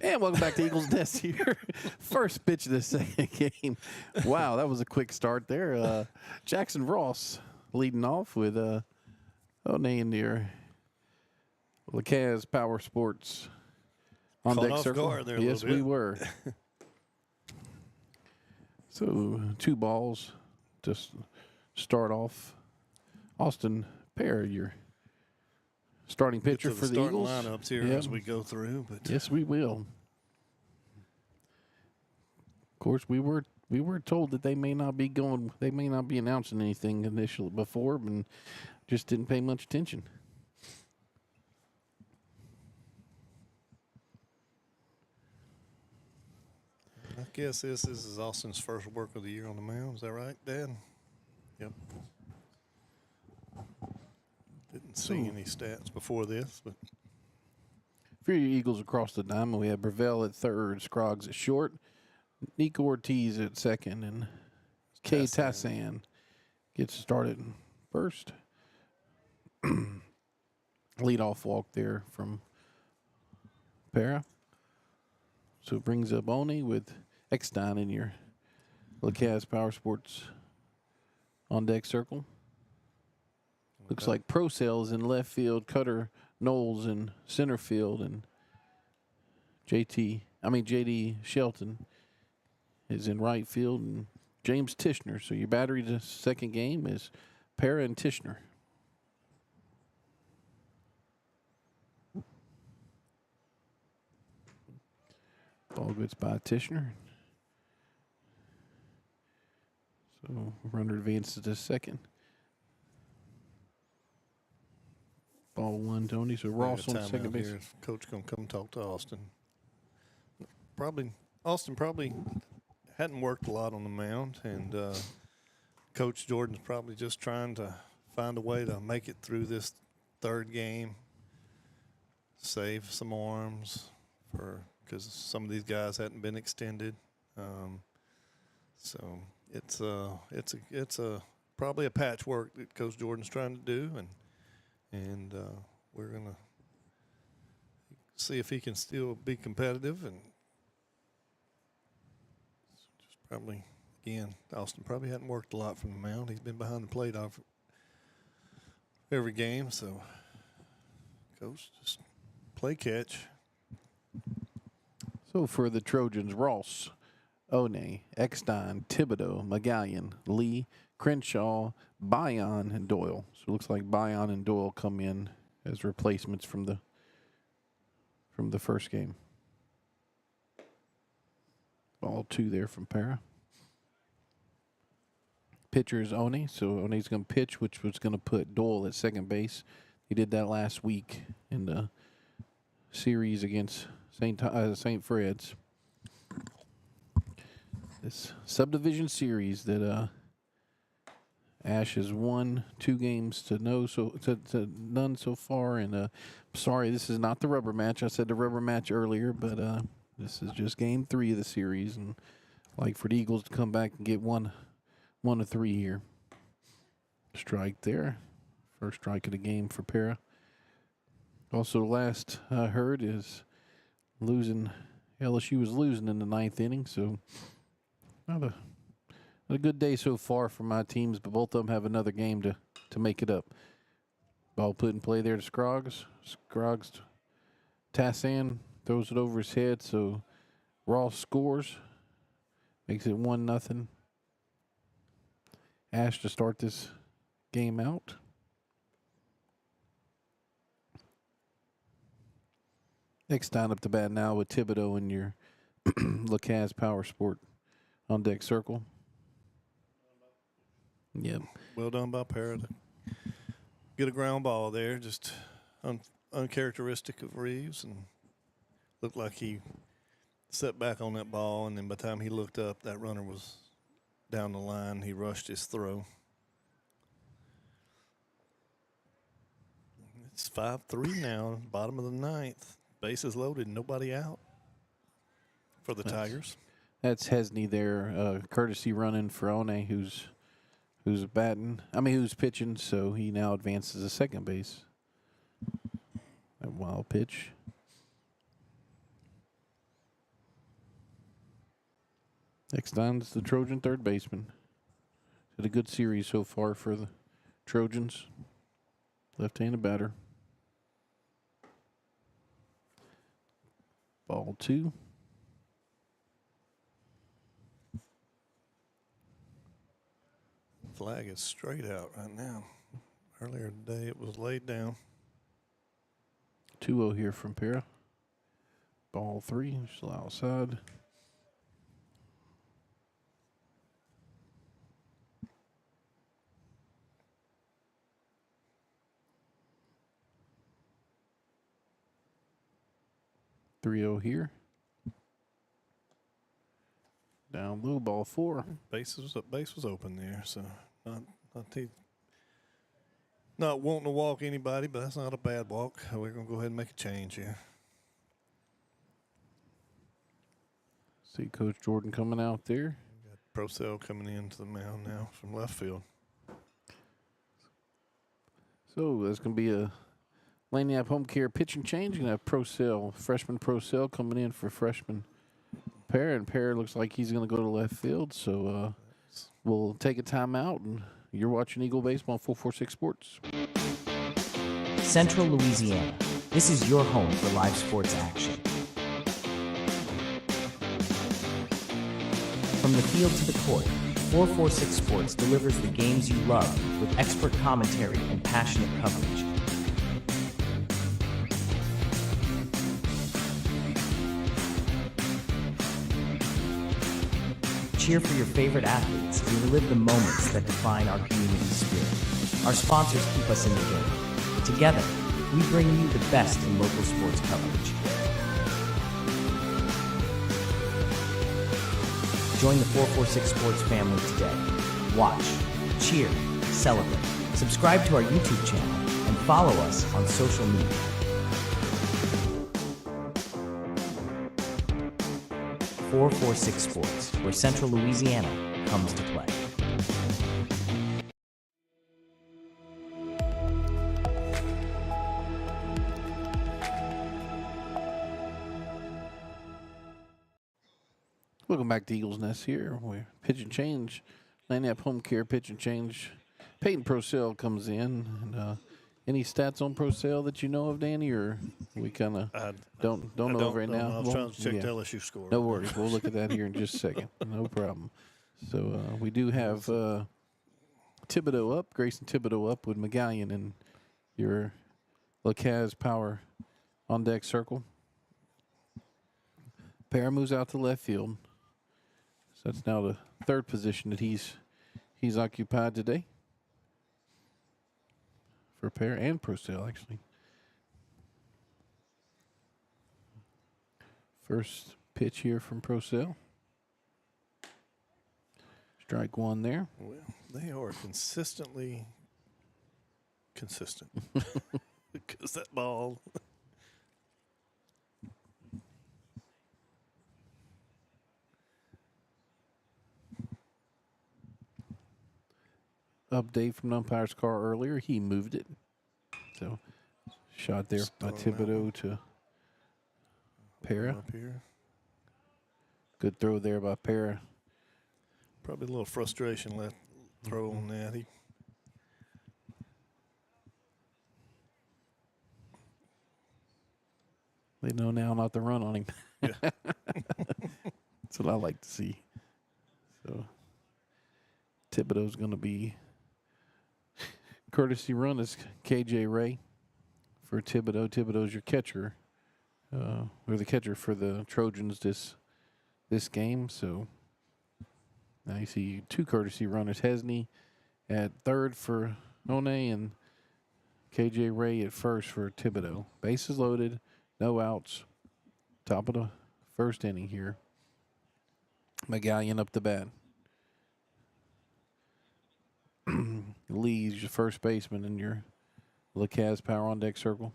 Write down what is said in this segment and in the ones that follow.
And welcome back to Eagles Nest here. First pitch of the second game. Wow, that was a quick start there. Jackson Ross leading off with name there. Lacaz Power Sports on Caught deck off circle. guard there a Yes, little we bit. were. So 2 balls to start off. Austin Pear, your starting pitcher Get to for the starting Eagles. lineups here Yep. as we go through. But Yes, we will. Of course, we were told that they may not be announcing anything initially before, and just didn't pay much attention. I guess this is Austin's first work of the year on the mound. Is that right, Dad? Yep. Didn't see any stats before this, but For your Eagles across the diamond, we have Brevell at third, Scroggs at short, Nico Ortiz at second, and Kay Tassan gets started first. Leadoff walk there from Para. So it brings up Oni with Eckstein in your Lacaz Power Sports on deck circle. Looks like Pro Sales in left field, Cutter Knowles in center field, and JD Shelton is in right field, and James Tishner. So your battery to second game is Para and Tishner. Ball gets by Tishner. So runner advances to second. Ball 1, Tony. So Ross on second base. Here. Coach gonna come talk to Austin. Austin probably hadn't worked a lot on the mound, and Coach Jordan's probably just trying to find a way to make it through this third game, save some arms because some of these guys hadn't been extended. So it's probably a patchwork that Coach Jordan's trying to do, and we're gonna see if he can still be competitive, and just probably again, Austin probably hadn't worked a lot from the mound. He's been behind the plate every game, so Coach just play catch. So for the Trojans, Ross, One, Eckstein, Thibodeau, McGallion, Lee, Crenshaw, Bion, and Doyle. So it looks like Bion and Doyle come in as replacements from the first game. Ball 2 there from Para. Pitcher is One, so One's going to pitch, which was going to put Doyle at second base. He did that last week in the series against St. Fred's. This Subdivision Series that Ash has won 2 games to none so far. And sorry, this is not the rubber match. I said the rubber match earlier, but this is just game 3 of the series, and I'd like for the Eagles to come back and get one of 3 here. Strike there, first strike of the game for Para. Also, last I heard is LSU was losing in the 9th inning, so not a good day so far for my teams, but both of them have another game to make it up. Ball put in play there to Scroggs. Tassan throws it over his head, so Ross scores. Makes it 1-0. Ash to start this game out. Eckstein up to bat now with Thibodeau in your Lacaz Power Sport on deck circle. Yep. Well done by Para to get a ground ball there, just uncharacteristic of Reeves, and looked like he set back on that ball, and then by the time he looked up, that runner was down the line. He rushed his throw. It's 5-3 now, bottom of the 9th. Bases loaded, nobody out for the Tigers. That's Hesney there, courtesy running for One, who's pitching, so he now advances to second base. A wild pitch. Next on is the Trojan third baseman. Had a good series so far for the Trojans. Left-handed batter. Ball 2. Flag is straight out right now. Earlier today it was laid down. 2-0 here from Para. Ball 3, still outside. Three-zero here. Down low, ball 4. Base was open there, so not wanting to walk anybody, but that's not a bad walk. We're gonna go ahead and make a change here. See Coach Jordan coming out there. Got Procell coming into the mound now from left field. So that's going to be a Laniap Home Care pitching change. You're going to have Procell, freshman Procell coming in for freshman Pear. And Pear looks like he's going to go to left field. So we'll take a timeout. And you're watching Eagle Baseball on 446 Sports. Central Louisiana. This is your home for live sports action. From the field to the court, 446 Sports delivers the games you love with expert commentary and passionate coverage. Cheer for your favorite athletes and relive the moments that define our community spirit. Our sponsors keep us in the game. Together, we bring you the best in local sports coverage. Join the 446 Sports family today. Watch, cheer, celebrate. Subscribe to our YouTube channel and follow us on social media. .446 Sports, where Central Louisiana comes to play. Welcome back to Eagles Nest here. We're pitch and change. Laniap Home Care pitch and change. Peyton Procell comes in. And, any stats on Procell that you know of, Danny, or we kind of don't know right now? I was trying to check the LSU score. No worries. We'll look at that here in just a second. No problem. So we do have Thibodeau up, Grayson Thibodeau up with McGallion in your LaCaz Power on deck circle. Pear moves out to left field. So that's now the third position that he's occupied today. For Pear and Procell, actually. First pitch here from Procell. Strike one there. Well, they are consistently consistent. Because that ball. Update from the umpire's car earlier. He moved it. So, shot there by Thibodeau to Para. Up here. Good throw there by Para. Probably a little frustration left throw on that. They know now not to run on him. Yeah. That's what I like to see. So, Thibodeau's going to be courtesy run is KJ Ray for Thibodeau. Thibodeau's your catcher, or the catcher for the Trojans this game. So now you see two courtesy runners: Hesney at third for One and KJ Ray at first for Thibodeau. Bases loaded, no outs. Top of the first inning here. McGallion up the bat. Lee's your first baseman in your LaCaz Power on deck circle.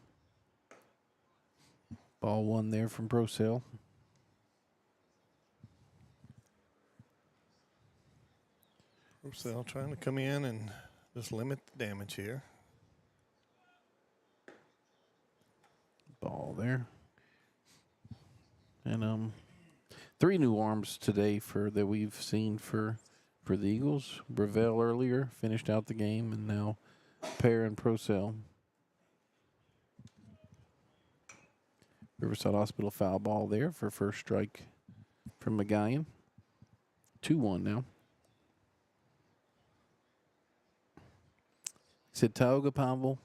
Ball one there from Procell. Procell trying to come in and just limit the damage here. Ball there. And three new arms today that we've seen for the Eagles. Brevell earlier finished out the game, and now Pear and Procell. Riverside Hospital foul ball there for first strike from McGuyan. 2-1 now. Said Tioga Powell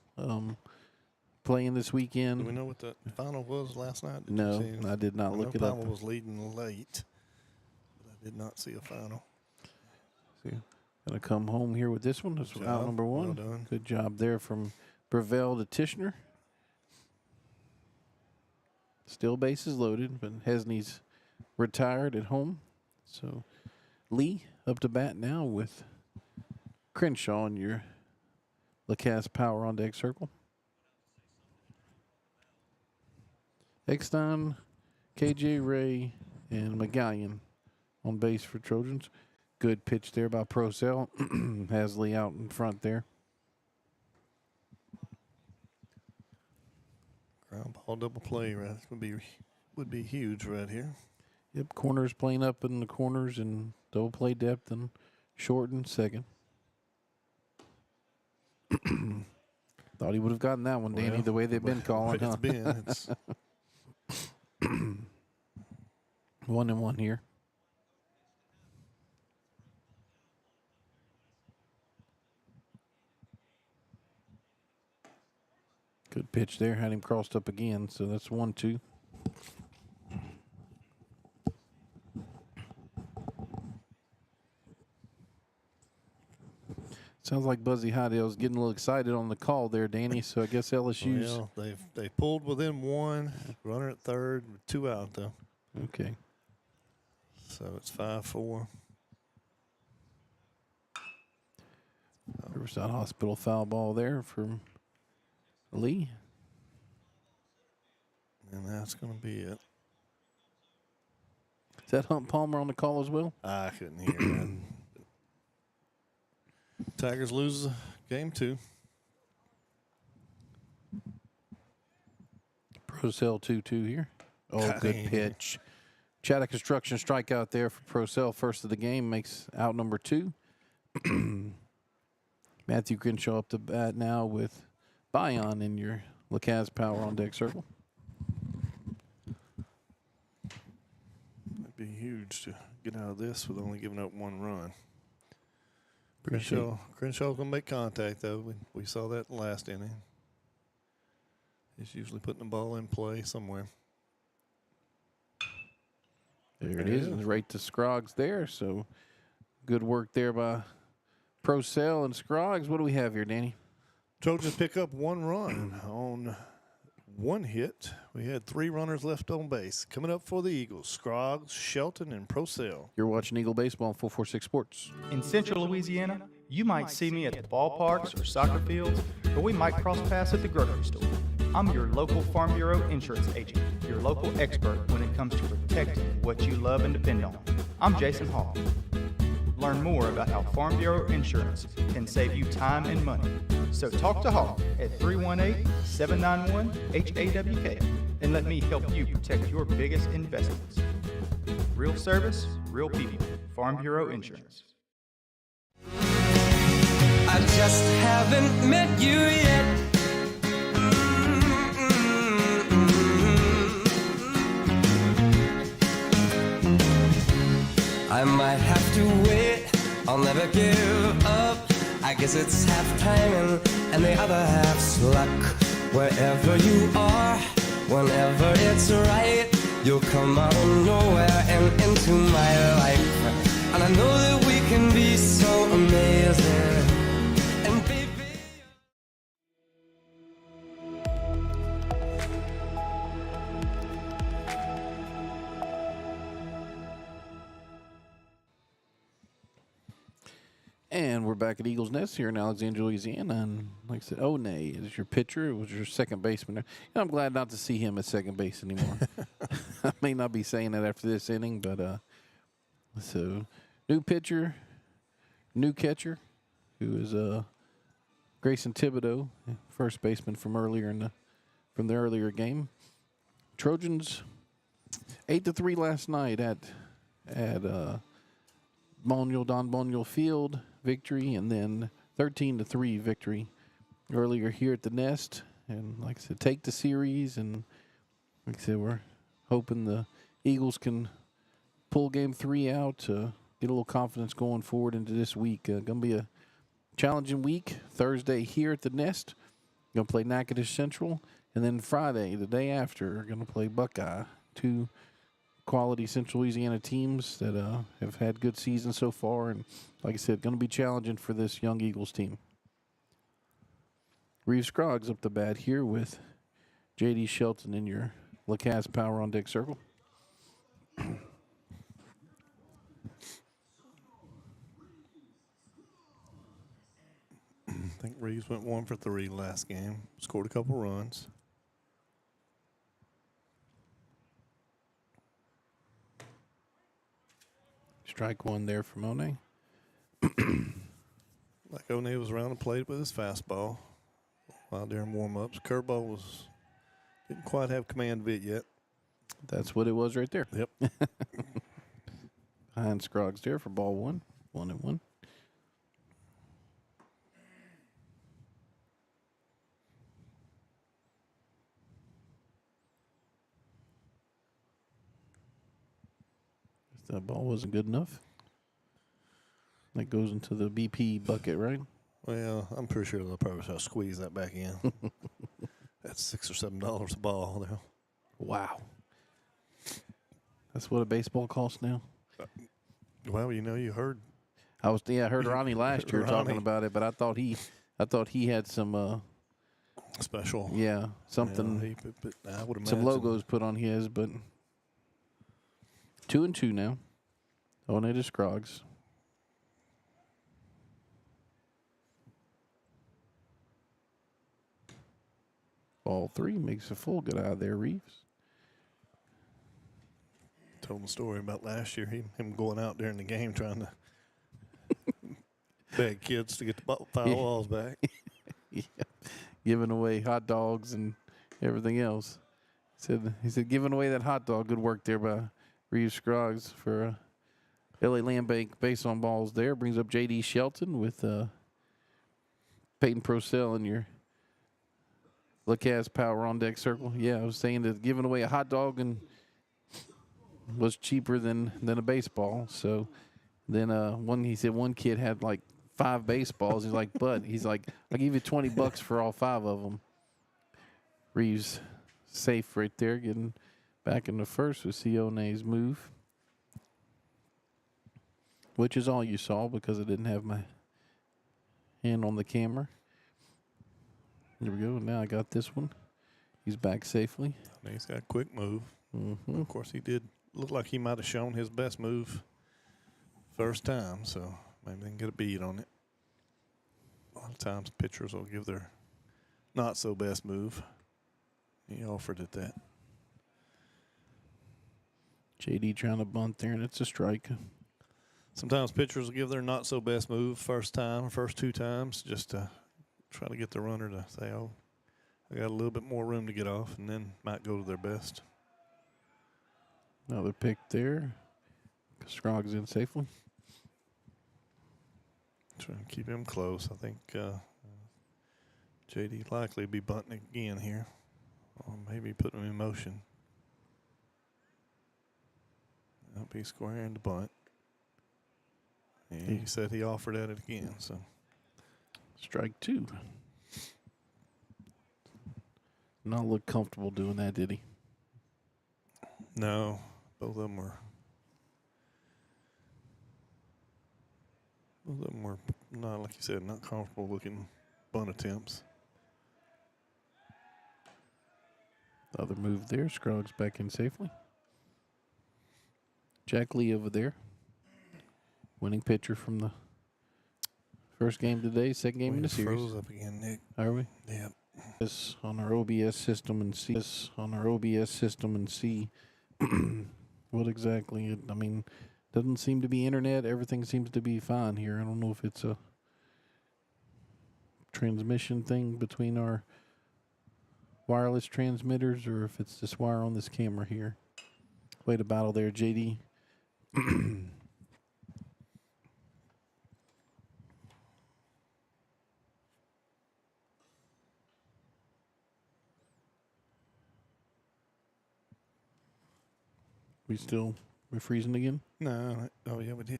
playing this weekend. Do we know what the final was last night? No, I did not look it up. Powell was leading late, but I did not see a final. Gonna come home here with this one. That's out number one. Well done. Good job there from Brevell to Tishner. Still bases loaded, but Hesney's retired at home. So Lee up to bat now with Crenshaw in your LaCasse Power on deck circle. Eckstein, KJ Ray, and McGuyan on base for Trojans. Good pitch there by Procell. Has Lee out in front there. Ground ball double play, right? Would be huge right here. Yep, corners playing up in the corners and double play depth and short and second. Thought he would have gotten that one, Danny, Well, the way they've been calling. It's Huh? been. It's 1-1 here. Good pitch there. Had him crossed up again, so that's 1-2. Sounds like Buzzy Hydale's getting a little excited on the call there, Danny. So I guess LSU's well, they pulled within one. Runner at third, with 2 out though. okay. So it's 5-4. Riverside Hospital foul ball there from Lee. And that's going to be it. Is that Hunt Palmer on the call as well? I couldn't hear that. Tigers lose game 2. Procell 2-2 here. Oh, good Dang. pitch. Chaddock Construction strikeout there for Procell. First of the game makes out number 2. Matthew Crenshaw up to bat now with Bion in your LaCasse Power on deck circle. It'd be huge to get out of this with only giving up 1 run. Appreciate Crenshaw's going to make contact, though. We saw that last inning. He's usually putting the ball in play somewhere. There it is. And right to Scroggs there. So good work there by Procell and Scroggs. What do we have here, Danny? Trojans pick up 1 run on 1 hit. We had 3 runners left on base. Coming up for the Eagles, Scroggs, Shelton, and Procell. You're watching Eagle Baseball on 446 Sports. In central Louisiana, you might see me at the ballparks or soccer fields, or we might cross paths at the grocery store. I'm your local Farm Bureau insurance agent, your local expert when it comes to protecting what you love and depend on. I'm Jason Hall. Learn more about how Farm Bureau insurance can save you time and money. So talk to Hall at 318-791-HAWK and let me help you protect your biggest investments. Real service, real people. Farm Bureau Insurance. I just haven't met you yet. I might have to wait, I'll never give up. I guess it's half timing and the other half's luck. Wherever you are, whenever it's right, you'll come out of nowhere and into my life. And I know that we can be so amazing. And baby, And we're back at Eagles Nest here in Alexandria, Louisiana. And like I said, Oney is your pitcher. It was your second baseman there. You know, I'm glad not to see him at second base anymore. I may not be saying that after this inning, but so new pitcher, new catcher, who is Grayson Thibodeau, first baseman from the earlier game. Trojans 8-3 last night at at Don Boniel Field victory, and then 13-3 victory earlier here at the Nest. And like I said, take the series, and like I said, we're hoping the Eagles can pull Game 3 out to get a little confidence going forward into this week. Going to be a challenging week. Thursday here at the Nest, going to play Natchitoches Central, and then Friday, the day after, we're going to play Buckeye. Two quality Central Louisiana teams that have had good seasons so far, and like I said, going to be challenging for this young Eagles team. Reeves Scroggs up the bat here with J.D. Shelton in your Lacasse Power on Deck circle. I think Reeves went 1 for 3 last game. Scored a couple runs. Strike one there from One. Like One was around the plate with his fastball while during warm-ups. Curveball didn't quite have command of it yet. That's what it was right there. Yep. Behind Scroggs there for ball 1. 1-1. That ball wasn't good enough. That goes into the BP bucket, right? Well, I'm pretty sure they'll probably try to squeeze that back in. That's $6 or $7 a ball now. Wow. That's what a baseball costs now. Well, you heard. I heard Ronnie last year talking Ronnie. about it, but I thought he had some Special. something, But I would imagine some logos put on his, but 2-2 now. One to Scroggs. Ball 3 makes a full good out of there, Reeves. Told the story about last year, him going out during the game trying to beg kids to get the foul balls back. Yeah. Giving away hot dogs and everything else. He said giving away that hot dog. Good work there by Reeves Scroggs for L.A. Land Bank base on balls there. Brings up J.D. Shelton with Peyton Procell in your Lacasse Power on Deck circle. Yeah, I was saying that giving away a hot dog and was cheaper than a baseball. So then he said one kid had like 5 baseballs. He's like, "Bud," he's like, "I'll give you $20 for all 5 of them." Reeves safe right there, getting back in the first with Sione's move, which is all you saw because I didn't have my hand on the camera. There we go. Now I got this one. He's back safely. He's got a quick move. Mm-hmm. Of course, he did look like he might have shown his best move first time, so maybe they can get a beat on it. A lot of times pitchers will give their not so best move. He offered it that. JD trying to bunt there, and it's a strike. Sometimes pitchers will give their not so best move first 2 times, just to try to get the runner to say, "Oh, I got a little bit more room to get off," and then might go to their best. Another pick there. Scroggs in safely. Trying to keep him close. I think JD likely be bunting again here, or maybe put him in motion. I'll be squaring the bunt. And he said he offered at it again. So Strike 2. Not look comfortable doing that, did he? no, both of them were. Both of them were not, like you said, not comfortable looking bunt attempts. Other move there. Scroggs back in safely. Jack Lee over there. Winning pitcher from the first game today, second game in the series. Froze up again, Nick. Are we? Yep. This on our OBS system and see. This on our OBS system and see what exactly. I mean, doesn't seem to be internet. Everything seems to be fine here. I don't know if it's a transmission thing between our wireless transmitters or if it's this wire on this camera here. Way to battle there, JD. We're freezing again. No. Oh, yeah, we did.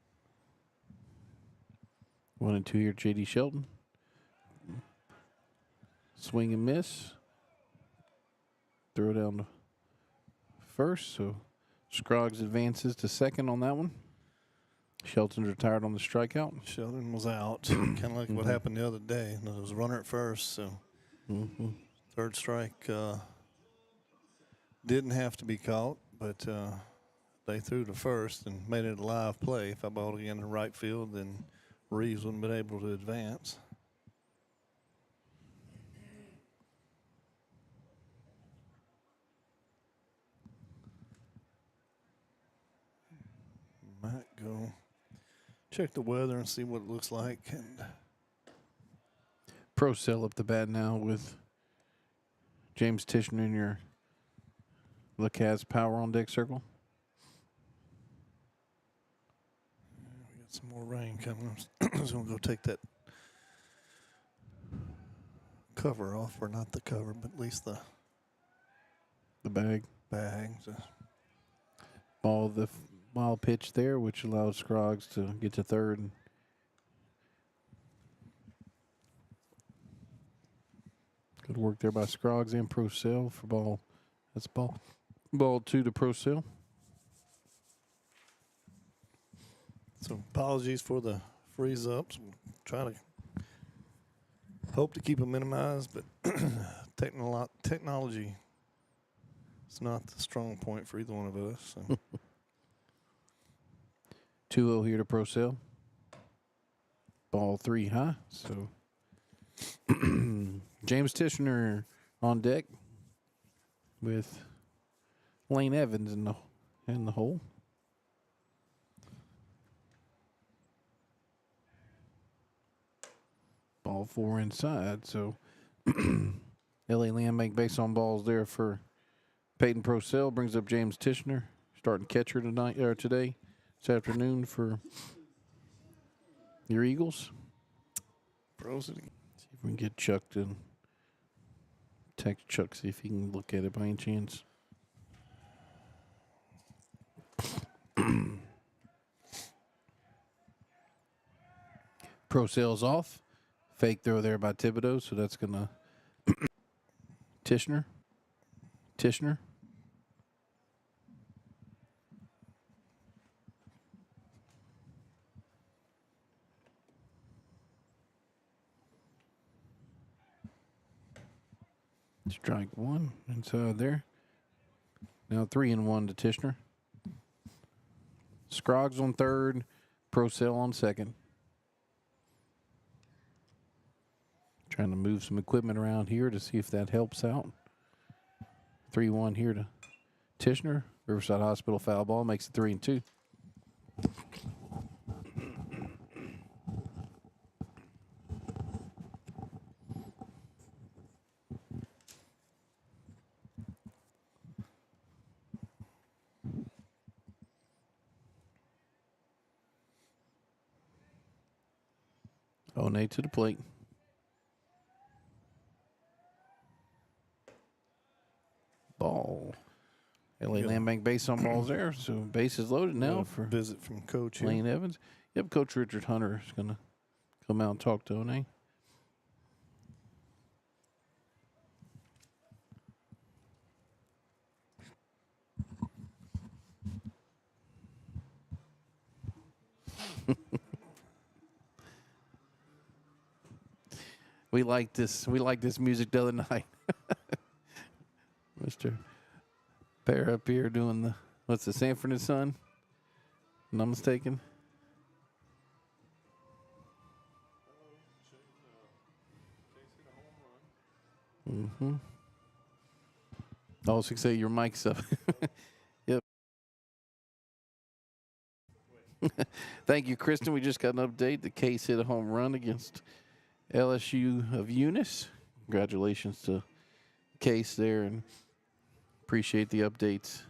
1 and 2 here, J.D. Shelton. Swing and miss. Throw down to first, so Scroggs advances to second on that one. Shelton's retired on the strikeout. Sheldon was out. Kind of like what happened the other day. There was a runner at first, so third strike didn't have to be caught, but they threw to first and made it a live play. If I balled again in right field, then Reeves wouldn't have been able to advance. Might go check the weather and see what it looks like. And Pro Cell up the bat now with James Tishner in your LeCaz Power on deck circle. we got some more rain coming. I was going to go take that cover off, or not the cover, but at least the bag. So Ball the wild pitch there, which allows Scroggs to get to third. Good work there by Scroggs and Pro Cell for ball. That's ball 2 to Pro Cell. So apologies for the freeze ups. We'll try to hope to keep them minimized, but technology is not the strong point for either one of us. So. 2-0 here to Pro Cell. Ball 3 high. So James Tishner on deck with Lane Evans in the hole. Ball 4 inside. So LA Landbank base on balls there for Peyton Procell. Brings up James Tishner, starting catcher today, this afternoon for your Eagles. Froze it again. See if we can get Chuck to text Chuck, see if he can look at it by any chance. Procell's off. Fake throw there by Thibodeau, so that's going to Tishner. Strike 1 inside there. Now 3-1 to Tishner. Scroggs on third, Procell on second. Trying to move some equipment around here to see if that helps out. 3-1 here to Tishner. Riverside Hospital foul ball makes it 3-2. Nate to the plate. Ball. LA Landbank base on balls there, so base is loaded now for visit from Coach here. Lane Evans. Yep, Coach Richard Hunter is going to come out and talk to One. We like this music the other night. Mr. Pear up here doing the, what's the Sanford and Son? If I'm not mistaken. Mm-hmm. Also, say your mic's up. Yep. Thank you, Kristen. We just got an update. The Case hit a home run against LSU of Eunice. Congratulations to Case there, and appreciate the updates.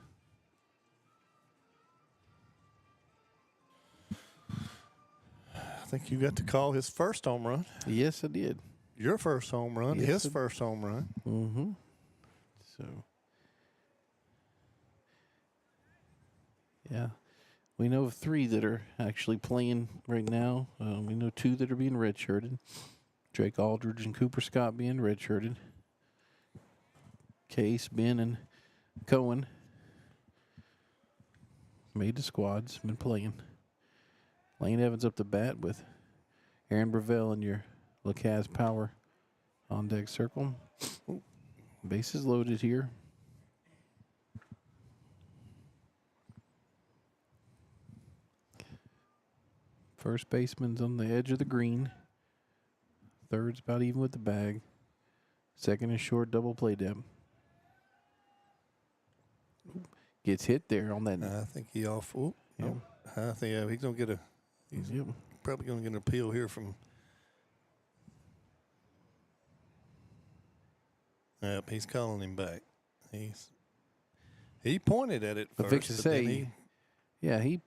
think you got to call his first home run. Yes, I did. Your first home run. Yes, his it- first home run. Mm-hmm. So, yeah. We know of 3 that are actually playing right now. We know 2 that are being redshirted. Drake Aldridge and Cooper Scott being redshirted. Case, Ben, and Cohen made the squads, been playing. Lane Evans up to bat with Aaron Brevell and your LaCaz Power on deck circle. Bases loaded here. First baseman's on the edge of the green. Third's about even with the bag. Second is short, double play depth. Gets hit there on that. I think he off. Ooh, Yep. nope. I think he's gonna get a. He's Yep. probably gonna get an appeal here from. Yep, he's calling him back. He pointed at it But first, Vic but then say, yeah, he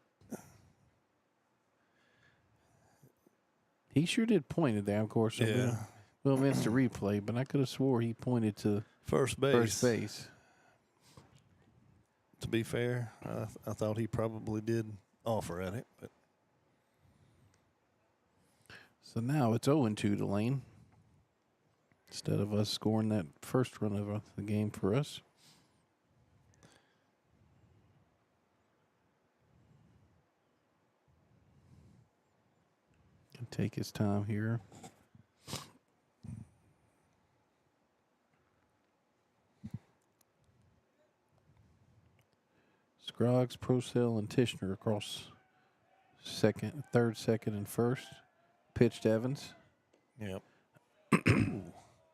sure did point it there. Of course, yeah, we'll miss the replay, but I could have swore he pointed to first base. first base. To be fair, I thought he probably did offer at it, but So now it's 0-2 to Lane. Instead of us scoring that first run of the game for us. Can take his time here. Scroggs, Procell, and Tishner across third, second, and first. Pitched Evans. yep.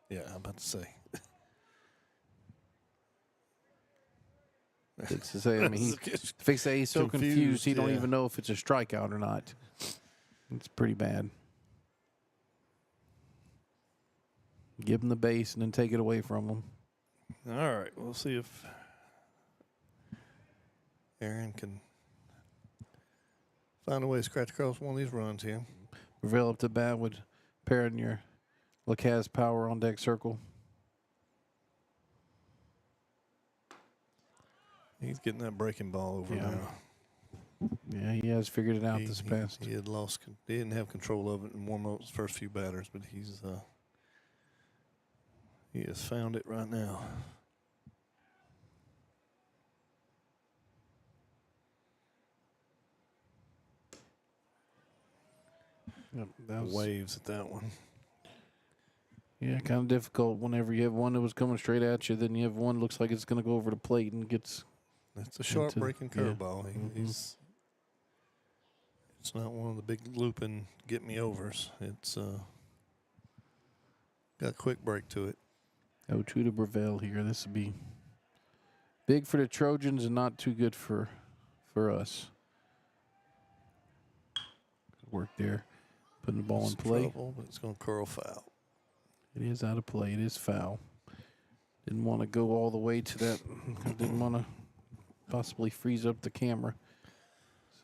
Yeah, I'm about to say. Fix to say, I mean, he's so confused he don't yeah. even know if it's a strikeout or not. It's pretty bad. Give him the base and then take it away from him. All right, we'll see if Aaron can find a way to scratch across one of these runs here. Reveal up to bat with pairing your LaCaz Power on deck circle. He's getting that breaking ball over Yeah. now. Yeah, he has figured it out this He past. had lost. He didn't have control of it in warm-up's first few batters, but he has found it right now. Yep, that was, Waves at that one. yeah, kind of difficult whenever you have one that was coming straight at you, then you have one looks like it's going to go over the plate and gets. That's a sharp Into- breaking yeah. curveball. Mhm. It's not one of the big looping get me overs. It's got a quick break to it. 0-2 to Brevell here. This would be big for the Trojans and not too good for us. Work there. Putting the ball in It's play. trouble, but it's going to curl foul. It is out of play. It is foul. Didn't want to go all the way to that. Didn't want to possibly freeze up the camera.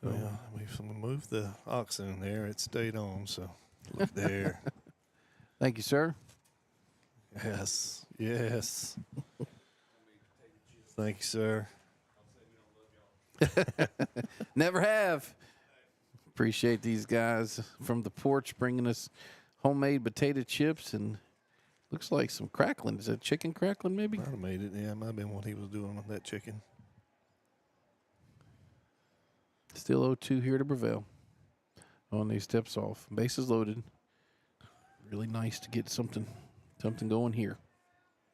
So Yeah, we moved the oxen in there. It stayed on, so look there. thank you, sir. Yes, yes. Thank you, sir. Never have. Appreciate these guys from the porch bringing us homemade potato chips and looks like some crackling. Is that chicken crackling maybe? Might have made it. Yeah, it might have been what he was doing with that chicken. Still 0-2 here to Brevell. Oh, and he steps off. Bases loaded. Really nice to get something going here.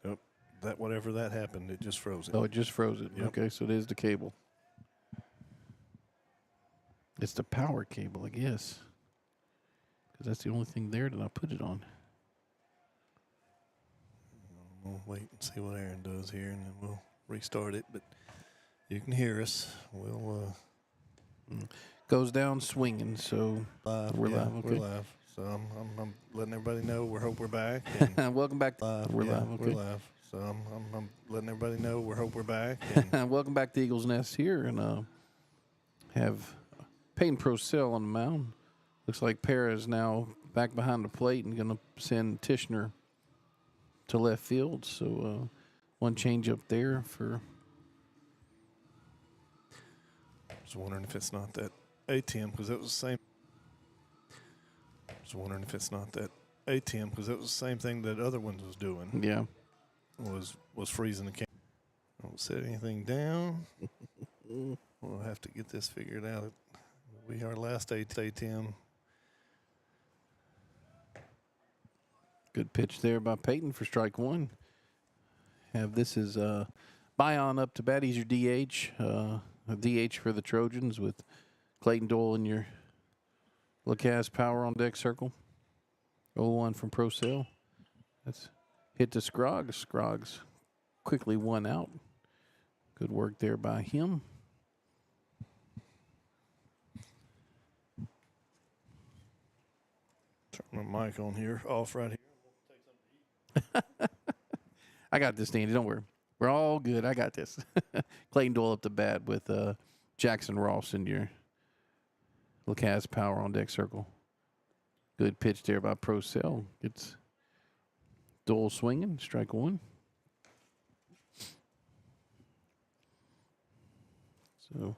Yep. That whatever that happened, it just froze it. Oh, it just froze it. Yep. Okay, so it is the cable. It's the power cable, I guess. Because that's the only thing there that I put it on. We'll wait and see what Aaron does here, and then we'll restart it. But you can hear us. We'll Goes down swinging, so live. We're yeah, live, okay. We're live. So I'm letting everybody know. We hope we're back. And welcome back. live. We're yeah, live, okay. We're live. So I'm letting everybody know. We hope we're back. And Welcome back to Eagles Nest here, and have Peyton Procell on the mound. Looks like Para is now back behind the plate and going to send Tishner to left field. So one change up there for. I was wondering if it's not that ATM because it was the same. I was wondering if it's not that ATM because it was the same thing that other ones was doing. Yeah. Was freezing the can. Don't set anything down. We'll have to get this figured out. We our last ATM. Good pitch there by Peyton for strike one. Have this as Bion up to bat. He's your DH. A DH for the Trojans with Clayton Doyle in your Lacaz Power on deck circle. 0-1 from Pro Sale. That's hit to Scroggs. Scroggs quickly one out. Good work there by him. Turn my mic on here, off right here. I got this, Danny. Don't worry. We're all good. I got this. Clayton Doyle up to bat with Jackson Ross in your Lacaz Power on deck circle. Good pitch there by Pro Cell. It's Doyle swinging, strike one. So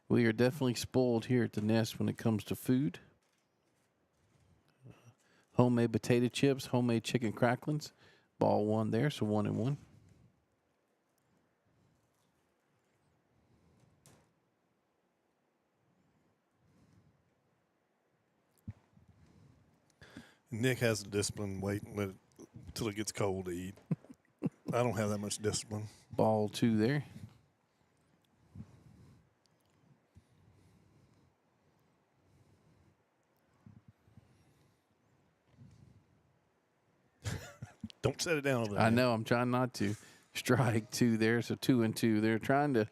we are definitely spoiled here at the Nest when it comes to food. Homemade potato chips, homemade chicken cracklings. Ball one there, so 1-1. Nick has the discipline. Wait until it gets cold to eat. I don't have that much discipline. Ball two there. Don't set it down over there. I know. I'm trying not to. Strike two there, so 2-2. They're trying to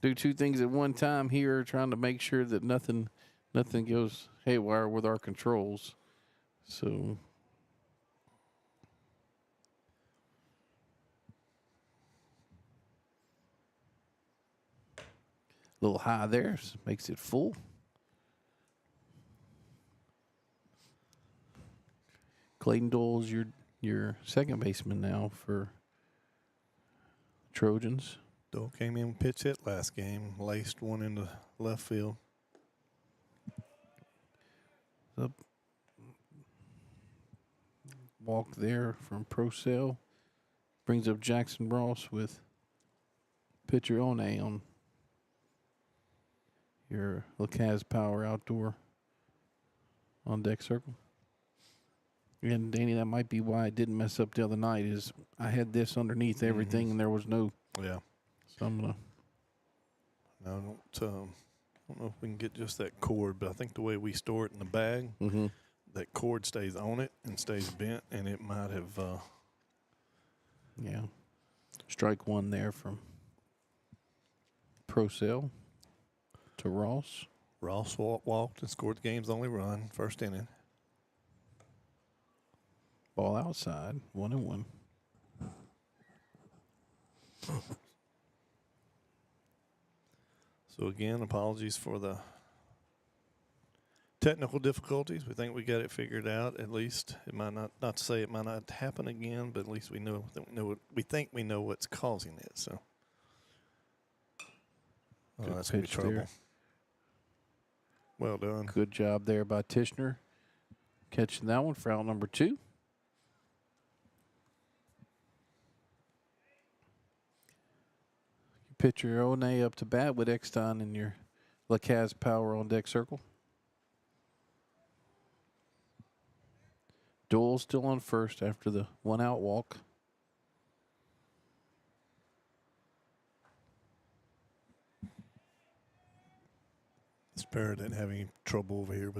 do two things at one time here, trying to make sure that nothing goes haywire with our controls. So a little high there, makes it full. Clayton Doyle's your second baseman now for Trojans. Doyle came in pitch hit last game, laced one into left field. Up. Walk there from Pro Sale. Brings up Jackson Ross with pitcher One on your Lacaz Power outdoor on deck circle. And Danny, that might be why I didn't mess up the other night. Is I had this underneath everything, and there was no. Yeah. So I'm gonna. I don't know if we can get just that cord, but I think the way we store it in the bag, that cord stays on it and stays bent, and it might have. Yeah. Strike one there from Pro Sale to Ross. Ross walked and scored the game's only run, first inning. Ball outside, 1-1. So again, apologies for the technical difficulties. We think we got it figured out. At least it might not to say it might not happen again, but at least we know we think we know what's causing it. So that's gonna be trouble. There. Well done. Good job there by Tishner, catching that one for out number 2. Pitcher One up to bat with Eckstein in your Lacaz Power on deck circle. Doyle still on first after the 1-out walk. Sparrow didn't have any trouble over here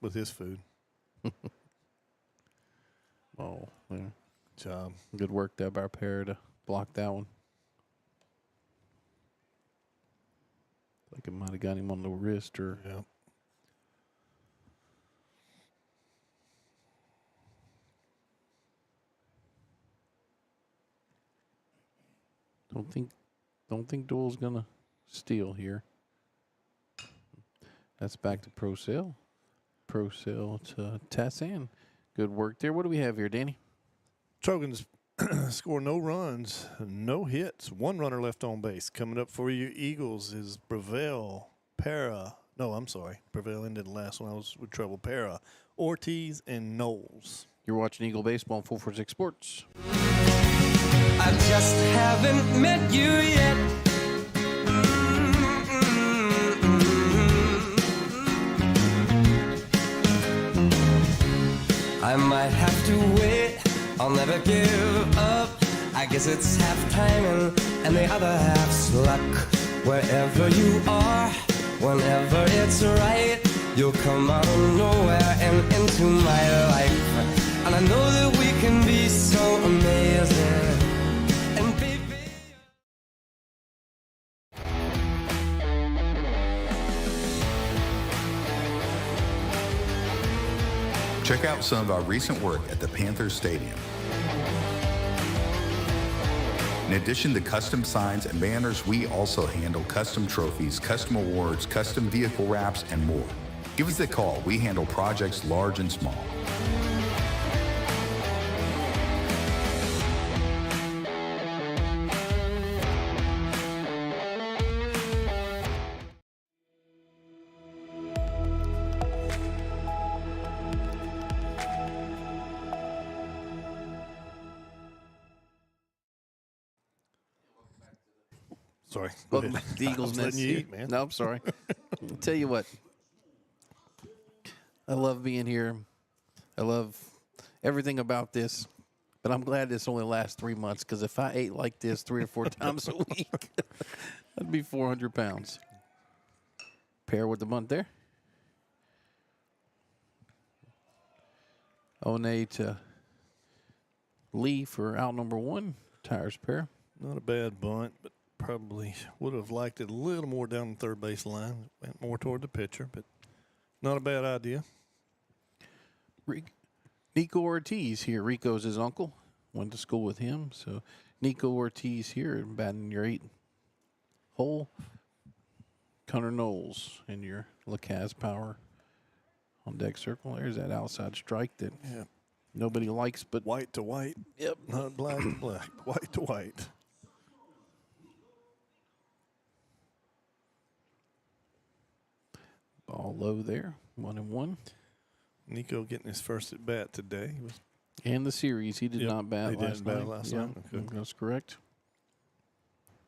with his food. Oh, yeah. Job. Good work there by Parra to block that one. Like it might have got him on the wrist or. Yeah. Don't think Doyle's gonna steal here. That's back to Pro Sale. Pro sale to Tassan. Good work there. What do we have here, Danny? Trojan's score no runs, no hits, 1 runner left on base. Coming up for you, Eagles, is Breville, Para. No, I'm sorry. Breville ended the last one. I was with trouble. Para, Ortiz, and Knowles. You're watching Eagle Baseball on 446 Sports. I just haven't met you yet. I might have to wait, I'll never give up. I guess it's half timing and the other half's luck. Wherever you are, whenever it's right, you'll come out of nowhere and into my life. And I know that we can be so amazing. And baby, Check out some of our recent work at the Panthers Stadium. In addition to custom signs and banners, we also handle custom trophies, custom awards, custom vehicle wraps, and more. Give us a call. We handle projects large and small. Sorry. Go Welcome ahead. back to the Eagles I was letting Nest you here. eat, man. No, I'm sorry. I'll tell you what. I love being here. I love everything about this. But I'm glad this only lasts 3 months, because if I ate like this 3 or 4 times a week, I'd be 400 pounds. Pair with the bunt there. One to Lee for out number 1. Tires pair. Not a bad bunt, but probably would have liked it a little more down the third base line. Went more toward the pitcher, but not a bad idea. Nico Ortiz here. Rico's his uncle. Went to school with him. So Nico Ortiz here batting your 8th hole. Connor Knowles in your LaCaz power on deck circle. There's that outside strike that nobody likes but White to white. Yep. Not black to black. White to white. ball low there. 1-1. Nico getting his first at bat today. He was And the series. He did Yep, not bat he last didn't bat night. last Yeah, night? Okay. that's correct.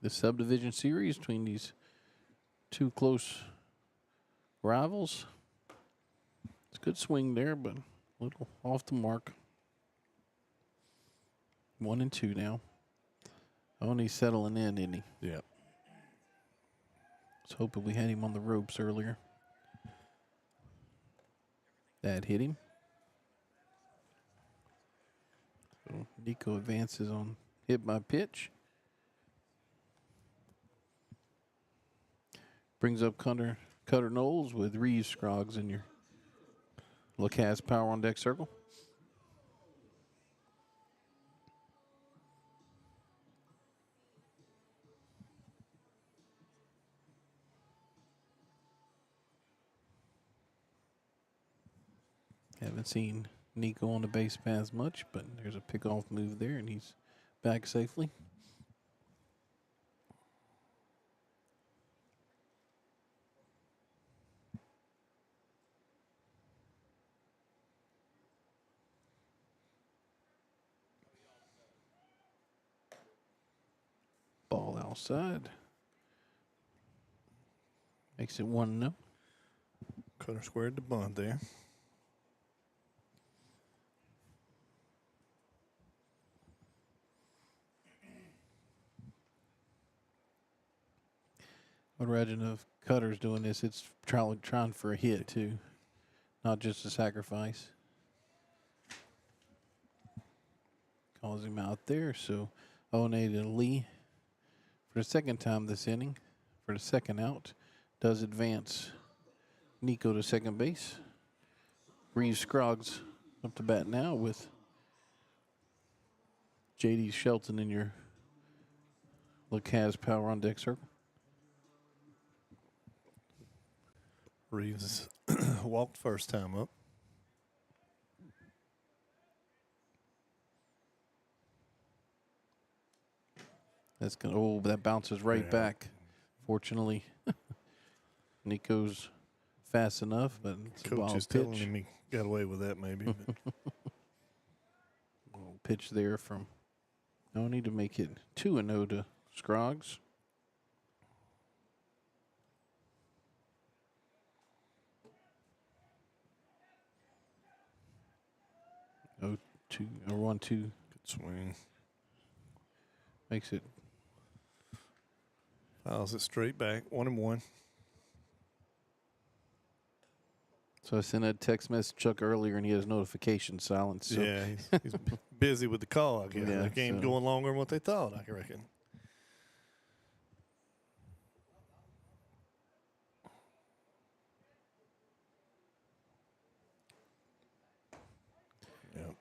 The subdivision series between these 2 close rivals. It's a good swing there, but a little off the mark. 1-2 now. Only settling in, isn't he? Yeah. I was hoping we had him on the ropes earlier. That hit him. So Nico advances on hit by pitch. Brings up Cutter Knowles with Reeves Scroggs in your LaCaz power on deck circle. Haven't seen Nico on the base paths much, but there's a pickoff move there, and he's back safely. Ball outside. Makes it 1-0. Cutter squared the bunt there. I would imagine if Cutter's doing this, it's trying for a hit too, not just a sacrifice. Calls him out there, so 0-8 to Lee for the second time this inning. For the second out, does advance Nico to second base. Reeves Scroggs up to bat now with J.D. Shelton in your LaCaz power on deck circle. Reeves Walked first time up. That's gonna. Oh, that bounces right Yeah. back. Fortunately, Nico's fast enough, but it's a Coach wild is telling pitch. him he got away with that maybe. But Pitch there from. No need to make it 2-0 to Scroggs. 0-2 or 1-2 good swing. makes it. Fouls it straight back. 1-1. So I sent a text message to Chuck earlier, and he has notification silence. So Yeah, he's busy with the call, I guess. Yeah, The game's so- going longer than what they thought, I reckon. Yep.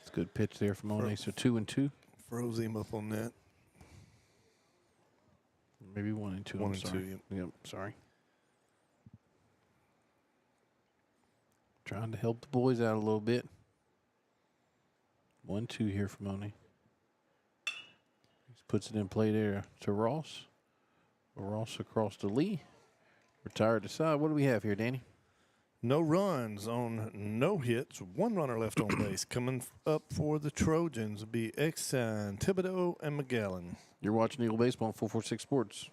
it's a good pitch there from Monet. So 2-2, Froze him up on that. maybe 1-2. 1 I'm and 2, sorry. yep. Yep, sorry. Trying to help the boys out a little bit. 1-2 here for Monet. He puts it in play there to Ross. Ross across to Lee. Retired to side. What do we have here, Danny? No runs on no hits. 1 runner left on base. Coming up for the Trojans will be Exxon, Thibodeau, and McGallen. You're watching Eagle Baseball on 446 Sports.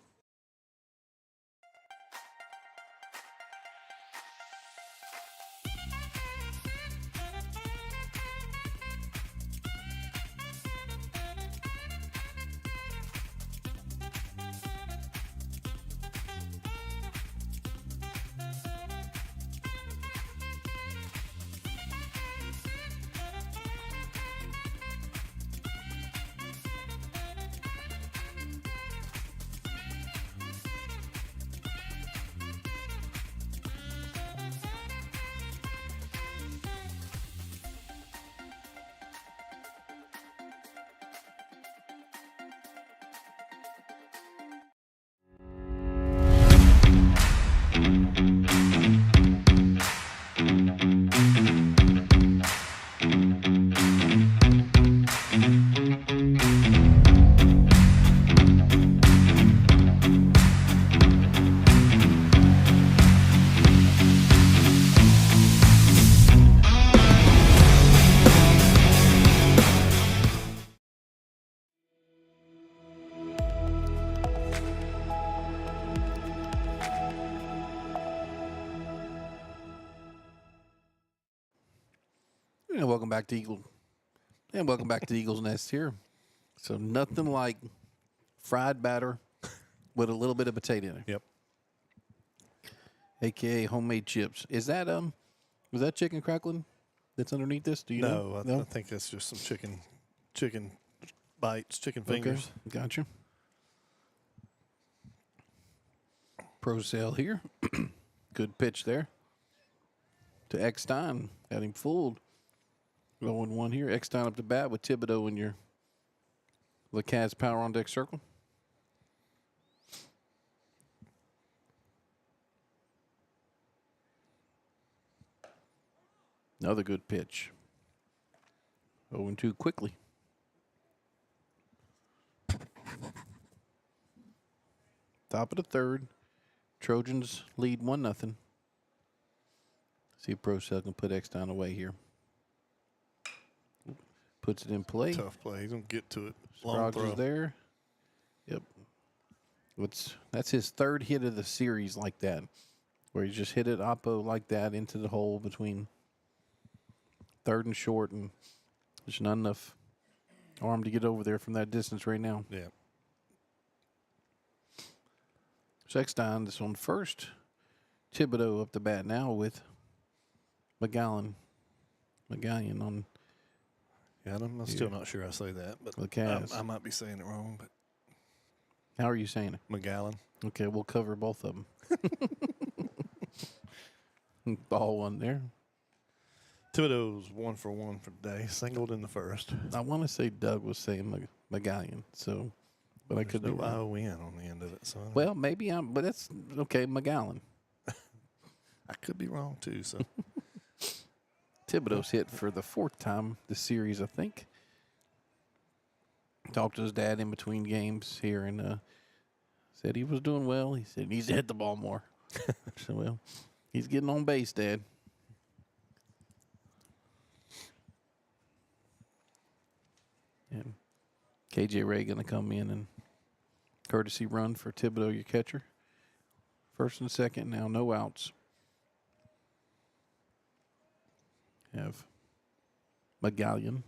And welcome back to Eagle. And welcome back to Eagles Nest here. So nothing like fried batter with a little bit of potato in it. Yep. AKA homemade chips. Is that was that chicken crackling that's underneath this? Do you know? No, I think that's just some chicken bites, chicken fingers. Okay, gotcha. Pro sale here. Good pitch there. To Eckstein. Got him fooled. 0-1 here. Eckstein up the bat with Thibodeau in your LeCaz power on deck circle. Another good pitch. 0-2 quickly. Top of the third. Trojans lead 1-0. See if Pro Cell can put Eckstein away here. Puts it in play. Tough play. He's going to get to it. Long Scroggs throw. is there. Yep. That's his third hit of the series like that, where he just hit it oppo like that into the hole between third and short, and there's not enough arm to get over there from that distance right now. Yeah. Eckstein is on first. Thibodeau up the bat now with McGallion on Yeah, I'm still not sure I say that, but LeCaz. I might be saying it wrong, but How are you saying it? McGallen. Okay, we'll cover both of them. Ball one there. Thibodeau's 1 for 1 for the day. Singled in the first. I want to say Doug was saying McGallion, so, but I There's could be no wrong. ION on the end of it. So Well, maybe but that's okay, McGallion. I could be wrong too. So Thibodeau's hit for the 4th time this series, I think. Talked to his dad in between games here and said he was doing well. He said he needs to hit the ball more. So, well, he's getting on base, Dad. And KJ Ray going to come in and courtesy run for Thibodeau, your catcher. 1st and 2nd, now no outs. Have McGallion.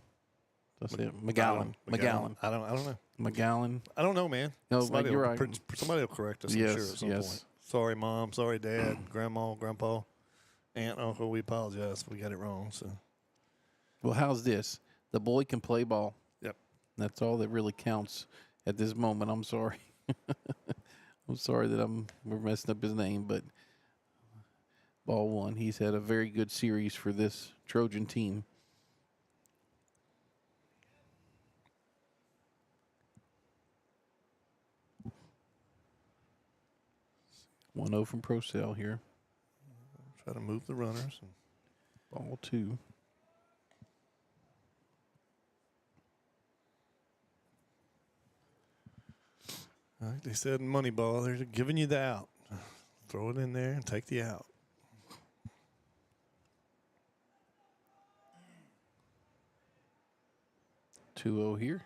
Did I say it? McGowan. McGowan. I don't know. McGowan. I don't know, man. No, somebody you're will, right. Somebody will correct us, I'm Yes, sure, at some yes. point. Sorry, Mom. Sorry, Dad, Grandma, Grandpa, Aunt, Uncle. We apologize if we got it wrong. So, Well, how's this? The boy can play ball. yep. That's all that really counts at this moment. I'm sorry. I'm sorry that we're messing up his name, but ball one. He's had a very good series for this Trojan team. One 0 from Procell here. Try to move the runners. And Ball 2. like they said in Moneyball, they're giving you the out. Throw it in there and take the out. 2-0 here.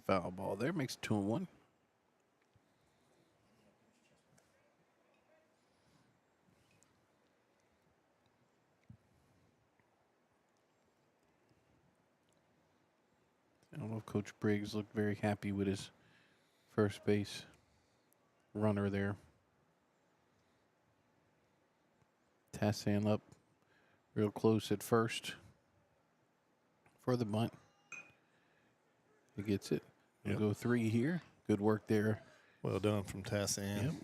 Foul ball there. Makes it 2-1. I don't know if Coach Briggs looked very happy with his first base runner there. Tassan up real close at first for the bunt. He gets it. We'll Yep. go 3 here. Good work there. Well done from Tassan. Yep.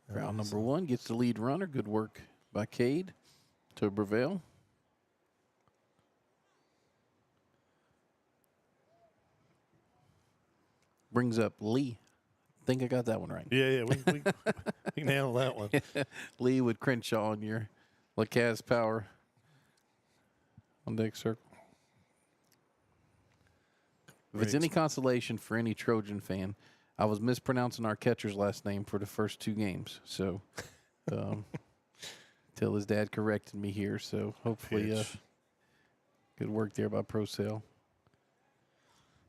Round number 1 gets the lead runner. Good work by Cade to Breville. Brings up Lee. Think I got that one right. Yeah, we can handle that one. Lee with Crenshaw on your Lacaz power on deck circle. If it's any consolation for any Trojan fan, I was mispronouncing our catcher's last name for the first 2 games. So, till his dad corrected me here. So hopefully, good work there by Procell.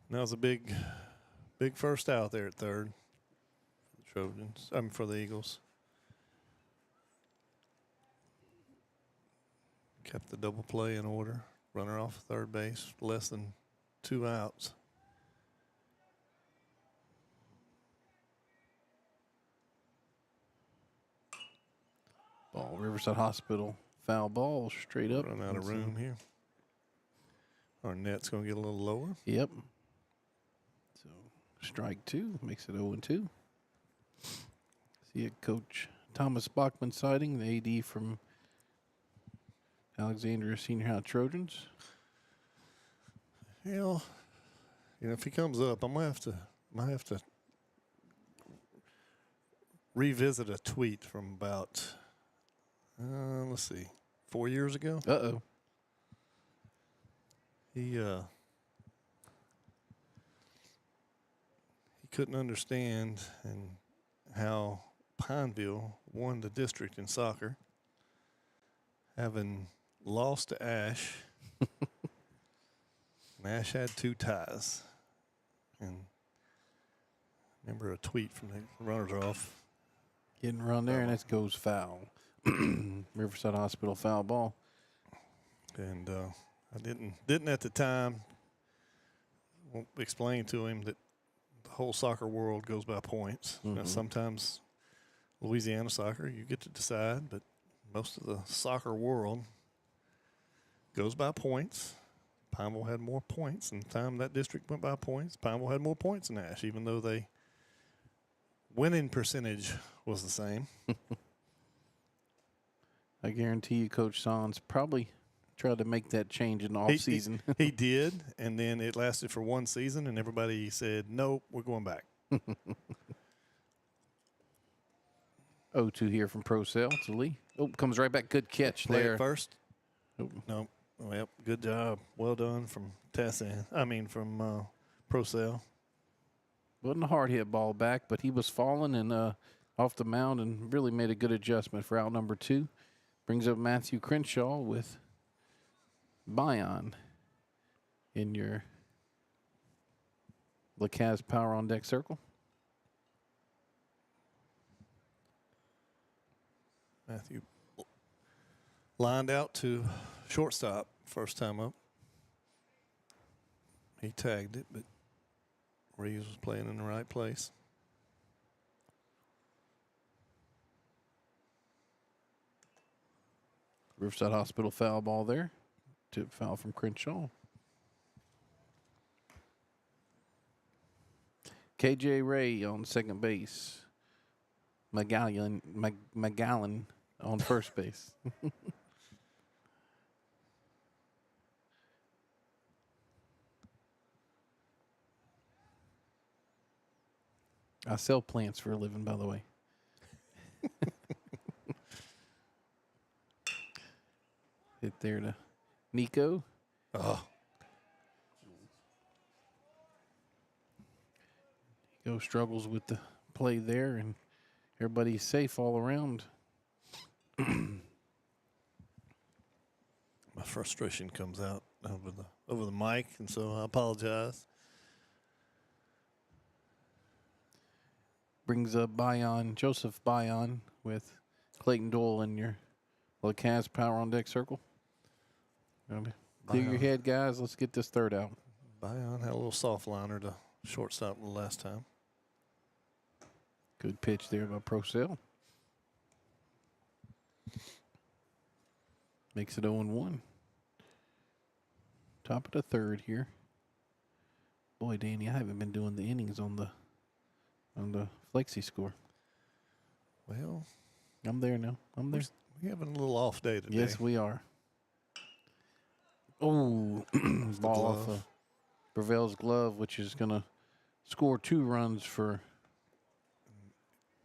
That was a big first out there at third for the Trojans. For the Eagles. Kept the double play in order. Runner off third base, less than 2 outs. Ball, Riverside Hospital. Foul ball, straight up. Run out of room here. Our net's going to get a little lower. Yep. So, strike 2 makes it 0-2. See it, Coach Thomas Bachman sighting, the AD from Alexandria Senior High Trojans. Hell, if he comes up, I might have to revisit a tweet from about, let's see, 4 years ago. Uh-oh. He couldn't understand and how Pineville won the district in soccer, having lost to Ash. And Ash had 2 ties. And remember a tweet from the runners off. Getting run there, and it goes foul. Riverside Hospital foul ball. And I didn't at the time explain to him that the whole soccer world goes by points. Now, sometimes Louisiana soccer, you get to decide, but most of the soccer world goes by points. Pineville had more points, and the time that district went by points, Pineville had more points than Ash, even though they winning percentage was the same. I guarantee you, Coach Sans probably tried to make that change in the offseason. He did, and then it lasted for 1 season, and everybody said, nope, we're going back. 0-2 here from Pro Sale to Lee. Oh, comes right back. Good catch Play there. it first. Oh. No. Well, good job. Well done from from Pro Sale. Wasn't a hard hit ball back, but he was falling and off the mound and really made a good adjustment for out number 2. Brings up Matthew Crenshaw with Bion in your LeCaz Power on Deck circle. Matthew lined out to shortstop first time up. He tagged it, but Reeves was playing in the right place. Riverside Hospital foul ball there. Tip foul from Crenshaw. KJ Ray on second base. McGowan on first base. I sell plants for a living, by the way. Hit there to Nico. Oh, Nico struggles with the play there, and everybody's safe all around. my frustration comes out over the mic, and so I apologize. Brings up Joseph Bion with Clayton Doyle in your LeCaz Power on Deck circle. Clear your head, guys. Let's get this third out. Bion had a little soft liner to shortstop the last time. Good pitch there by Pro Sale. Makes it 0-1. Top of the third here. Boy, Danny, I haven't been doing the innings on the Flexi score. Well, I'm there now. I'm there. we're having a little off day today. Yes, we are. Oh, ball off of Brevel's glove, which is going to score 2 runs for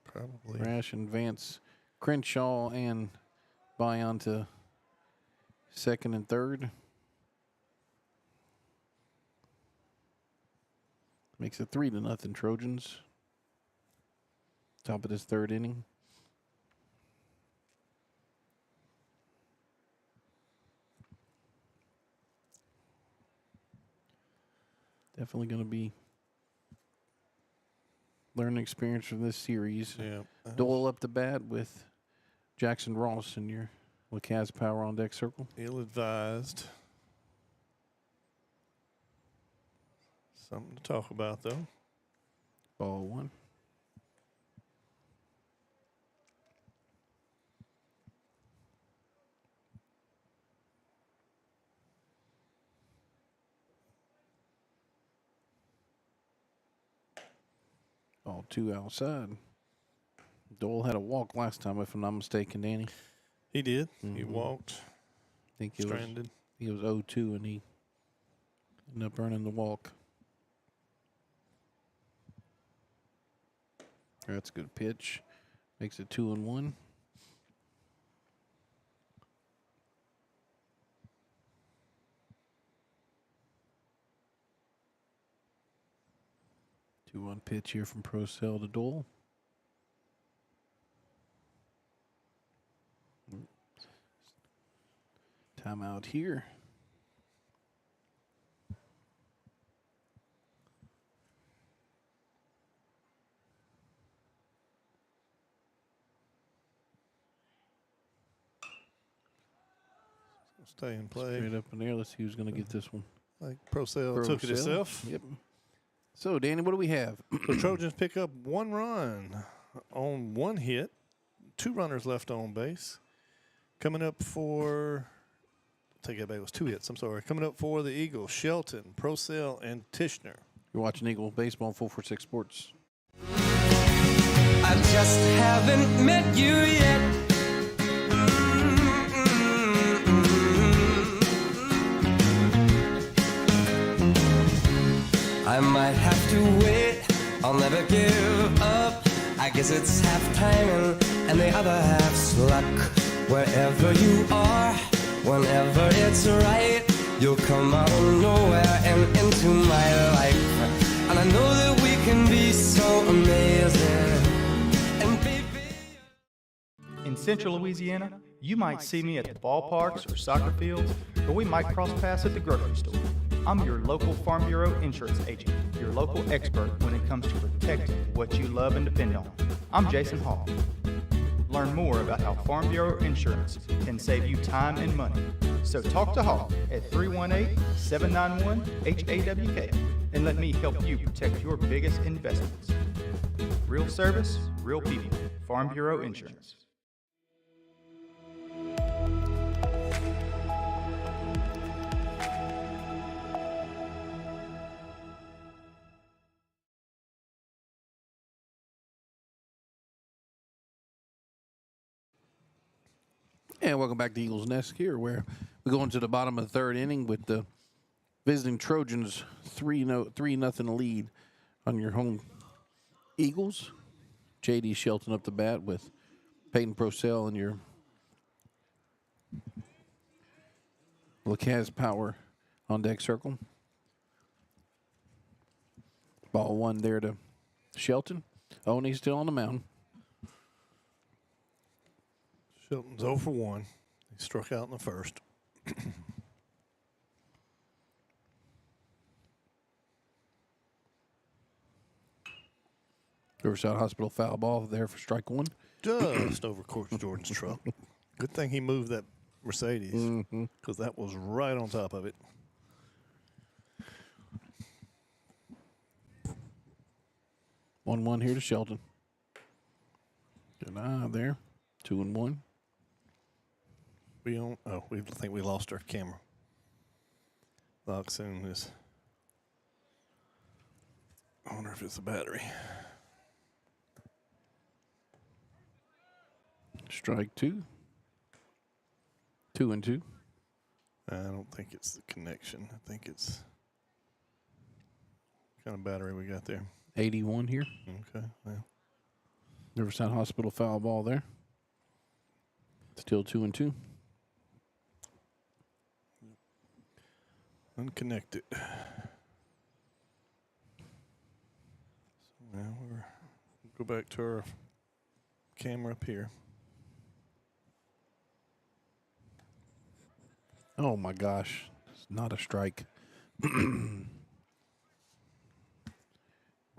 Probably. Rash and Vance. Crenshaw and Bion to second and third. Makes it 3-0 Trojans. Top of this third inning. Definitely going to be learning experience from this series. Yeah. Dole up the bat with Jackson Ross in your LeCaz Power on Deck circle. Ill-advised. Something to talk about, though. Ball 1. Ball 2 outside. Dole had a walk last time, if I'm not mistaken, Danny. He did. He Mhm. walked. I think it Stranded. was 0-2, and he ended up earning the walk. That's a good pitch. Makes it 2-1. Two-one pitch here from Pro Cell to Dole. Timeout here. Stay and play. Straight up in there. Let's see who's going to get this one. Like Pro Sale Pro took it Cell. itself. Yep. So, Danny, what do we have? The Trojans pick up 1 run on 1 hit. 2 runners left on base. Coming up for, take it back, it was 2 hits. I'm sorry. Coming up for the Eagles, Shelton, Pro Cell, and Tishner. You're watching Eagle Baseball on 446 Sports. I just haven't met you yet. I might have to wait. I'll never give up. I I guess it's half timing and the other half's luck. Wherever you are, whenever it's right, you'll come out of nowhere and into my life. And I know that we can be so amazing. And baby, In Central Louisiana, you might see me at the ballparks or soccer fields, or we might cross paths at the grocery store. I'm your local Farm Bureau insurance agent, your local expert when it comes to protecting what you love and depend on. I'm Jason Hall. Learn more about how Farm Bureau insurance can save you time and money. So talk to Hall at 318-791-HAWK and let me help you protect your biggest investments. Real service, real people. Farm Bureau Insurance. And welcome back to Eagles Nest here, where we go into the bottom of the third inning with the visiting Trojans 3-0 lead on your home Eagles. J.D. Shelton up the bat with Peyton Procell in your Lacaz Power on deck circle. Ball one there to Shelton. Oh, and he's still on the mound. Shelton's 0 for 1. He struck out in the first. Riverside Hospital foul ball there for strike one. Just over Coach Jordan's truck. Good thing he moved that Mercedes, because that was right on top of it. 1-1 here to Shelton. Good eye there. 2-1. We think we lost our camera. Lock soon is. I wonder if it's a battery. Strike two. 2-2. I don't think it's the connection. I think it's what kind of battery we got there. 81 here. Okay. Well, Riverside Hospital foul ball there. Still 2-2. unconnected. So now we'll go back to our camera up here. Oh my gosh, it's not a strike.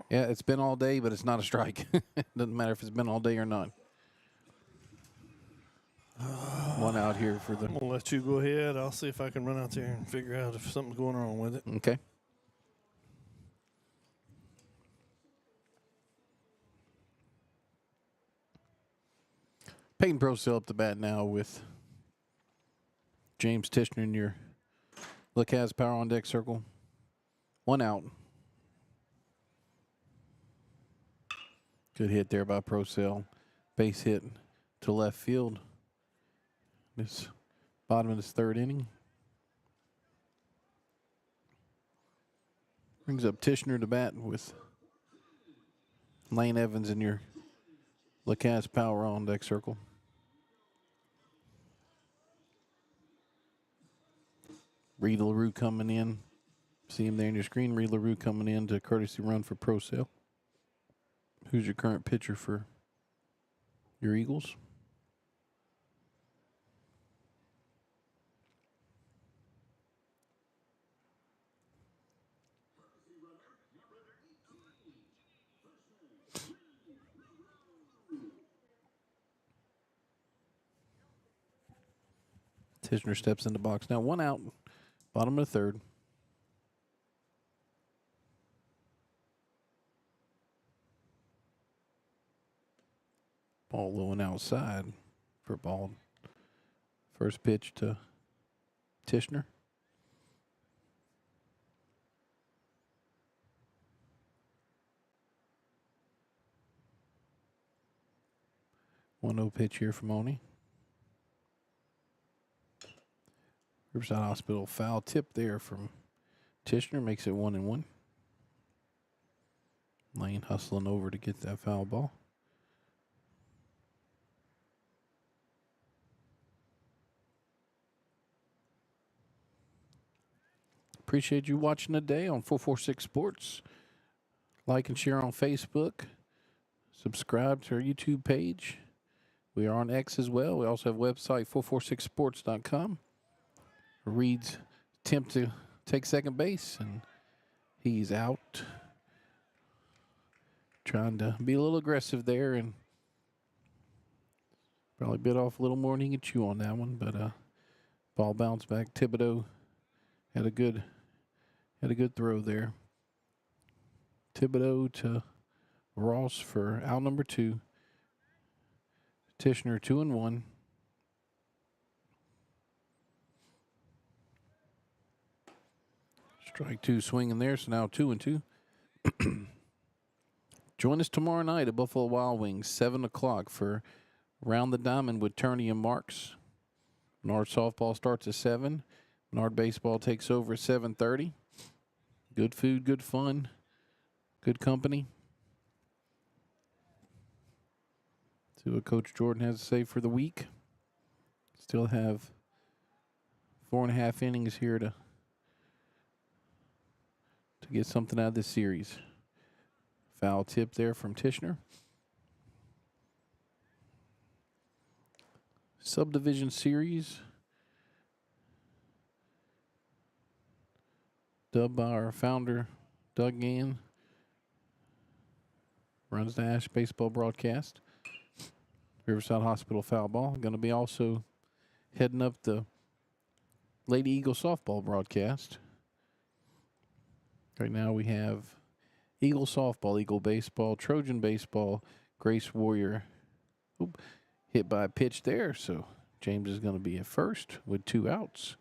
Yeah, it's been all day, but it's not a strike. Doesn't matter if it's been all day or not. One out here for the. I'm gonna let you go ahead. I'll see if I can run out there and figure out if something's going on with it. Okay. Peyton Procell up the bat now with James Tishner in your Lacaz Power on deck circle. One out. Good hit there by Procell. Base hit to left field. This bottom of this third inning. Brings up Tishner to bat with Lane Evans in your Lacaz Power on deck circle. Reed LaRue coming in. See him there on your screen. Reed LaRue coming in to courtesy run for Procell. Who's your current pitcher for your Eagles? Tishner steps in the box. Now one out, bottom of the third. Ball low and outside for ball. First pitch to Tishner. One 0 pitch here from Oni. Riverside Hospital foul tip there from Tishner, makes it 1-1. Lane hustling over to get that foul ball. Appreciate you watching today on 446 Sports. Like and share on Facebook. Subscribe to our YouTube page. We are on X as well. We also have a website, 446sports.com. Reed's attempt to take second base, and he's out. Trying to be a little aggressive there, and probably bit off a little more than he could chew on that one, but ball bounced back. Thibodeau had a good throw there. Thibodeau to Ross for out number 2. Tishner 2-1. Strike 2 swinging there, so now 2-2. Join us tomorrow night at Buffalo Wild Wings, 7 o'clock for Round the Diamond with Turney and Marks. Menard softball starts at 7. Menard baseball takes over at 7:30. Good food, good fun, good company. See what Coach Jordan has to say for the week. Still have 4.5 innings here to get something out of this series. Foul tip there from Tishner. Subdivision Series. Dubbed by our founder, Doug Gann. Runs the Ash baseball broadcast. Riverside Hospital foul ball. Going to be also heading up the Lady Eagle softball broadcast. Right now we have Eagle softball, Eagle baseball, Trojan baseball, Grace Warrior. Oop, hit by a pitch there, so James is going to be at first with 2 outs.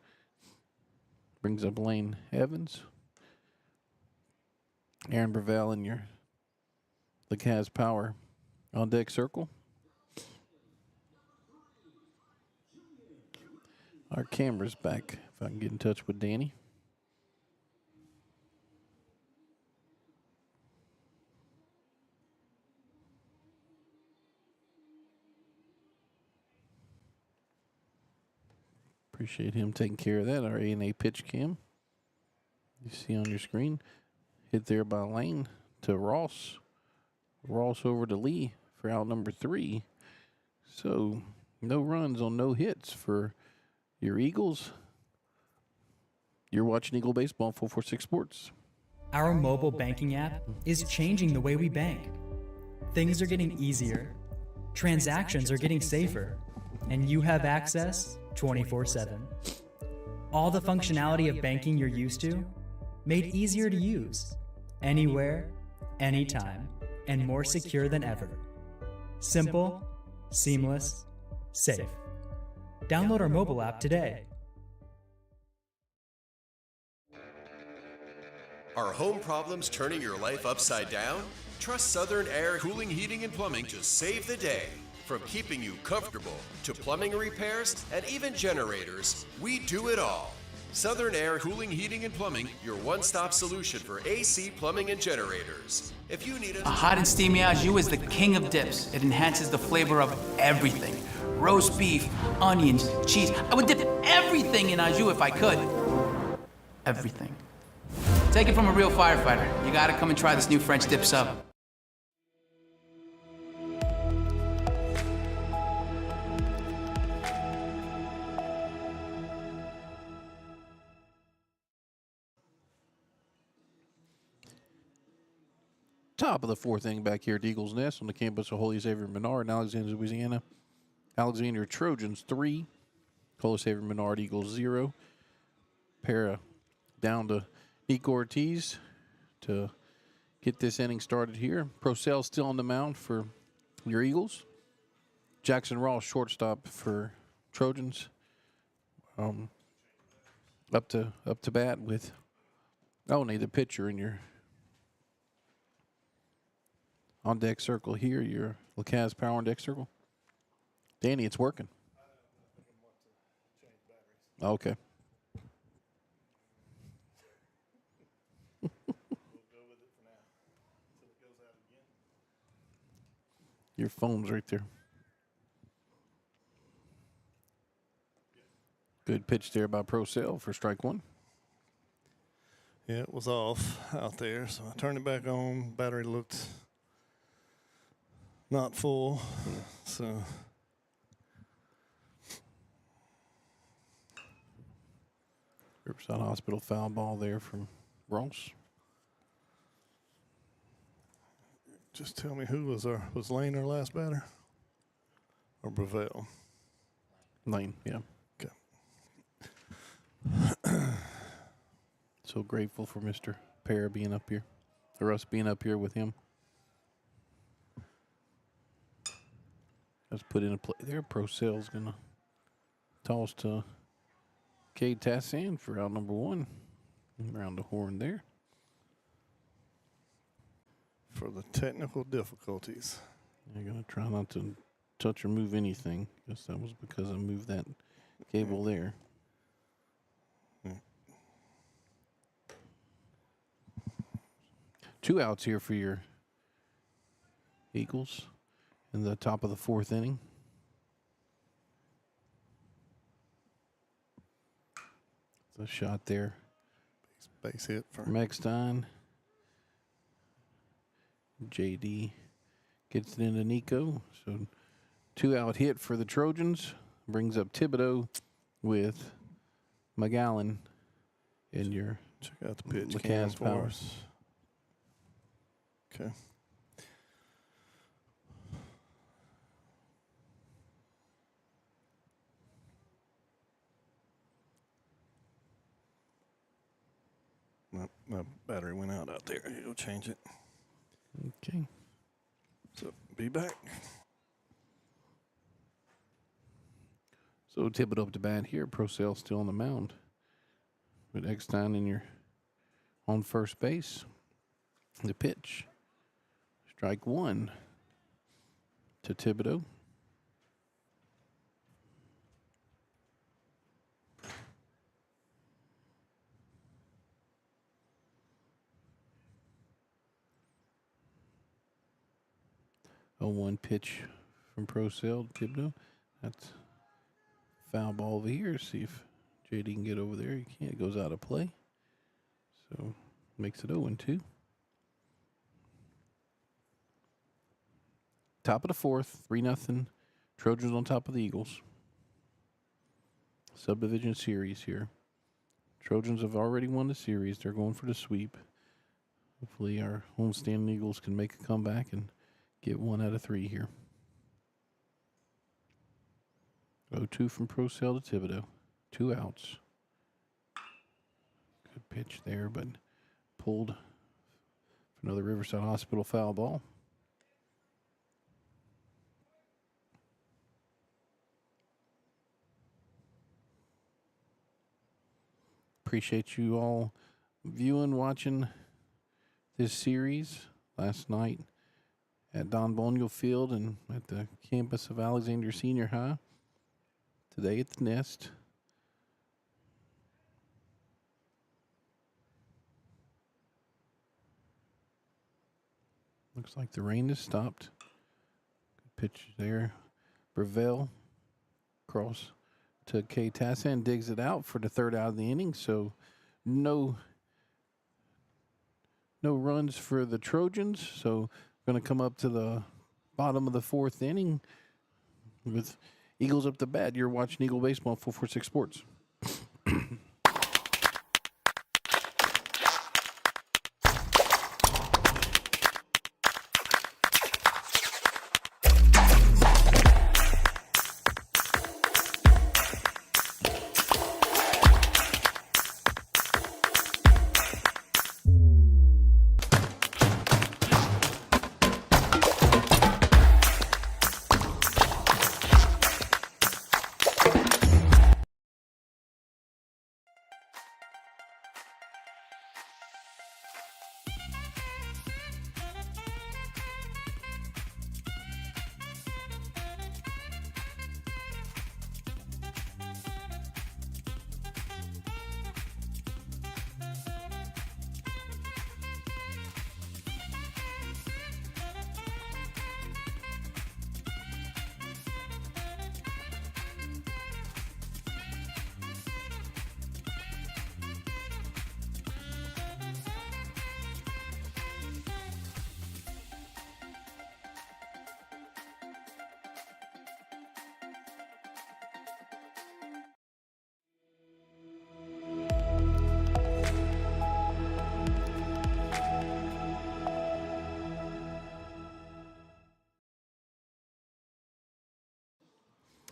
Brings up Lane Evans. Aaron Brevel in your LeCaz Power on deck circle. Our camera's back, if I can get in touch with Danny. Appreciate him taking care of that. Our A&A pitch cam. You see on your screen. Hit there by Lane to Ross. Ross over to Lee for out number 3. So no runs on no hits for your Eagles. You're watching Eagle Baseball on 446 Sports. Our mobile banking app is changing the way we bank. Things are getting easier, transactions are getting safer, and you have access 24/7. All the functionality of banking you're used to, made easier to use, anywhere, anytime, and more secure than ever. Simple, seamless, safe. Download our mobile app today. Are home problems turning your life upside down? Trust Southern Air Cooling, Heating, and Plumbing to save the day. From keeping you comfortable to plumbing repairs and even generators, we do it all. Southern Air Cooling, Heating, and Plumbing, your one-stop solution for AC, plumbing, and generators. If you need A hot and steamy au jus is the king of dips. It enhances the flavor of everything. Roast beef, onions, cheese. I would dip everything in au jus if I could. Everything. Take it from a real firefighter. You gotta come and try this new French dip sub. Top of the 4th inning back here at Eagles Nest on the campus of Holy Savior Menard in Alexandria, Louisiana. Alexandria Trojans 3, Holy Savior Menard Eagles 0. Para down to Nico Ortiz to get this inning started here. Procell still on the mound for your Eagles. Jackson Ross shortstop for Trojans. Up to bat with the pitcher in your on deck circle here, your LeCaz Power on deck circle. Danny, it's working. Okay. Your phone's right there. Good pitch there by Procell for strike 1. Yeah, it was off out there, so I turned it back on. Battery looked not full, so Riverside Hospital foul ball there from Ross. just tell me who was Lane our last batter? Or Brevel? Lane, yeah. Okay. So grateful for Mr. Para being up here, or us being up here with him. Let's put in a play there. Pro Sale's gonna toss to K. Tassan for out number 1. Around the horn there. For the technical difficulties. I'm gonna try not to touch or move anything. Guess that was because I moved that cable there. Yeah. 2 outs here for your Eagles in the top of the 4th inning. It's a shot there. Base hit for from Eckstein. JD gets it into Nico. So 2 out hit for the Trojans. Brings up Thibodeau with McGowan in your check out the pitch cam McCann's for power. us. Okay. My battery went out there. You'll change it. Okay. So be back. So Thibodeau up to bat here. Pro Sale still on the mound. With Eckstein in your on first base. The pitch. Strike 1 to Thibodeau. A 1 pitch from Pro Sale to Thibodeau. That's foul ball over here. See if JD can get over there. He can't. It goes out of play. So makes it 0-2. Top of the 4th, 3-0. Trojans on top of the Eagles. Subdivision series here. Trojans have already won the series. They're going for the sweep. Hopefully our homestand Eagles can make a comeback and get 1 out of 3 here. 0-2 from Pro Sale to Thibodeau. 2 outs. Good pitch there, but pulled for another Riverside Hospital foul ball. Appreciate you all viewing, watching this series last night at Don Boniel Field and at the campus of Alexandria Senior High. Today at the Nest. Looks like the rain has stopped. Good pitch there. Brevel cross to K. Tassan, digs it out for the 3rd out of the inning. So no runs for the Trojans. So going to come up to the bottom of the 4th inning with Eagles up to bat. You're watching Eagle Baseball, 446 Sports.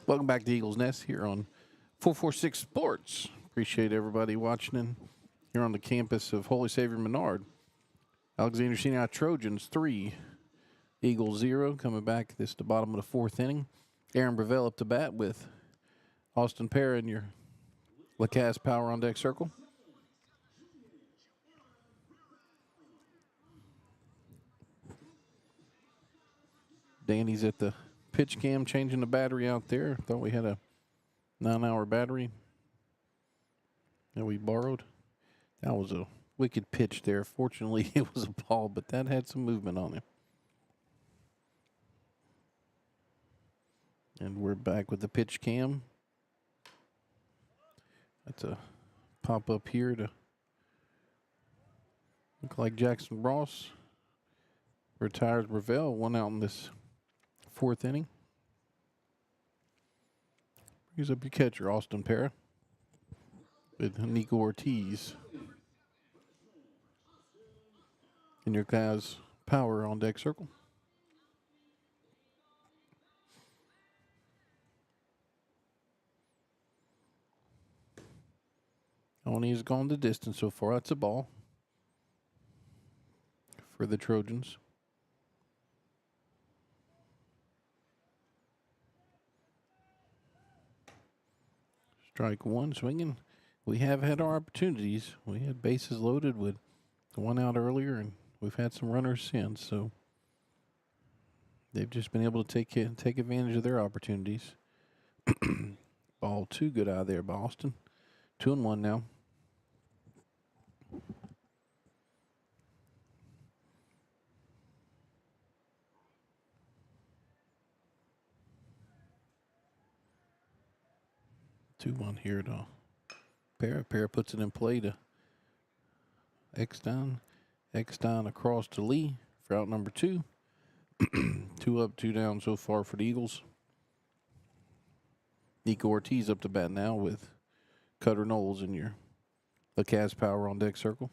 Welcome back to Eagles Nest here on 446 Sports. Appreciate everybody watching in here on the campus of Holy Savior Menard. Alexandria Senior Trojans 3, Eagles 0. Coming back this the bottom of the fourth inning. Aaron Brevell up to bat with Austin Parra in your Lacasse Power on deck circle. Danny's at the pitch cam changing the battery out there. Thought we had a 9-hour battery that we borrowed. That was a wicked pitch there. Fortunately, it was a ball, but that had some movement on it. And we're back with the pitch cam. That's a pop up here to look like Jackson Ross retires Brevell. One out in this fourth inning. Brings up your catcher, Austin Parra, with Nico Ortiz. And your guys' Power on deck circle. Only has gone the distance so far. That's a ball for the Trojans. Strike one, swinging. We have had our opportunities. We had bases loaded with one out earlier, and we've had some runners since. So they've just been able to take advantage of their opportunities. Ball two, good out of there by Austin. 2-1 now. Two one here to Parra. Parra puts it in play to Eckstein. Eckstein across to Lee for out number 2. 2 up, 2 down so far for the Eagles. Nico Ortiz up to bat now with Cutter Knowles in your Lacasse Power on deck circle.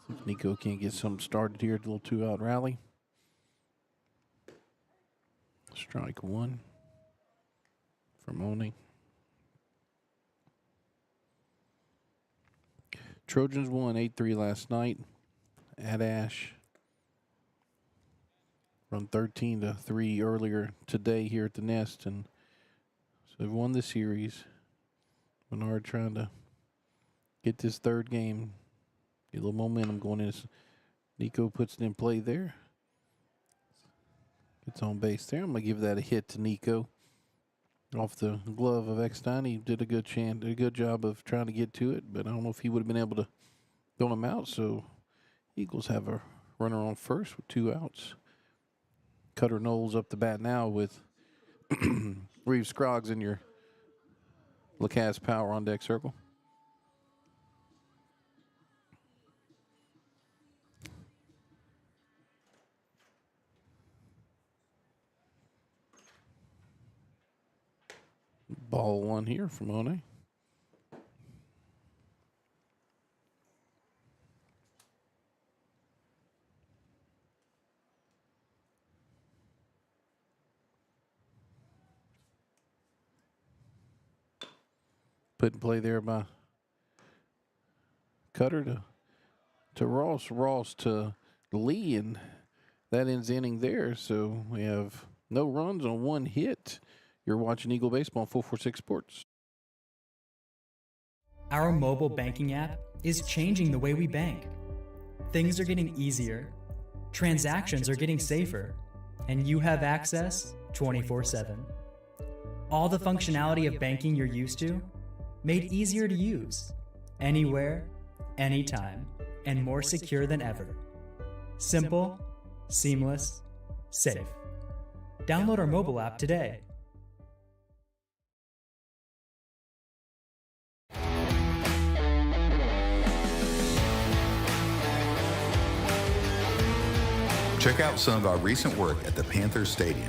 See if Nico can't get something started here. A little 2-out rally. Strike one from Oni. Trojans won 8-3 last night at Ash. Run 13-3 earlier today here at the Nest, and so they've won the series. Menard trying to get this third game, get a little momentum going in. Nico puts it in play there. Gets on base there. I'm gonna give that a hit to Nico. Off the glove of Eckstein. He did a good job of trying to get to it, but I don't know if he would have been able to throw him out. So Eagles have a runner on first with 2 outs. Cutter Knowles up the bat now with Reeves Scroggs in your Lacasse Power on deck circle. Ball one here from One. Put in play there by Cutter to Ross. Ross to Lee, and that ends the inning there. So we have no runs on 1 hit. You're watching Eagle Baseball on 446 Sports. Our mobile banking app is changing the way we bank. Things are getting easier, transactions are getting safer, and you have access 24/7. All the functionality of banking you're used to, made easier to use, anywhere, anytime, and more secure than ever. Simple, seamless, safe. Download our mobile app today. Check out some of our recent work at the Panthers Stadium.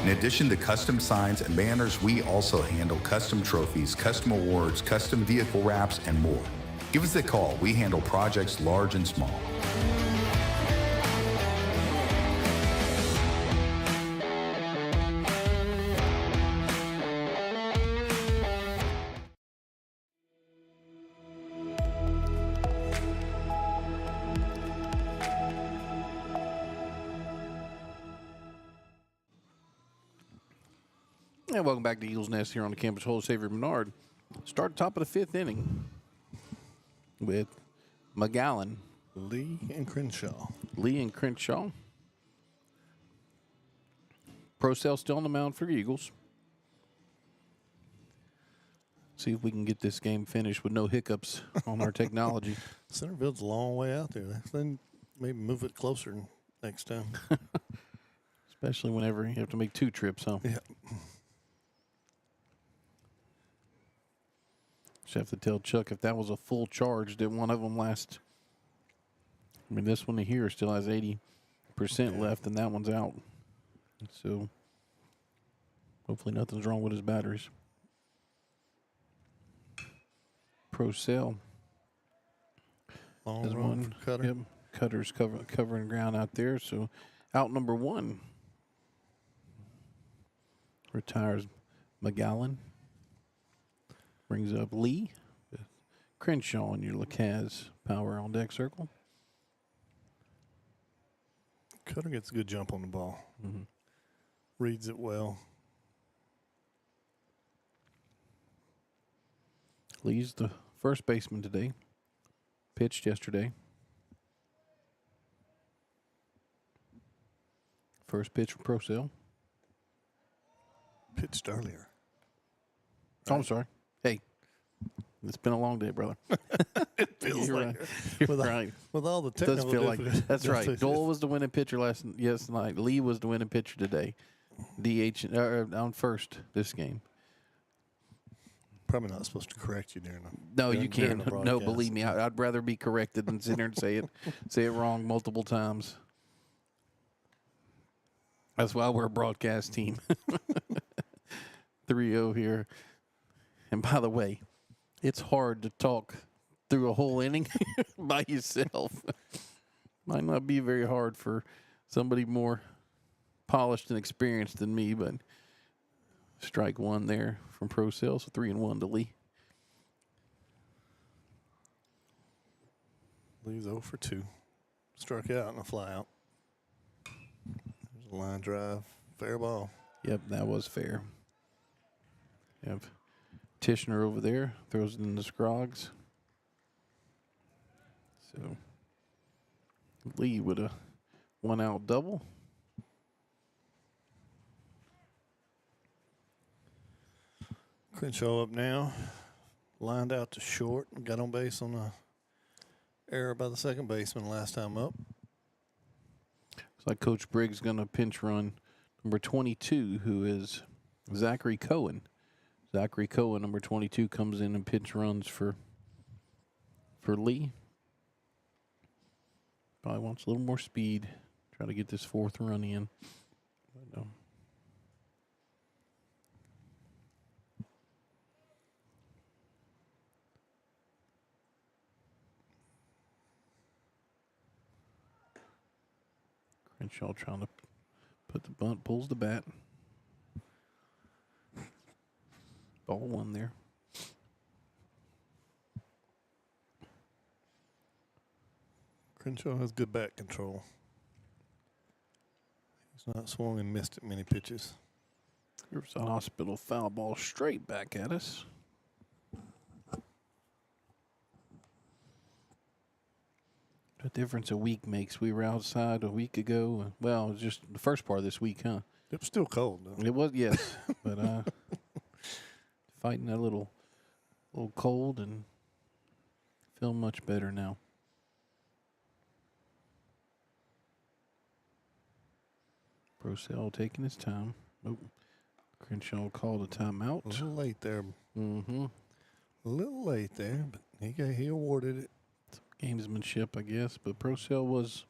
In addition to custom signs and banners, we also handle custom trophies, custom awards, custom vehicle wraps, and more. Give us a call. We handle projects large and small. And welcome back to Eagles Nest here on the campus. Whole Savior Menard. Start top of the fifth inning with McGowan, Lee and Crenshaw. Procell still on the mound for Eagles. See if we can get this game finished with no hiccups on our technology. Centerfield's a long way out there. Then maybe move it closer next time. Especially whenever you have to make 2 trips, huh? Yeah. Just have to tell Chuck if that was a full charge, did one of them last? I mean, this one here still has 80% left, and that one's out. So hopefully nothing's wrong with his batteries. Procell Long has run one. for Cutter. Yep. Cutter's covering ground out there. So out number 1 retires McGowan. Brings up Lee. Crenshaw in your Lacaz power on deck circle. Cutter gets a good jump on the ball. Mm-hmm. Reads it well. Lee's the first baseman today. Pitched yesterday. First pitch from Procell. Pitched earlier. Oh, I'm sorry. Hey, it's been a long day, brother. It feels You're like right. it. You're With, right. with all the It does technical feel like that's right. difficulties. Dole was the winning pitcher last night. Lee was the winning pitcher today. DH on first this game. Probably not supposed to correct you during the No, you during can't. the No, broadcast. believe me, I'd rather be corrected than sit here and say it wrong multiple times. That's why we're a broadcast team. 3-0 here. And by the way, it's hard to talk through a whole inning by yourself. Might not be very hard for somebody more polished and experienced than me, but strike 1 there from Procell, so 3-1 to Lee. Lee's 0 for 2. Struck out and a fly out. There's a line drive. Fair ball. Yep, that was fair. You have Tishner over there, throws it in the Scroggs. So Lee with a 1-out double. Crenshaw up now. Lined out to short. Got on base on a error by the second baseman last time up. Looks like Coach Briggs going to pinch run number 22, who is Zachary Cohen. Zachary Cohen, number 22, comes in and pinch runs for Lee. Probably wants a little more speed. Try to get this 4th run in. But no. Crenshaw trying to put the bunt, pulls the bat. Ball 1 there. Crenshaw has good bat control. He's not swung and missed it many pitches. Here's a hospital foul ball straight back at us. The difference a week makes. We were outside a week ago. Well, it was just the first part of this week, huh? It was still cold, though. It was, yes. But fighting that little cold and feel much better now. Procell taking his time. Nope. Crenshaw called a timeout. A little late there. Mm-hmm. A little late there, but he awarded it. Gamesmanship, I guess. But Procell was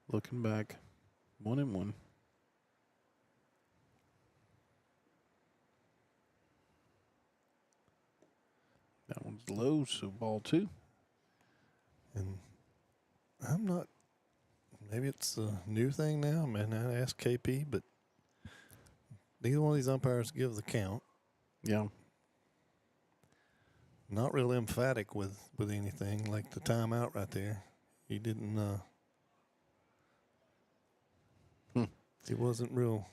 looking back 1-1. one's low, so ball 2. And I'm not. Maybe it's a new thing now. I may not ask KP, but neither one of these umpires give the count. Yeah. Not real emphatic with anything, like the timeout right there. He didn't. He wasn't real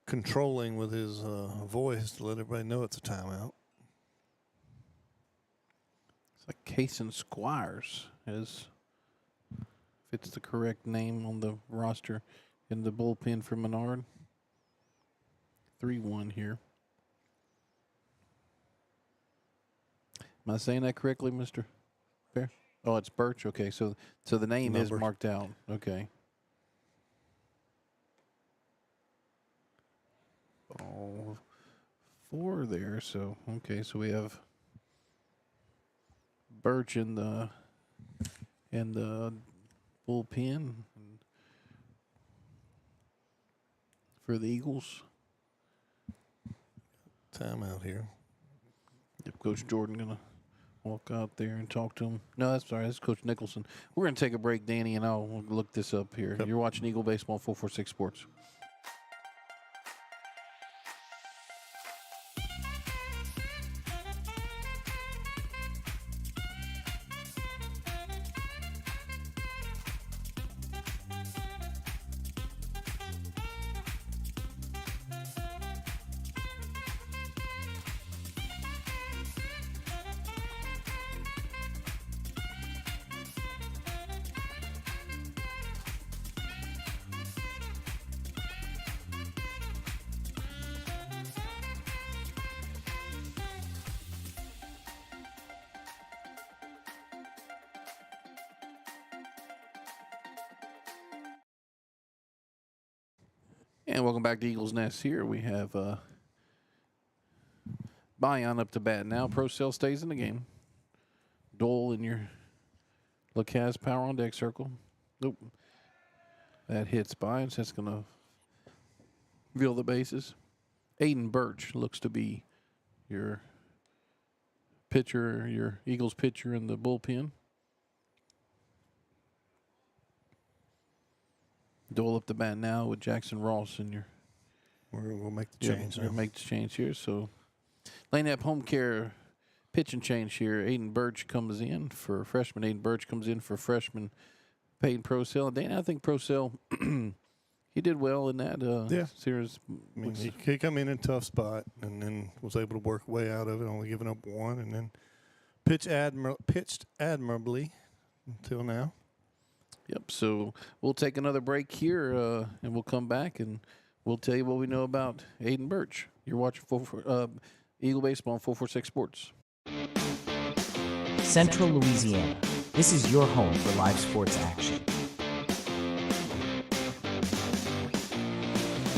controlling with his voice to let everybody know it's a timeout. It's like Cason Squires, if it's the correct name on the roster in the bullpen for Menard. 3-1 here. Am I saying that correctly, Mr. Fair? Oh, it's Birch. Okay, so the name is Numbers. marked out. Okay. Ball 4 there. So okay, so we have Birch in the bullpen for the Eagles. Timeout here. If Coach Jordan gonna walk out there and talk to him. No, that's sorry. That's Coach Nicholson. We're gonna take a break, Danny, and I'll look this up here. Yep. You're watching Eagle Baseball 446 Sports. And welcome back to Eagles Nest here. We have Bion up to bat now. Procell stays in the game. Dole in your look has power on deck circle. Nope. That hits Bion, so that's going to reveal the bases. Aiden Birch looks to be your pitcher, your Eagles pitcher in the bullpen. Dole up the bat now with Jackson Ross in your. We'll make the change. We'll make the change here. So, laying up home care pitching change here. Aiden Birch comes in for freshman. Aiden Birch comes in for freshman Peyton Procell. And Dana, I think Procell, he did well in that series. I mean, he come in a tough spot and then was able to work way out of it, only giving up 1, and then pitched admirably until now. Yep. So we'll take another break here, and we'll come back and we'll tell you what we know about Aiden Birch. You're watching Eagle Baseball on 446 Sports. Central Louisiana. This is your home for live sports action.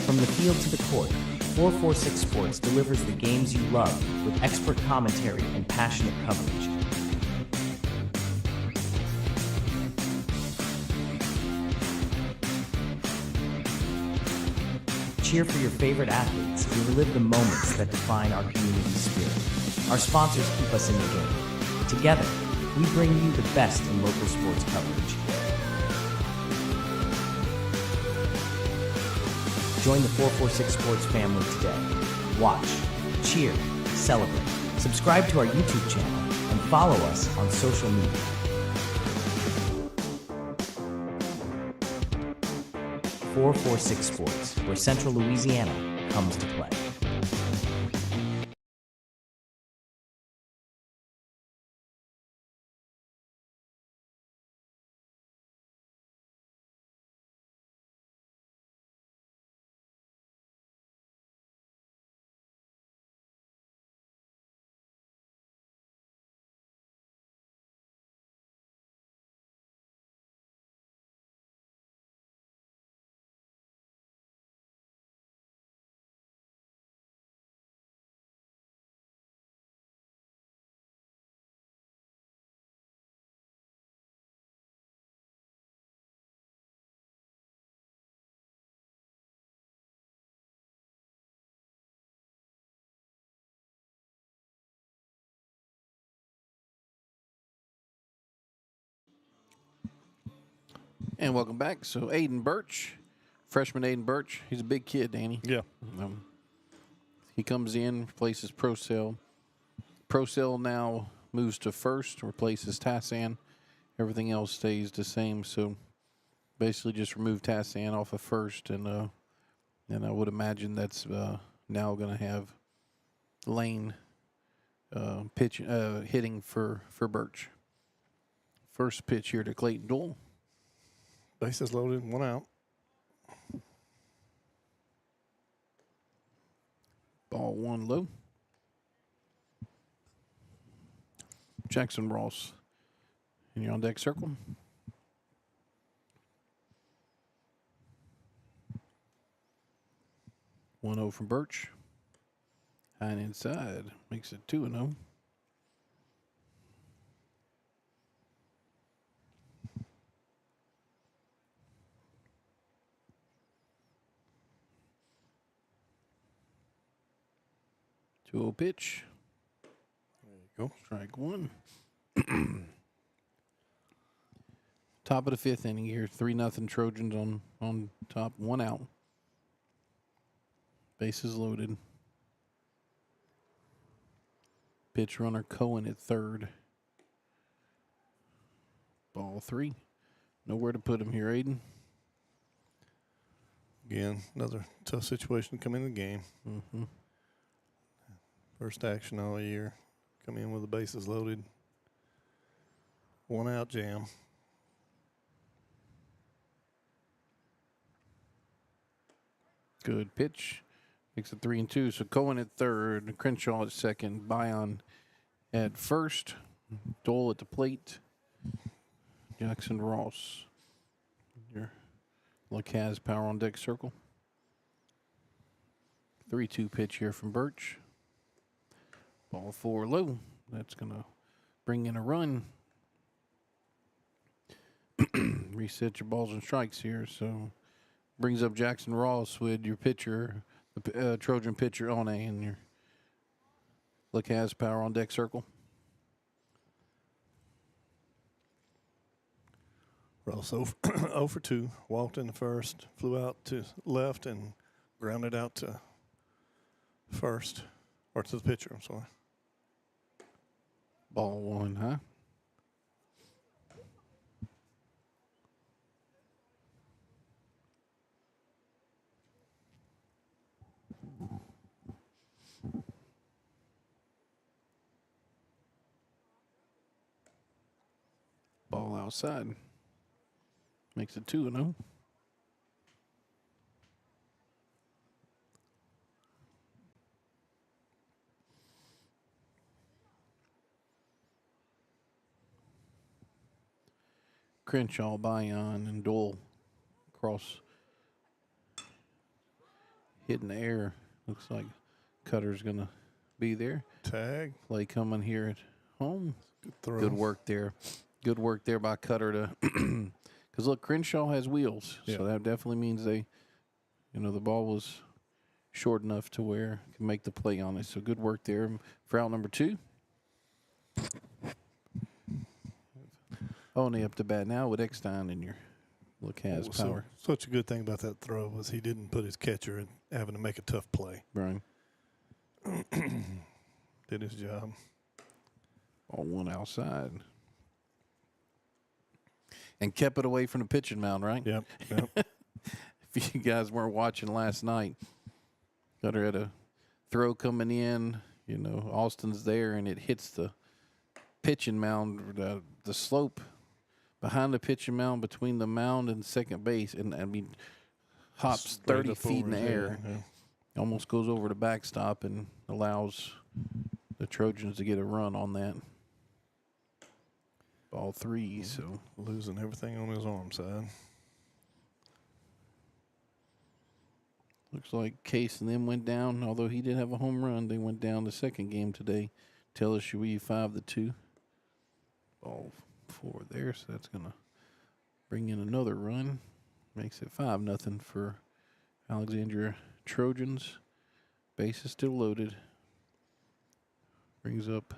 From the field to the court, 446 Sports delivers the games you love with expert commentary and passionate coverage. Cheer for your favorite athletes and relive the moments that define our community spirit. Our sponsors keep us in the game. Together, we bring you the best in local sports coverage. Join the 446 Sports family today. Watch, cheer, celebrate. Subscribe to our YouTube channel and follow us on social media. 446 Sports, where Central Louisiana comes to play. And welcome back. So Aiden Birch, freshman Aiden Birch, he's a big kid, Danny. Yeah. He comes in, replaces Procell. Procell now moves to first, replaces Tassan. Everything else stays the same. So basically just remove Tassan off of first, and I would imagine that's now going to have Lane hitting for Birch. First pitch here to Clayton Doyle. Bases loaded, 1 out. Ball 1 low. Jackson Ross in your on deck circle. One 0 from Birch. High and inside makes it 2-0. Pitch. There you go. Strike one. Top of the fifth inning here. 3-0 Trojans on top. 1 out. Bases loaded. Pitch runner Cohen at third. Ball 3. Nowhere to put him here, Aiden. Again, another tough situation to come in the game. Mm-hmm. First action all year. Come in with the bases loaded. 1 out jam. Good pitch. Makes it 3-2. So Cohen at third, Crenshaw at second, Bion at first, Dole at the plate, Jackson Ross. Your Lacaz power on deck circle. 3-2 pitch here from Birch. Ball 4 low. That's going to bring in a run. Reset your balls and strikes here. So brings up Jackson Ross with your pitcher, the Trojan pitcher on and your Lacaz power on deck circle. Ross 0 for 2. Walked in the first. Flew out to left and grounded out to first. Or to the pitcher, I'm sorry. Ball 1, huh? Ball outside. Makes it 2-0. Crenshaw, Bion, and Dole cross. Hit in the air. Looks like Cutter's going to be there. Tag. Play coming here at home. Good throw. Good work there. Good work there by Cutter to because look, Crenshaw has wheels, Yeah. so that definitely means the ball was short enough to where it can make the play on it. So good work there for out number 2. Only up to bat now with Eckstein in your Lacaz power. Such a good thing about that throw was he didn't put his catcher in having to make a tough play. Right. Did his job. All 1 outside. And kept it away from the pitching mound, right? Yep. If you guys weren't watching last night, Cutter had a throw coming in. Austin's there, and it hits the pitching mound, the slope behind the pitching mound between the mound and second base. And, hops Straight 30 up feet in over the his air. head, yeah. Almost goes over the backstop and allows the Trojans to get a run on that. Ball 3, so Losing everything on his arm side. looks like Case and them went down. Although he did have a home run, they went down the second game today. LSU 5-2. Ball 4 there, so that's gonna bring in another run. Makes it 5-0 for Alexandria Trojans. Base is still loaded. Brings up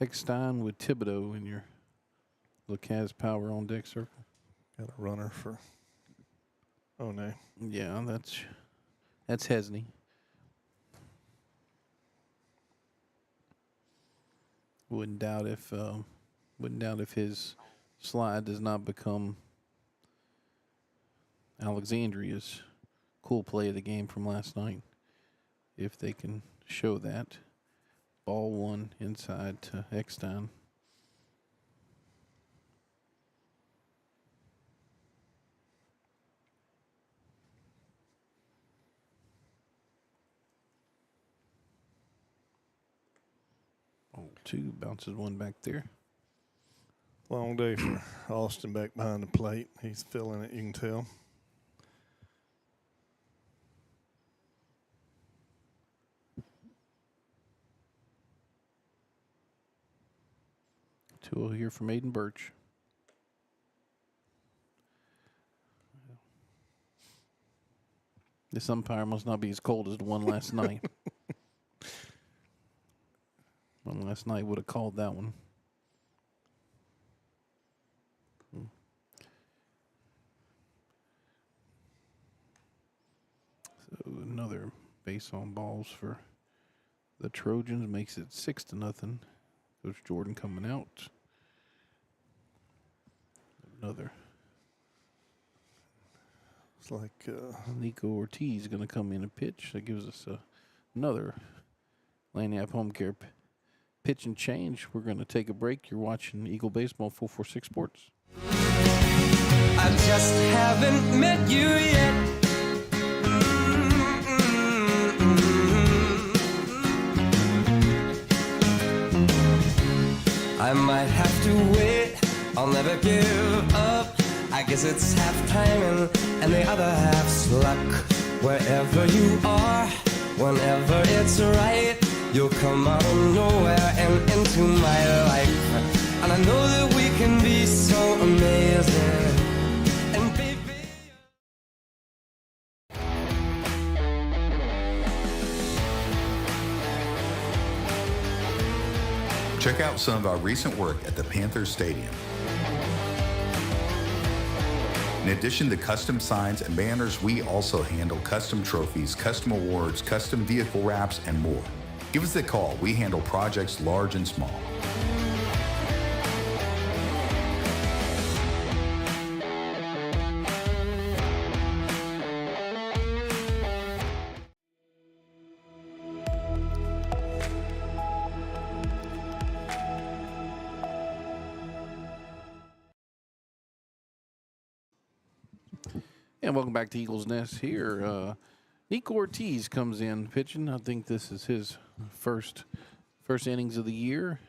Eckstein with Thibodeau in your Lacaz power on deck circle. Got a runner for. Oh no. Yeah, that's Hesney. Wouldn't doubt if his slide does not become Alexandria's cool play of the game from last night. If they can show that. Ball one inside to Eckstein. Ball two, bounces one back there. Long day for Austin back behind the plate. He's feeling it, you can tell. Two will hear from Aiden Birch. This umpire must not be as cold as the one last night. One last night would have called that one. So another base on balls for the Trojans makes it 6-0. Coach Jordan coming out. Another. It's like Nico Ortiz going to come in and pitch. That gives us another Laniap Home Care pitch and change. We're going to take a break. You're watching Eagle Baseball 446 Sports. I just haven't met you yet. I might have to wait, I'll never give up. I guess it's half timing and the other half's luck. Wherever you are, whenever it's right, you'll come out of nowhere and into my life. And I know that we can be so amazing. And baby, Check out some of our recent work at the Panthers Stadium. In addition to custom signs and banners, we also handle custom trophies, custom awards, custom vehicle wraps, and more. Give us a call. We handle projects large and small. And welcome back to Eagles Nest here. Nico Ortiz comes in pitching. I think this is his first innings of the year.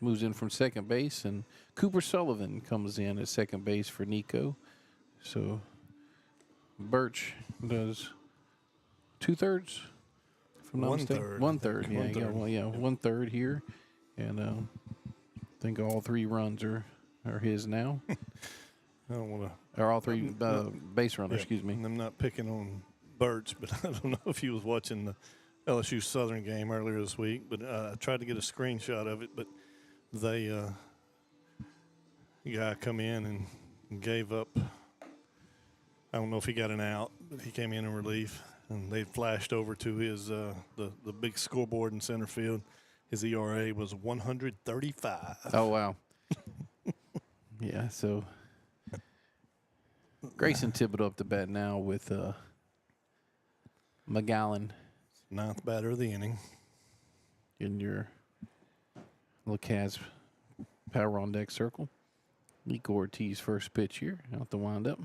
Moves in from second base, and Cooper Sullivan comes in at second base for Nico. So Birch does 2/3. If I'm not mistaken. 1/3. Yeah, you got 1/3 here, and I think all three runs are his now. I don't want to. Or all three base runners, excuse me. And I'm not picking on Birch, but I don't know if he was watching the LSU Southern game earlier this week. But I tried to get a screenshot of it, but they guy come in and gave up. I don't know if he got an out, but he came in relief, and they flashed over to his the big scoreboard in center field. His ERA was 135. Oh wow. Yeah, so Grayson Thibodeau up to bat now with McGowan. Ninth batter of the inning. In your LeCaz power on deck circle. Nico Ortiz first pitch here, out the windup.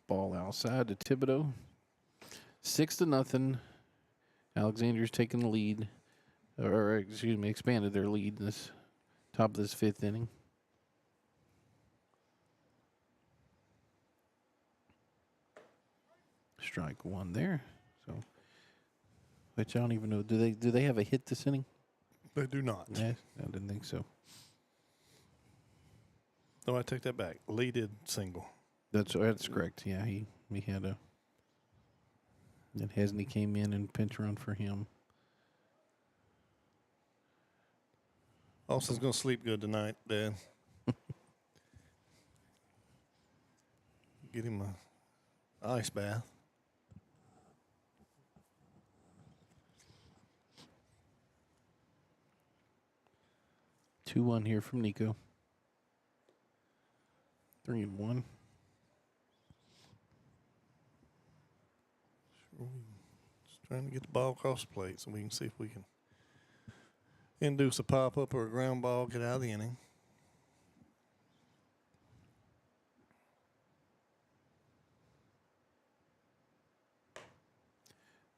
Ball outside to Thibodeau. 6-0. Alexandria's taking the lead, or excuse me, expanded their lead in this top of this fifth inning. Strike one there. So, which I don't even know. Do they have a hit this inning? They do not. Yeah, I didn't think so. No, I take that back. Leaded single. That's correct. Yeah, he had a. And Hesney came in and pinch run for him. Austin's going to sleep good tonight, Dad. get him a ice bath. 2-1 here from Nico. 3-1. Just trying to get the ball across the plate so we can see if we can induce a pop-up or a ground ball, get out of the inning.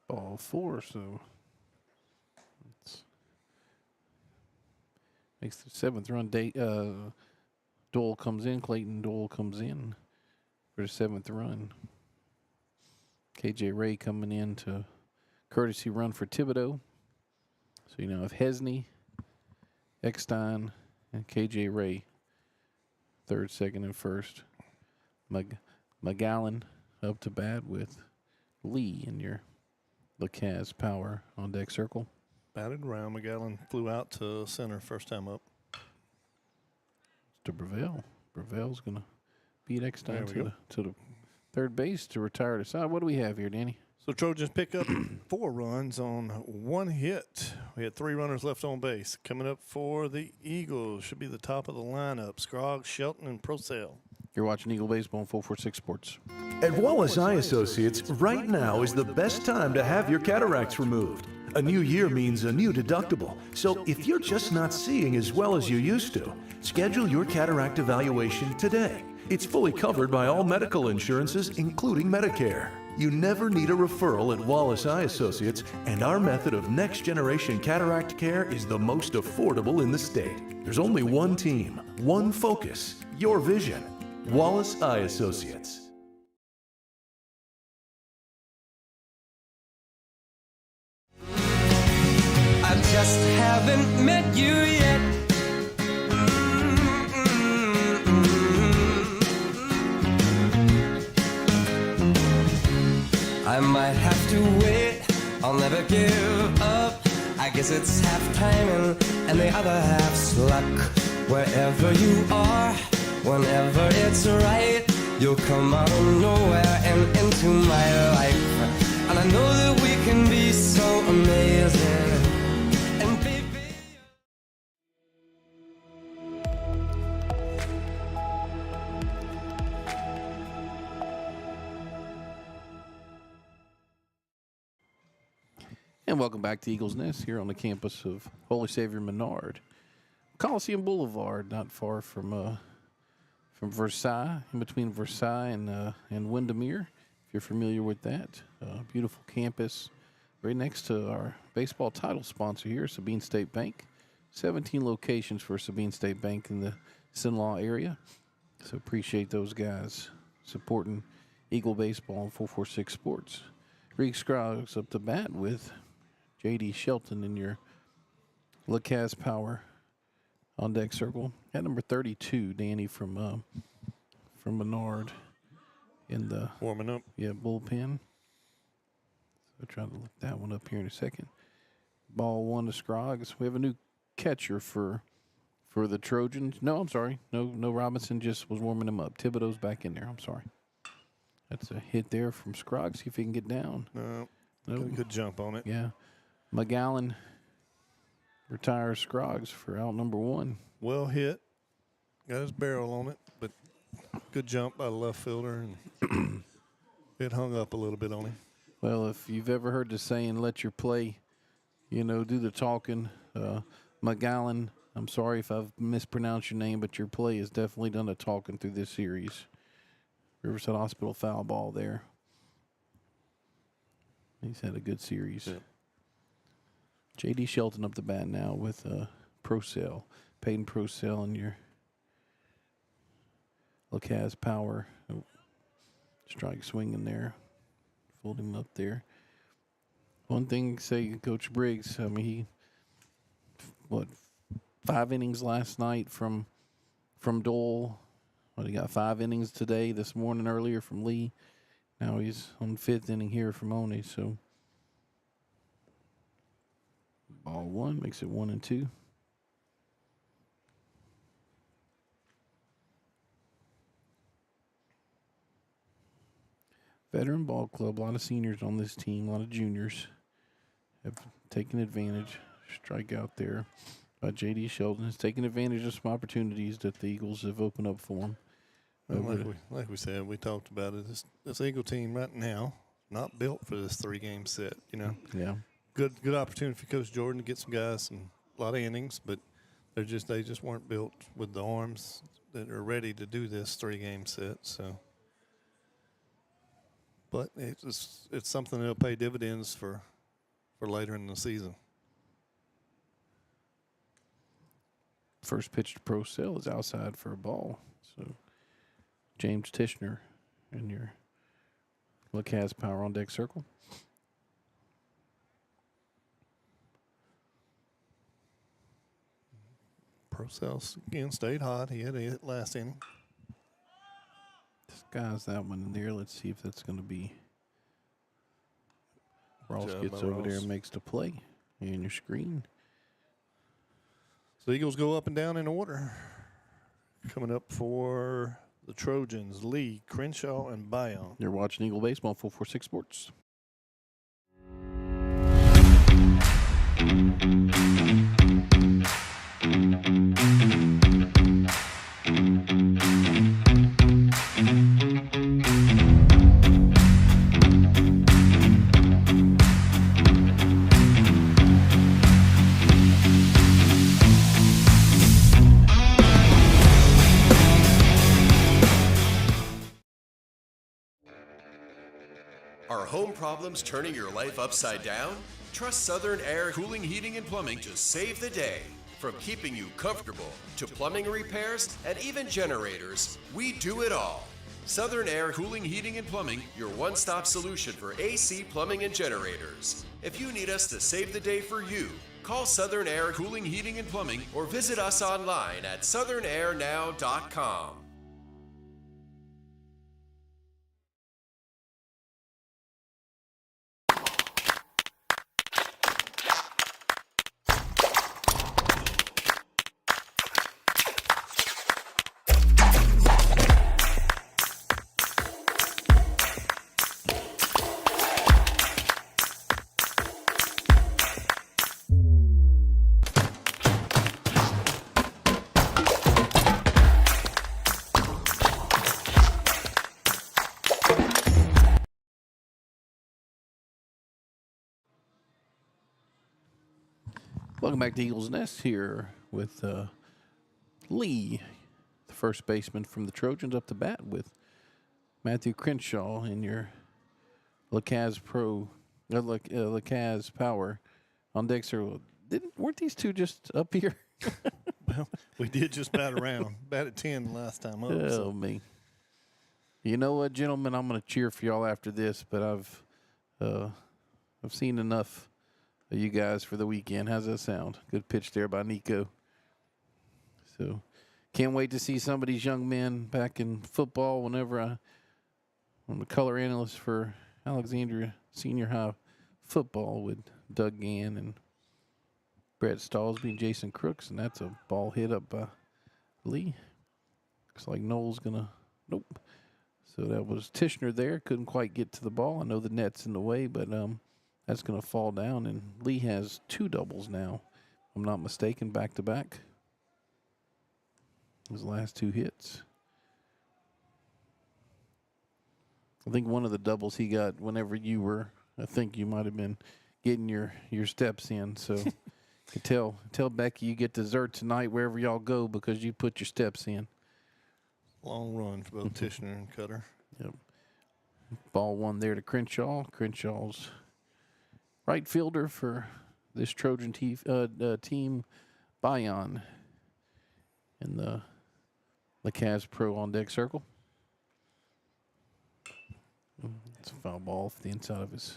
Ball 4, so it's makes the 7th run. Dole comes in. Clayton Dole comes in for the 7th run. KJ Ray coming in to courtesy run for Thibodeau. So you now have Hesney, Eckstein, and KJ Ray, 3rd, 2nd, and 1st. McGowan up to bat with Lee in your LeCaz Power on deck circle. Batted around. McGowan flew out to center first time up. To Breville. Breville's going to beat Eckstein There we to the 3rd base to retire the side. What do we have here, Danny? So Trojans pick up 4 runs on 1 hit. We had 3 runners left on base. Coming up for the Eagles should be the top of the lineup. Scroggs, Shelton, and Procell. You're watching Eagle Baseball on 446 Sports. At Wallace Eye Associates, right now is the best time to have your cataracts removed. A new year means a new deductible. So if you're just not seeing as well as you used to, schedule your cataract evaluation today. It's fully covered by all medical insurances, including Medicare. You never need a referral at Wallace Eye Associates, and our method of next-generation cataract care is the most affordable in the state. There's only one team, one focus, your vision. Wallace Eye Associates. I just haven't met you yet. I might have to wait, I'll never give up. I guess it's half timing and the other half's luck. Wherever you are, whenever it's right, you'll come out of nowhere and into my life. And I know that we can be so amazing. And baby, And welcome back to Eagles Nest here on the campus of Holy Savior Menard. Coliseum Boulevard, not far from Versailles, in between Versailles and Windermere, if you're familiar with that. Beautiful campus right next to our baseball title sponsor here, Sabine State Bank. 17 locations for Sabine State Bank in the Sinlaw area. So appreciate those guys supporting Eagle Baseball and 446 Sports. Reek Scroggs up to bat with J.D. Shelton in your LeCaz Power on deck circle. At number 32, Danny from Menard in the Warming up. bullpen. So trying to look that one up here in a second. Ball 1 to Scroggs. We have a new catcher for the Trojans. No, I'm sorry. No Robinson, just was warming him up. Thibodeau's back in there. I'm sorry. That's a hit there from Scroggs. See if he can get down. No, Nope. got a good jump on it. Yeah. McGowan retires Scroggs for out number 1. Well hit. Got his barrel on it, but good jump by the left fielder, and it hung up a little bit on him. Well, if you've ever heard the saying, let your play, do the talking. McGowan, I'm sorry if I've mispronounced your name, but your play has definitely done the talking through this series. Riverside Hospital foul ball there. He's had a good series. Yeah. J.D. Shelton up the bat now with Procell. Peyton Procell in your LeCaz Power. Oh, strike swinging there. Fold him up there. One thing, say, Coach Briggs, I mean, he, 5 innings last night from Dole. He got 5 innings today, this morning earlier from Lee. Now he's on 5th inning here from Oni, so ball 1 makes it 1-2. Veteran ball club, a lot of seniors on this team, a lot of juniors have taken advantage. Strikeout there by J.D. Sheldon has taken advantage of some opportunities that the Eagles have opened up for him. Well, like we said, we talked about it. This Eagle team right now not built for this 3-game set. You know, Yeah. Good opportunity for Coach Jordan to get some guys a lot of innings, but they just weren't built with the arms that are ready to do this 3-game set. So, but it's something that'll pay dividends for later in the season. First pitch to Pro Cell is outside for a ball. So James Tishner and your LeCaz Power on deck circle. Procell's again stayed hot. He had a hit last inning. Skies that one in there. Let's see if that's going to be. Ross job gets by over there Ross. and makes the play. And your screen. So the Eagles go up and down in order. Coming up for the Trojans, Lee, Crenshaw, and Bayon. You're watching Eagle Baseball, 446 Sports. Are home problems turning your life upside down? Trust Southern Air Cooling, Heating, and Plumbing to save the day. From keeping you comfortable to plumbing repairs and even generators, we do it all. Southern Air Cooling, Heating, and Plumbing, your one-stop solution for AC, plumbing, and generators. If you need us to save the day for you, call Southern Air Cooling, Heating, and Plumbing or visit us online at southernairnow.com. Welcome back to Eagles Nest here with Lee, the first baseman from the Trojans, up to bat with Matthew Crenshaw in your LeCaz LeCaz Power on deck circle. Weren't these two just up here? Well, we did just bat around. Batted 10 last time up. Oh, So. me. You know what, gentlemen? I'm going to cheer for y'all after this, but I've seen enough of you guys for the weekend. How's that sound? Good pitch there by Nico. So can't wait to see some of these young men back in football whenever I'm the color analyst for Alexandria Senior High football with Doug Gann and Brett Stallsby and Jason Crooks, and that's a ball hit up by Lee. Looks like Noel's going to – nope. So that was Tishner there. Couldn't quite get to the ball. I know the net's in the way, but that's going to fall down. And Lee has 2 doubles now, if I'm not mistaken, back-to-back. His last 2 hits. I think one of the doubles he got whenever you were, I think you might have been getting your steps in. So you tell Becky you get dessert tonight wherever y'all go because you put your steps in. Long run for both Tishner and Cutter. Yep. Ball 1 there to Crenshaw. Crenshaw's right fielder for this Trojan team, Bayon, in the LeCaz Pro on deck circle. It's a foul ball off the inside of his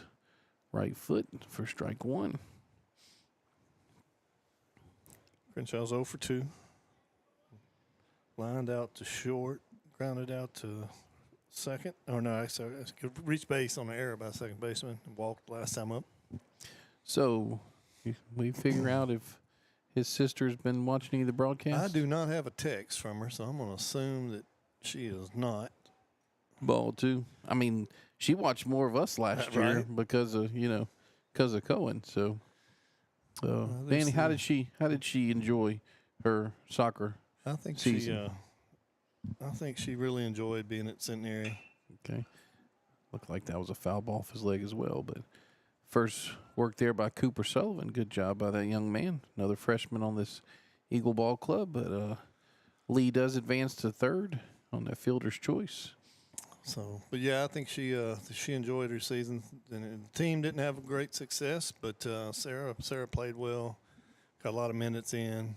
right foot for strike 1. Crenshaw's 0 for 2. Lined out to short, grounded out to second. Oh, no, actually, reached base on the error by second baseman and walked last time up. So we figure out if his sister's been watching any of the broadcasts? I do not have a text from her, so I'm going to assume that she is not. ball too. I mean, she watched more of us last year Right. because of Cohen. So, Danny, how did she enjoy her soccer I think season? I think she really enjoyed being at Centenary. Okay, looked like that was a foul ball off his leg as well. But first work there by Cooper Sullivan. Good job by that young man. Another freshman on this Eagle Ball Club. But Lee does advance to third on that fielder's choice. So, but yeah, I think she enjoyed her season. And the team didn't have great success, but Sarah played well, got a lot of minutes in.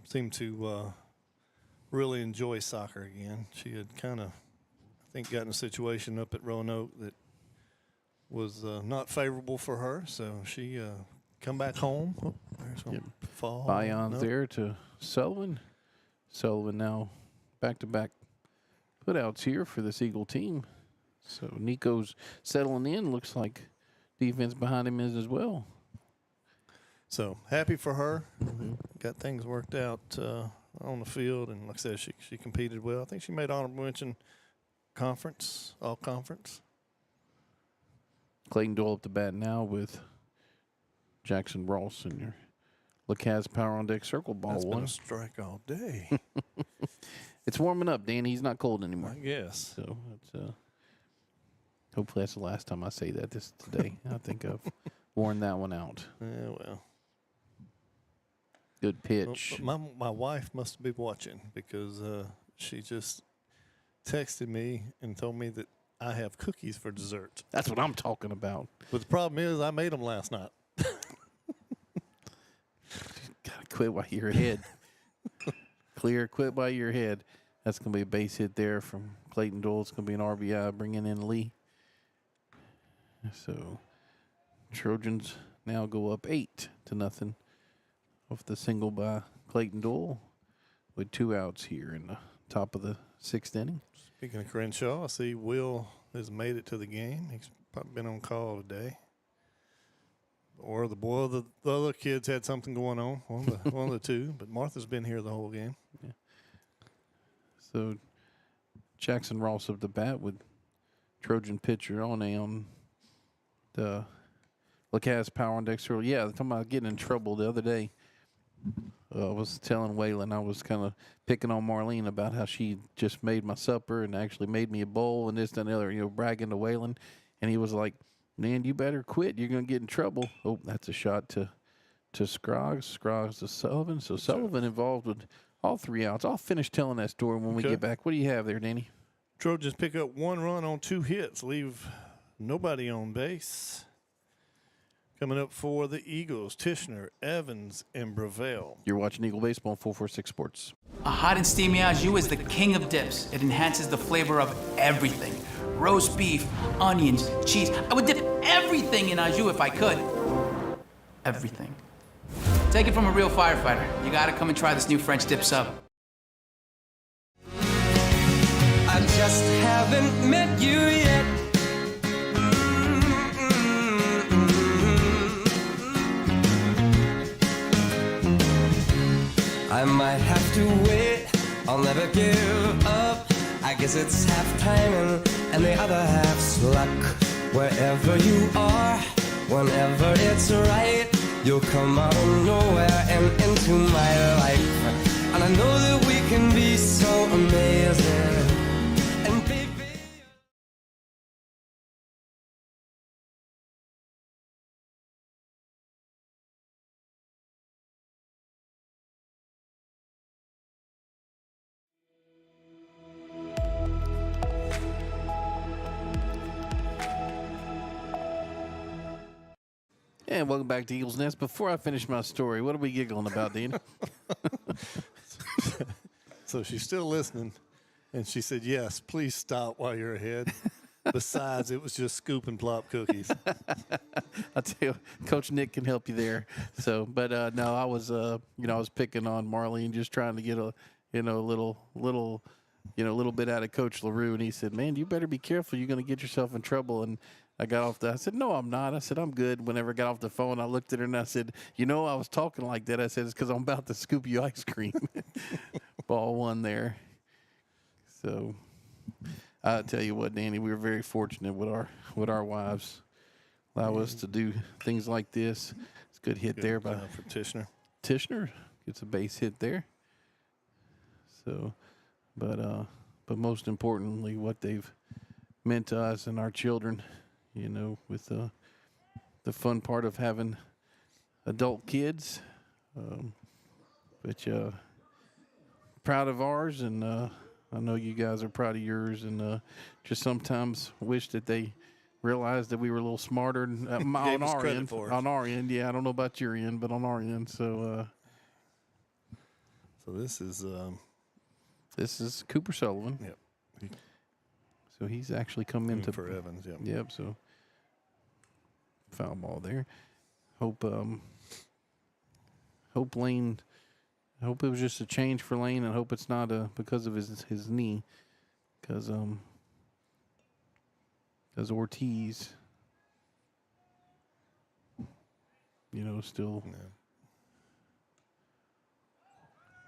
Seemed to really enjoy soccer again. She had kind of, I think, gotten a situation up at Roanoke that was not favorable for her. So she come back home. Oh, there's some fall. Byons there to Sullivan. Sullivan now back-to-back putouts here for this Eagle team. So Nico's settling in. Looks like defense behind him is as well. So happy for her. Got things worked out on the field, and like I said, she competed well. I think she made honorable mention all conference. Clayton Doyle up the bat now with Jackson Ross and your LaCaz power on deck circle ball That's one. been a strike all day. It's warming up, Danny. He's not cold anymore. I guess. So it's hopefully that's the last time I say that today. I think I've worn that one out. Yeah, well. Good pitch. My wife must be watching because she just texted me and told me that I have cookies for dessert. That's what I'm talking about. But the problem is I made them last night. Gotta quit while you're ahead. Quit while you're ahead. That's going to be a base hit there from Clayton Doyle. It's going to be an RBI bringing in Lee. So Trojans now go up 8-0 off the single by Clayton Doyle with 2 outs here in the top of the 6th inning. Speaking of Crenshaw, I see Will has made it to the game. He's probably been on call today. Or the other kids had something going on, one of the two. But Martha's been here the whole game. Yeah. So Jackson Ross up the bat with Trojan pitcher on the LaCaz power on deck circle. Yeah, talking about getting in trouble the other day. I was telling Waylon I was kind of picking on Marlene about how she just made my supper and actually made me a bowl and this and the other, bragging to Waylon. And he was like, man, you better quit. You're going to get in trouble. Oh, that's a shot to Scroggs. Scroggs to Sullivan. So Sullivan involved with all 3 outs. I'll finish telling that story when we get back. What do you have there, Danny? Trojans pick up 1 run on 2 hits, leave nobody on base. Coming up for the Eagles, Tishner, Evans, and Bravel. You're watching Eagle Baseball on 446 Sports. A hot and steamy au jus is the king of dips. It enhances the flavor of everything. Roast beef, onions, cheese. I would dip everything in au jus if I could. Everything. Take it from a real firefighter. You gotta come and try this new French dip sub. I just haven't met you yet. I might have to wait, I'll never give up. I guess it's half timing and the other half's luck. Wherever you are, whenever it's right, you'll come out of nowhere and into my life. And I know that we can be so amazing. And baby, And welcome back to Eagles Nest. Before I finish my story, what are we giggling about, Dean? So she's still listening, and she said, yes, please stop while you're ahead. Besides, it was just scoop and plop cookies. I tell you, Coach Nick can help you there. So, but no, I was, I was picking on Marlene, just trying to get a little bit out of Coach LaRue, and he said, man, you better be careful. You're going to get yourself in trouble. And I got off I said, no, I'm not. I said, I'm good. Whenever I got off the phone, I looked at her and I said, I was talking like that. I said, it's because I'm about to scoop you ice cream. Ball 1 there. So I tell you what, Danny, we were very fortunate with our wives. Allow us to do things like this. It's a good hit there by for Tishner. Tishner. Gets a base hit there. So, but most importantly, what they've meant to us and our children, you know, with the fun part of having adult kids. But proud of ours, and I know you guys are proud of yours, and just sometimes wish that they realized that we were a little smarter on our end. On our end, yeah. I don't know about your end, but on our end. So this is Cooper Sullivan. Yep. So he's actually come into for Evans. Yep. Yep. So foul ball there. Hope Lane. I hope it was just a change for Lane, and hope it's not because of his knee, because Ortiz, you know, still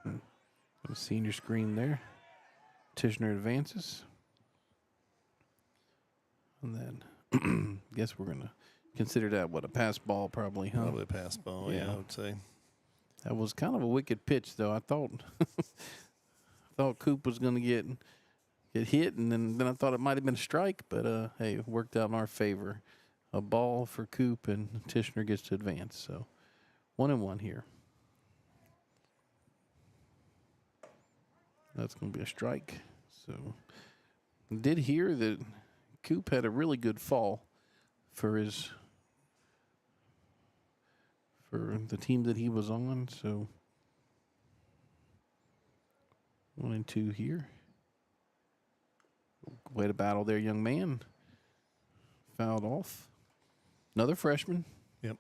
a senior screen there. Tishner advances, and then guess we're gonna consider that a pass ball probably, huh? Probably a pass ball. Yeah, I would say. That was kind of a wicked pitch, though. I thought Coop was going to get hit, and then I thought it might have been a strike, but hey, it worked out in our favor. A ball for Coop, and Tishner gets to advance. So 1-1 here. That's going to be a strike. So did hear that Coop had a really good fall for the team that he was on. So 1-2 here. Way to battle there, young man. Fouled off. Another freshman. Yep.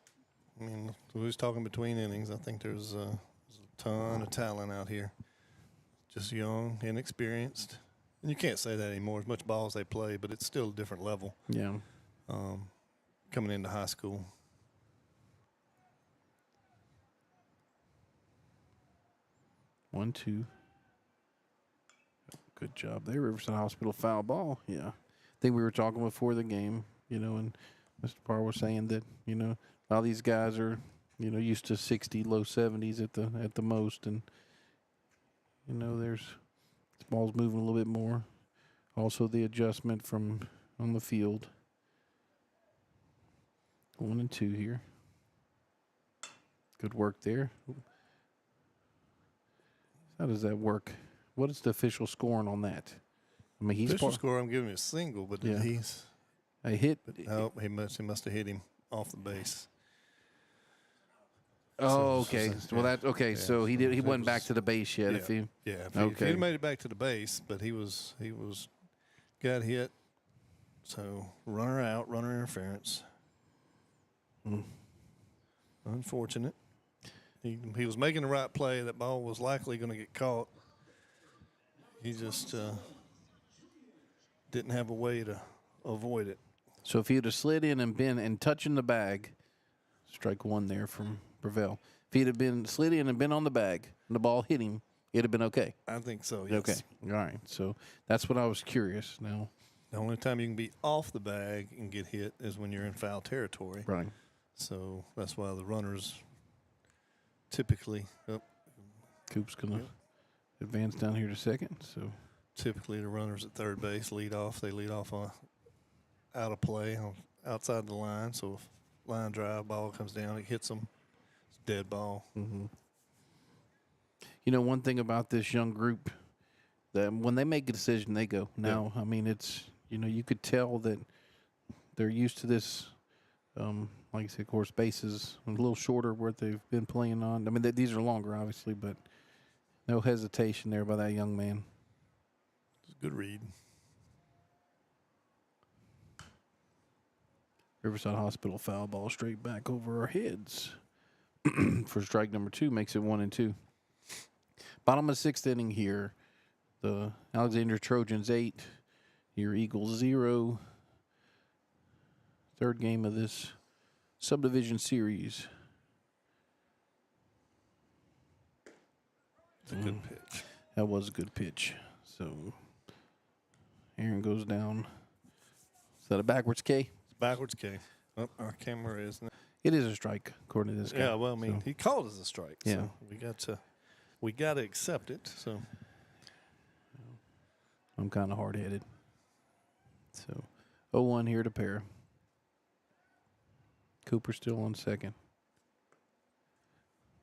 I mean, we was talking between innings. I think there's a ton of talent out here. Just young, inexperienced. And you can't say that anymore, as much ball as they play, but it's still a different level. Yeah. Coming into high school. 1-2. Good job there, Riverside Hospital. Foul ball. Yeah. I think we were talking before the game, you know, and Mr. Parr was saying that, you know, all these guys are, you know, used to 60, low 70s at the most, and you know, this ball's moving a little bit more. Also, the adjustment from on the field. 1-2 here. Good work there. How does that work? What is the official scoring on that? I mean, he's official score. I'm giving him a single, but he's a hit. No, he must have hit him off the base. Oh, okay. Well, that's okay. Yeah. So he wasn't back to the base yet. Yeah. If he made it back to the base, but he got hit. So runner out, runner interference. Unfortunate. He was making the right play. That ball was likely going to get caught. He just didn't have a way to avoid it. So if he had slid in and been and touching the bag, strike one there from Breville. If he'd have been slid in and been on the bag and the ball hit him, it'd have been okay. I think so, yes. Okay. All right. So that's what I was curious. Now, the only time you can be off the bag and get hit is when you're in foul territory. Right. So that's why the runners typically Coop's going to advance down here to second. So typically the runners at third base lead off. They lead off out of play outside the line. So if line drive ball comes down, it hits them. It's a dead ball. Mm-hmm. You know, one thing about this young group, that when they make a decision, they go. Now, I mean, it's, you know, you could tell that they're used to this. Like I said, of course, bases a little shorter where they've been playing on. I mean, these are longer, obviously, but no hesitation there by that young man. It's a good read. Riverside Hospital foul ball straight back over our heads for strike number 2, makes it 1-2. Bottom of the 6th inning here. The Alexandria Trojans 8, your Eagles 0. Third game of this Subdivision Series. It's a good pitch. That was a good pitch. So Aaron goes down. Is that a backwards K? It's backwards K. Oh, our camera is. It is a strike, according to this guy. Yeah, well, I mean, So, he called it a strike. Yeah. So we got to accept it. So I'm kind of hard-headed. So 0-1 here to pair. Cooper still on second.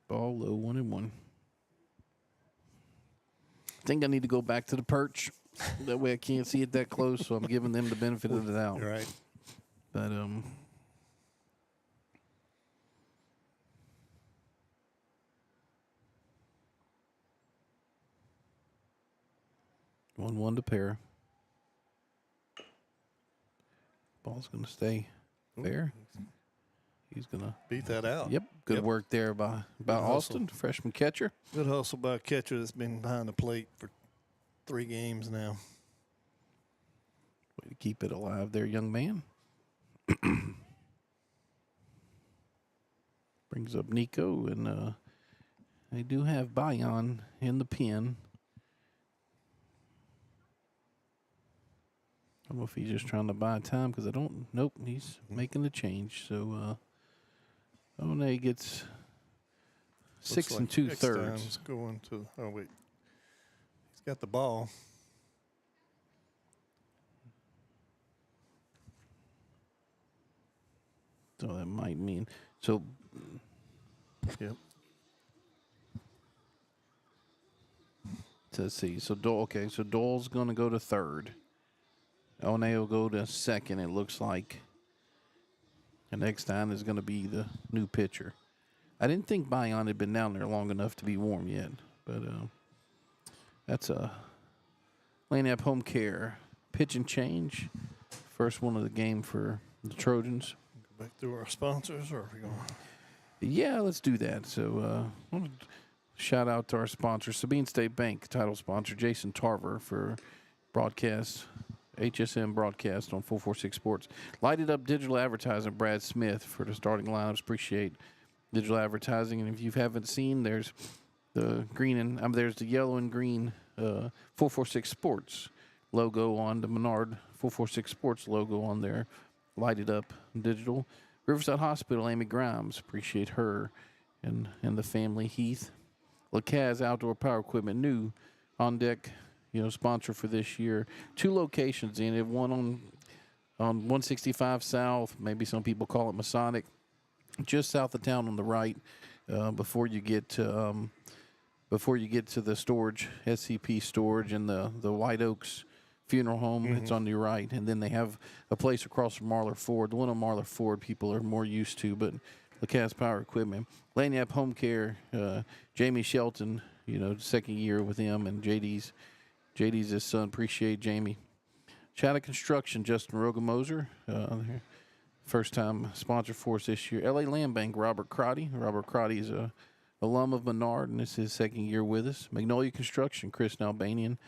Ball low, 1-1. I think I need to go back to the perch. That way I can't see it that close, so I'm giving them the benefit of the doubt. you're right. But 1-1 to pair. Ball's going to stay fair. He's going to beat that out. Yep. Good Yep. work there by Austin, freshman catcher. Good hustle by a catcher that's been behind the plate for 3 games now. Way to keep it alive there, young man. Brings up Nico, and they do have Bayon in the pen. I don't know if he's just trying to buy time because I don't. Nope, he's making the change. So One gets 6 Looks like 2/3. Eckstein's going to. Oh wait, he's got the ball. So that might mean so. Yep. Let's see. So Dole. Okay, so Dole's going to go to third. One will go to second. It looks like. And Eckstein is going to be the new pitcher. I didn't think Bayon had been down there long enough to be warm yet, but that's a Lanyap Home Care pitch and change. First one of the game for the Trojans. Go back through our sponsors, or are we going? Yeah, let's do that. So, shout out to our sponsor, Sabine State Bank, title sponsor, Jason Tarver for broadcast, HSM broadcast on 446 Sports. Lighted Up Digital Advertising, Brad Smith for the starting lineups. Appreciate digital advertising. And if you haven't seen, there's the green and there's the yellow and green 446 Sports logo on the Menard 446 Sports logo on there. Lighted Up Digital. Riverside Hospital, Amy Grimes. Appreciate her and the family. Heath. LaCaz Outdoor Power Equipment, new on deck, sponsor for this year. 2 locations in it. One on 165 South. Maybe some people call it Masonic. Just south of town on the right, before you get to the storage, SCP storage, and the White Oaks Funeral Home. It's on your right, and then they have a place across from Marlar Ford. The one on Marlar Ford people are more used to, but LaCaz Power Equipment, Lanyap Home Care, Jamie Shelton, second year with him, and JD's his son. Appreciate Jamie. Chatta Construction, Justin Rogamoser, first time sponsor for us this year. LA Land Bank, Robert Crotty. Robert Crotty is a alum of Menard, and this is his second year with us. Magnolia Construction, Chris Nalbanian.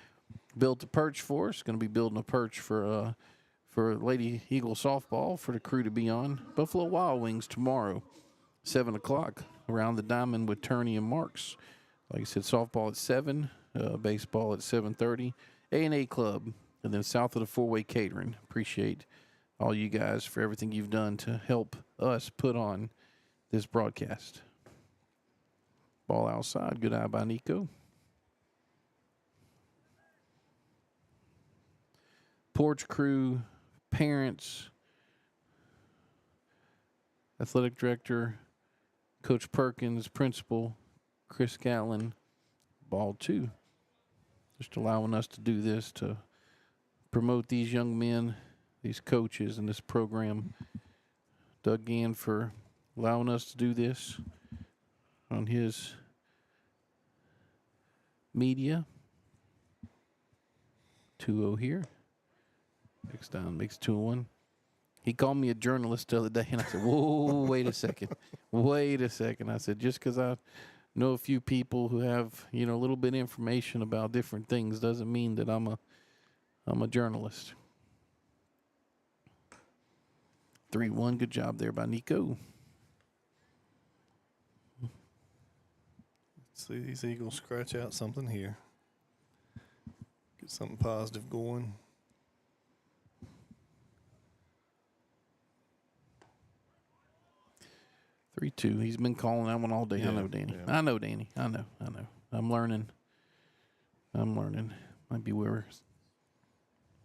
Built a perch for us. Going to be building a perch for Lady Eagle softball for the crew to be on. Buffalo Wild Wings tomorrow, 7 o'clock, around the diamond with Turney and Marks. Like I said, softball at 7, baseball at 7:30. A&A Club, and then south of the four-way catering. Appreciate all you guys for everything you've done to help us put on this broadcast. Ball outside. Good eye by Nico. Porch crew, parents, athletic director, Coach Perkins, principal, Chris Gatlin, ball 2. Just allowing us to do this to promote these young men, these coaches, and this program. Doug Gann for allowing us to do this on his media. 2-0 here. Next down makes 2-1. He called me a journalist the other day, and I said, whoa, wait a second. Wait a second. I said, just because I know a few people who have, a little bit of information about different things doesn't mean that I'm a journalist. 3-1. Good job there by Nico. Let's see these Eagles scratch out something here. Get something positive going. 3-2. He's been calling that one all day. I know, Danny. Yeah. I know, Danny. I know. I'm learning. Might be where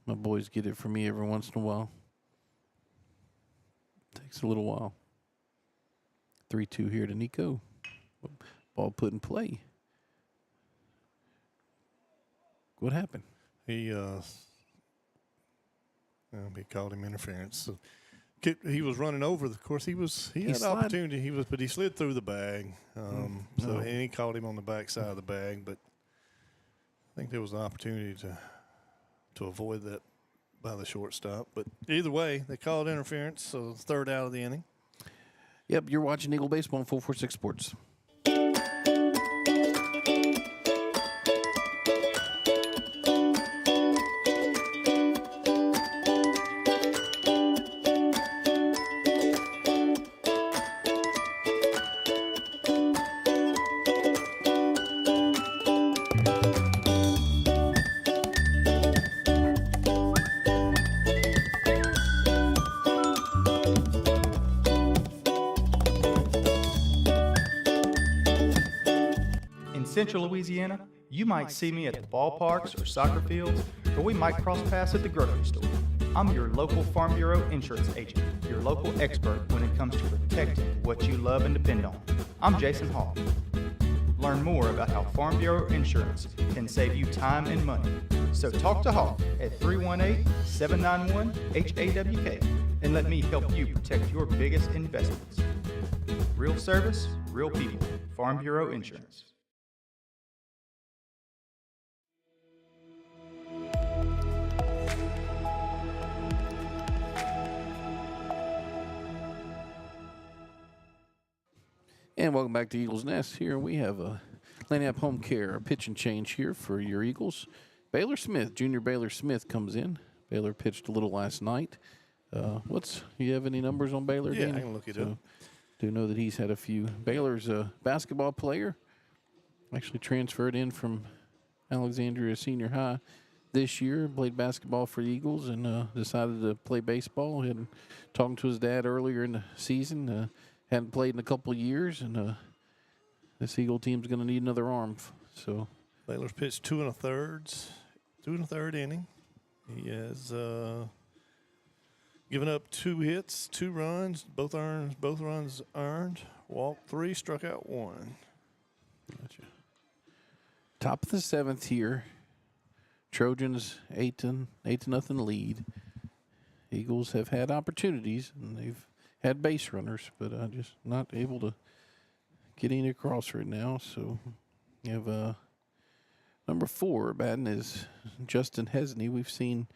my boys get it from me every once in a while. Takes a little while. 3-2 here to Nico. Ball put in play. What happened? He called him interference. So he was running over. Of course, he had slid. opportunity. But he slid through the bag. And he caught him on the backside of the bag. But I think there was an opportunity to avoid that by the shortstop. But either way, they called interference. So third out of the inning. Yep, you're watching Eagle Baseball on 446 Sports. In Central Louisiana, you might see me at the ballparks or soccer fields, or we might cross paths at the grocery store. I'm your local Farm Bureau insurance agent, your local expert when it comes to protecting what you love and depend on. I'm Jason Hall. Learn more about how Farm Bureau insurance can save you time and money. So talk to Hawk at 318-791-HAWK and let me help you protect your biggest investments. Real service, real people. Farm Bureau Insurance. And welcome back to Eagles Nest. Here we have a Lanyap Home Care, a pitch and change here for your Eagles. Baylor Smith, Junior Baylor Smith comes in. Baylor pitched a little last night. You have any numbers on Baylor? Yeah, Danny? I can look it up. Do know that he's had a few. Baylor's a basketball player. Actually transferred in from Alexandria Senior High this year. Played basketball for the Eagles and decided to play baseball. He had talking to his dad earlier in the season. Hadn't played in a couple of years, and this Eagle team's going to need another arm. So Baylor's pitched 2 1/3 inning. He has given up 2 hits, 2 runs, both runs earned. Walked 3, struck out 1. Gotcha. Top of the 7th here. Trojans 8-0 lead. Eagles have had opportunities, and they've had base runners, but just not able to get any across right now. So you have number 4 batting is Justin Hesney. We've seen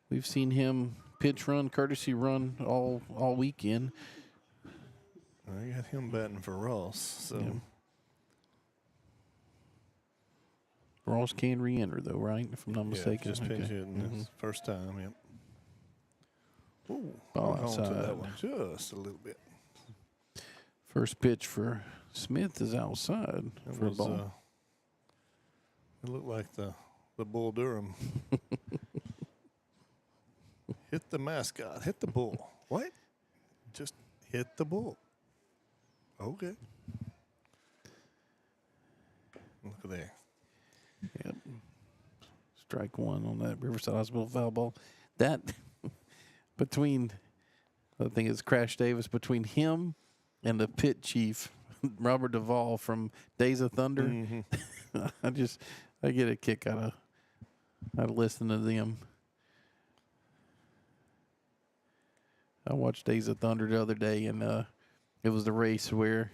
him pitch run, courtesy run all weekend. I got him batting for Ross. So Yeah. Ross can re-enter though, right? If I'm not mistaken. just pinch Okay. hitting his first time. Yep. Ooh, Ball hung on to outside. that one just a little bit. First pitch for Smith is outside for a ball. It looked like the Bull Durham. Hit the mascot. Hit the bull. What? Just hit the bull. Okay. Look at there. Yep. Strike 1 on that Riverside Hospital foul ball. That between, I think it's Crash Davis, between him and the pit chief, Robert Duvall from Days of Thunder. Mm-hmm. I get a kick out of listening to them. I watched Days of Thunder the other day, and it was the race where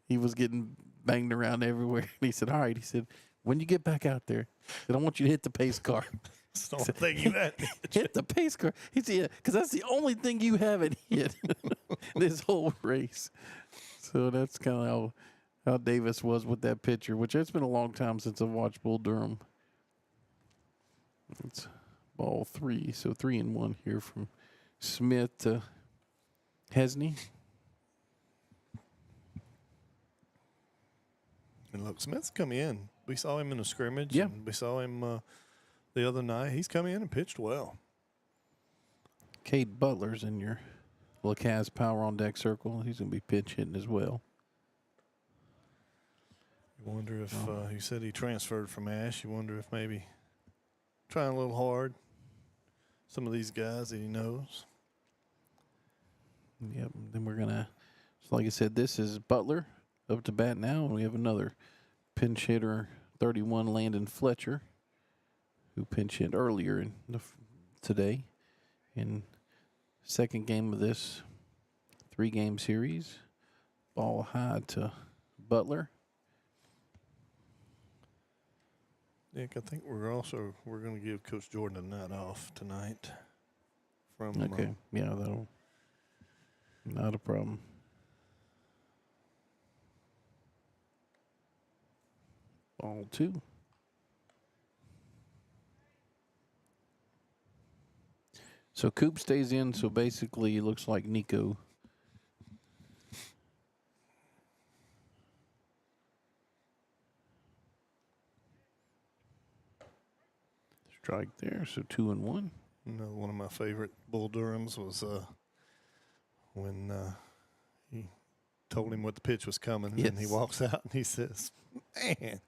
he was getting banged around everywhere. And he said, all right, he said, when you get back out there, he said, I want you to hit the pace car. It's the only thing you had. Hit the pace car. He said, yeah, because that's the only thing you haven't hit this whole race. So that's kind of how Davis was with that pitcher, which it's been a long time since I've watched Bull Durham. It's ball 3, so 3-1 here from Smith to Hesney. And look, Smith's come in. We saw him in a scrimmage. Yeah. And we saw him the other night. He's come in and pitched well. Cade Butler's in your Lacaz Power on deck circle. He's going to be pinch hitting as well. You wonder if you said he transferred from Ash. You wonder if maybe trying a little hard. Some of these guys that he knows. Yep. Then we're going to, so like I said, this is Butler up to bat now. And we have another pinch hitter, 31, Landon Fletcher, who pinch hit earlier in today. In second game of this 3-game series. Ball high to Butler. Nick, I think we're going to give Coach Jordan a night off tonight. From Okay, yeah, that'll not a problem. Ball 2. So Coop stays in, so basically it looks like Nico. Strike there, so 2-1. You know, one of my favorite Bull Durhams was when he told him what the pitch was coming, Yes. and he walks out and he says, "Man,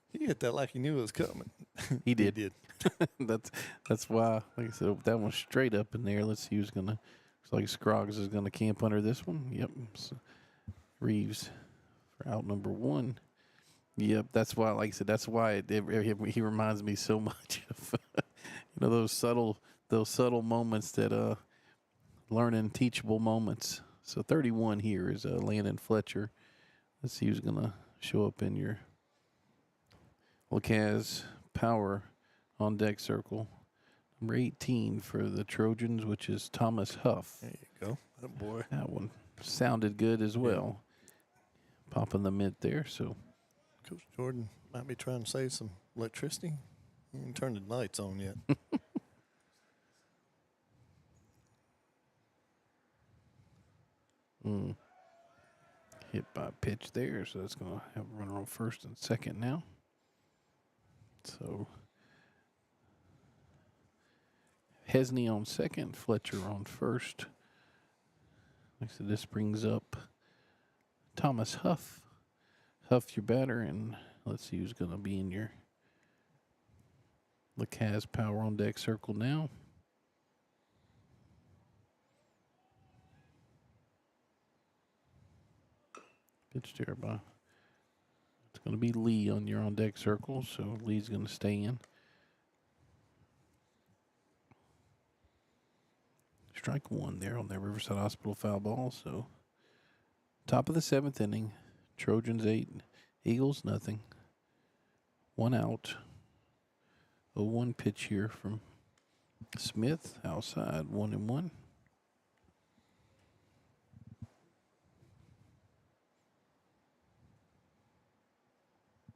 he hit that like he knew it was coming." He did. He did. That's why, like I said, that one's straight up in there. Let's see who's gonna. Looks like Scroggs is gonna camp under this one. Yep. So Reeves for out number 1. Yep. That's why, like I said, that's why he reminds me so much of those subtle moments that learning teachable moments. So 31 here is Landon Fletcher. Let's see who's gonna show up in your Lacaz Power on deck circle. Number 18 for the Trojans, which is Thomas Huff. There you go. That boy. That one sounded good as well. Popping the mint there. So Coach Jordan might be trying to save some electricity. He didn't turn the lights on yet. hit by a pitch there. So that's going to have a runner on first and second now. So Hesney on second, Fletcher on first. Like I said, this brings up Thomas Huff. Huff, your batter, and let's see who's going to be in your Lacaz Power on deck circle now. Pitch there by. It's going to be Lee on your on deck circle, so Lee's going to stay in. Strike 1 there on that Riverside Hospital foul ball. So top of the 7th inning, Trojans 8, Eagles nothing. 1 out. 0-1 pitch here from Smith outside, 1-1.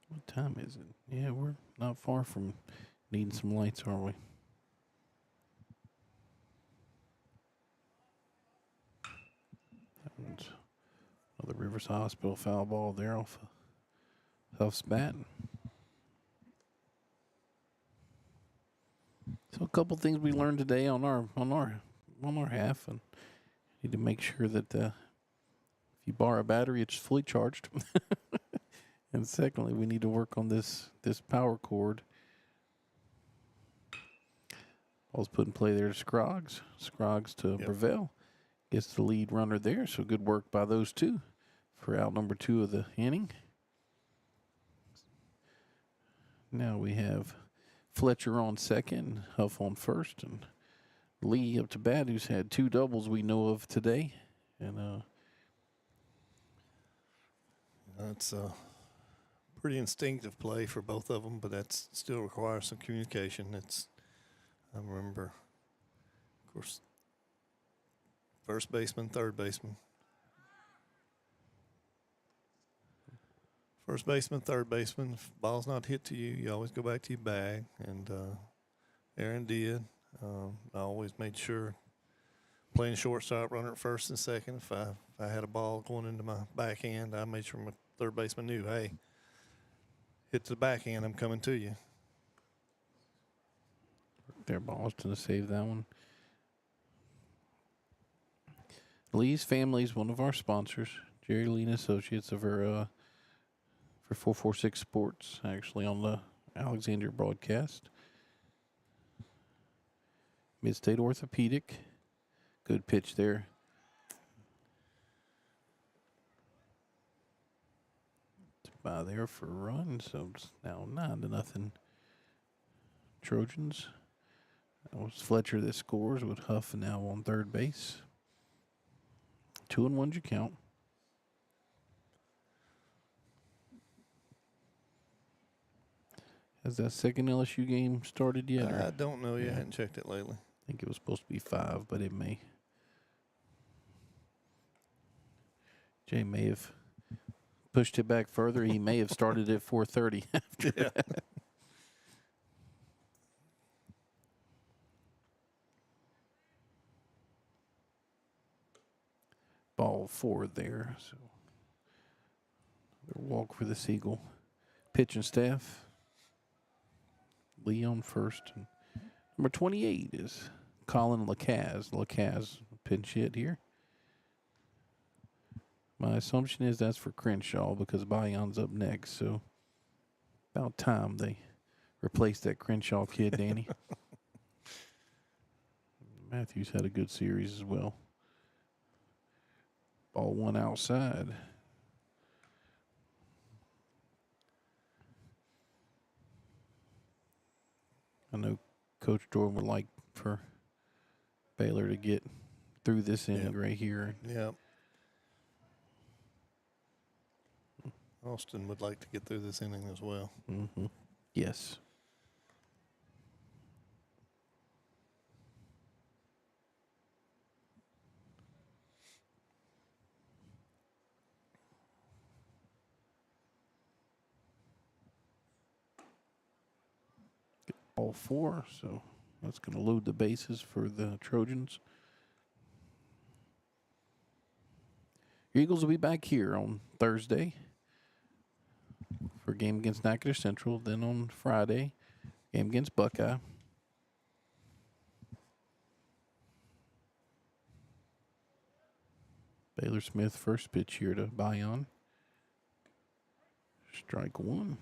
What time is it? Yeah, we're not far from needing some lights, are we? Another Rivers Hospital foul ball there off Huff's bat. So a couple things we learned today on our half, and need to make sure that if you borrow a battery, it's fully charged. And secondly, we need to work on this power cord. Ball's put in play there to Scroggs. Scroggs to Brevel. Gets the lead runner there, so good work by those two for out number 2 of the inning. Now we have Fletcher on second, Huff on first, and Lee up to bat, who's had 2 doubles we know of today. And That's a pretty instinctive play for both of them, but that still requires some communication. I remember, of course, first baseman, third baseman. First baseman, third baseman. If the ball's not hit to you, you always go back to your bag. And Aaron did. I always made sure playing shortstop, runner at first and second. If I had a ball going into my backhand, I made sure my third baseman knew, hey, hit to the backhand, I'm coming to you. their ball's to save that one. Lee's Family is one of our sponsors. Jerry Lee and Associates of our for 446 Sports, actually on the Alexandria broadcast. Mid-State Orthopedic. Good pitch there. By there for a run, so it's now 9-0. Trojans. That was Fletcher that scores with Huff now on third base. 2-1 you count. Has that second LSU game started yet? I don't know yet. I haven't checked it lately. I think it was supposed to be 5, but it may. Jay may have pushed it back further. He may have started at 4:30 after that. Ball 4 there. So another walk for the Seagull. Pitching staff. Lee on first. And number 28 is Colin Lacaz. Lacaz pinch hit here. My assumption is that's for Crenshaw because Bayon's up next. So about time they replace that Crenshaw kid, Danny. Matthews had a good series as well. Ball 1 outside. I know Coach Jordan would like for Baylor to get through this inning right here. Yep. Austin would like to get through this inning as well. Mm-hmm. Yes. All 4, so that's going to load the bases for the Trojans. Eagles will be back here on Thursday for a game against Natchitoches Central. Then on Friday, game against Buckeye. Baylor Smith first pitch here to Bayon. Strike 1.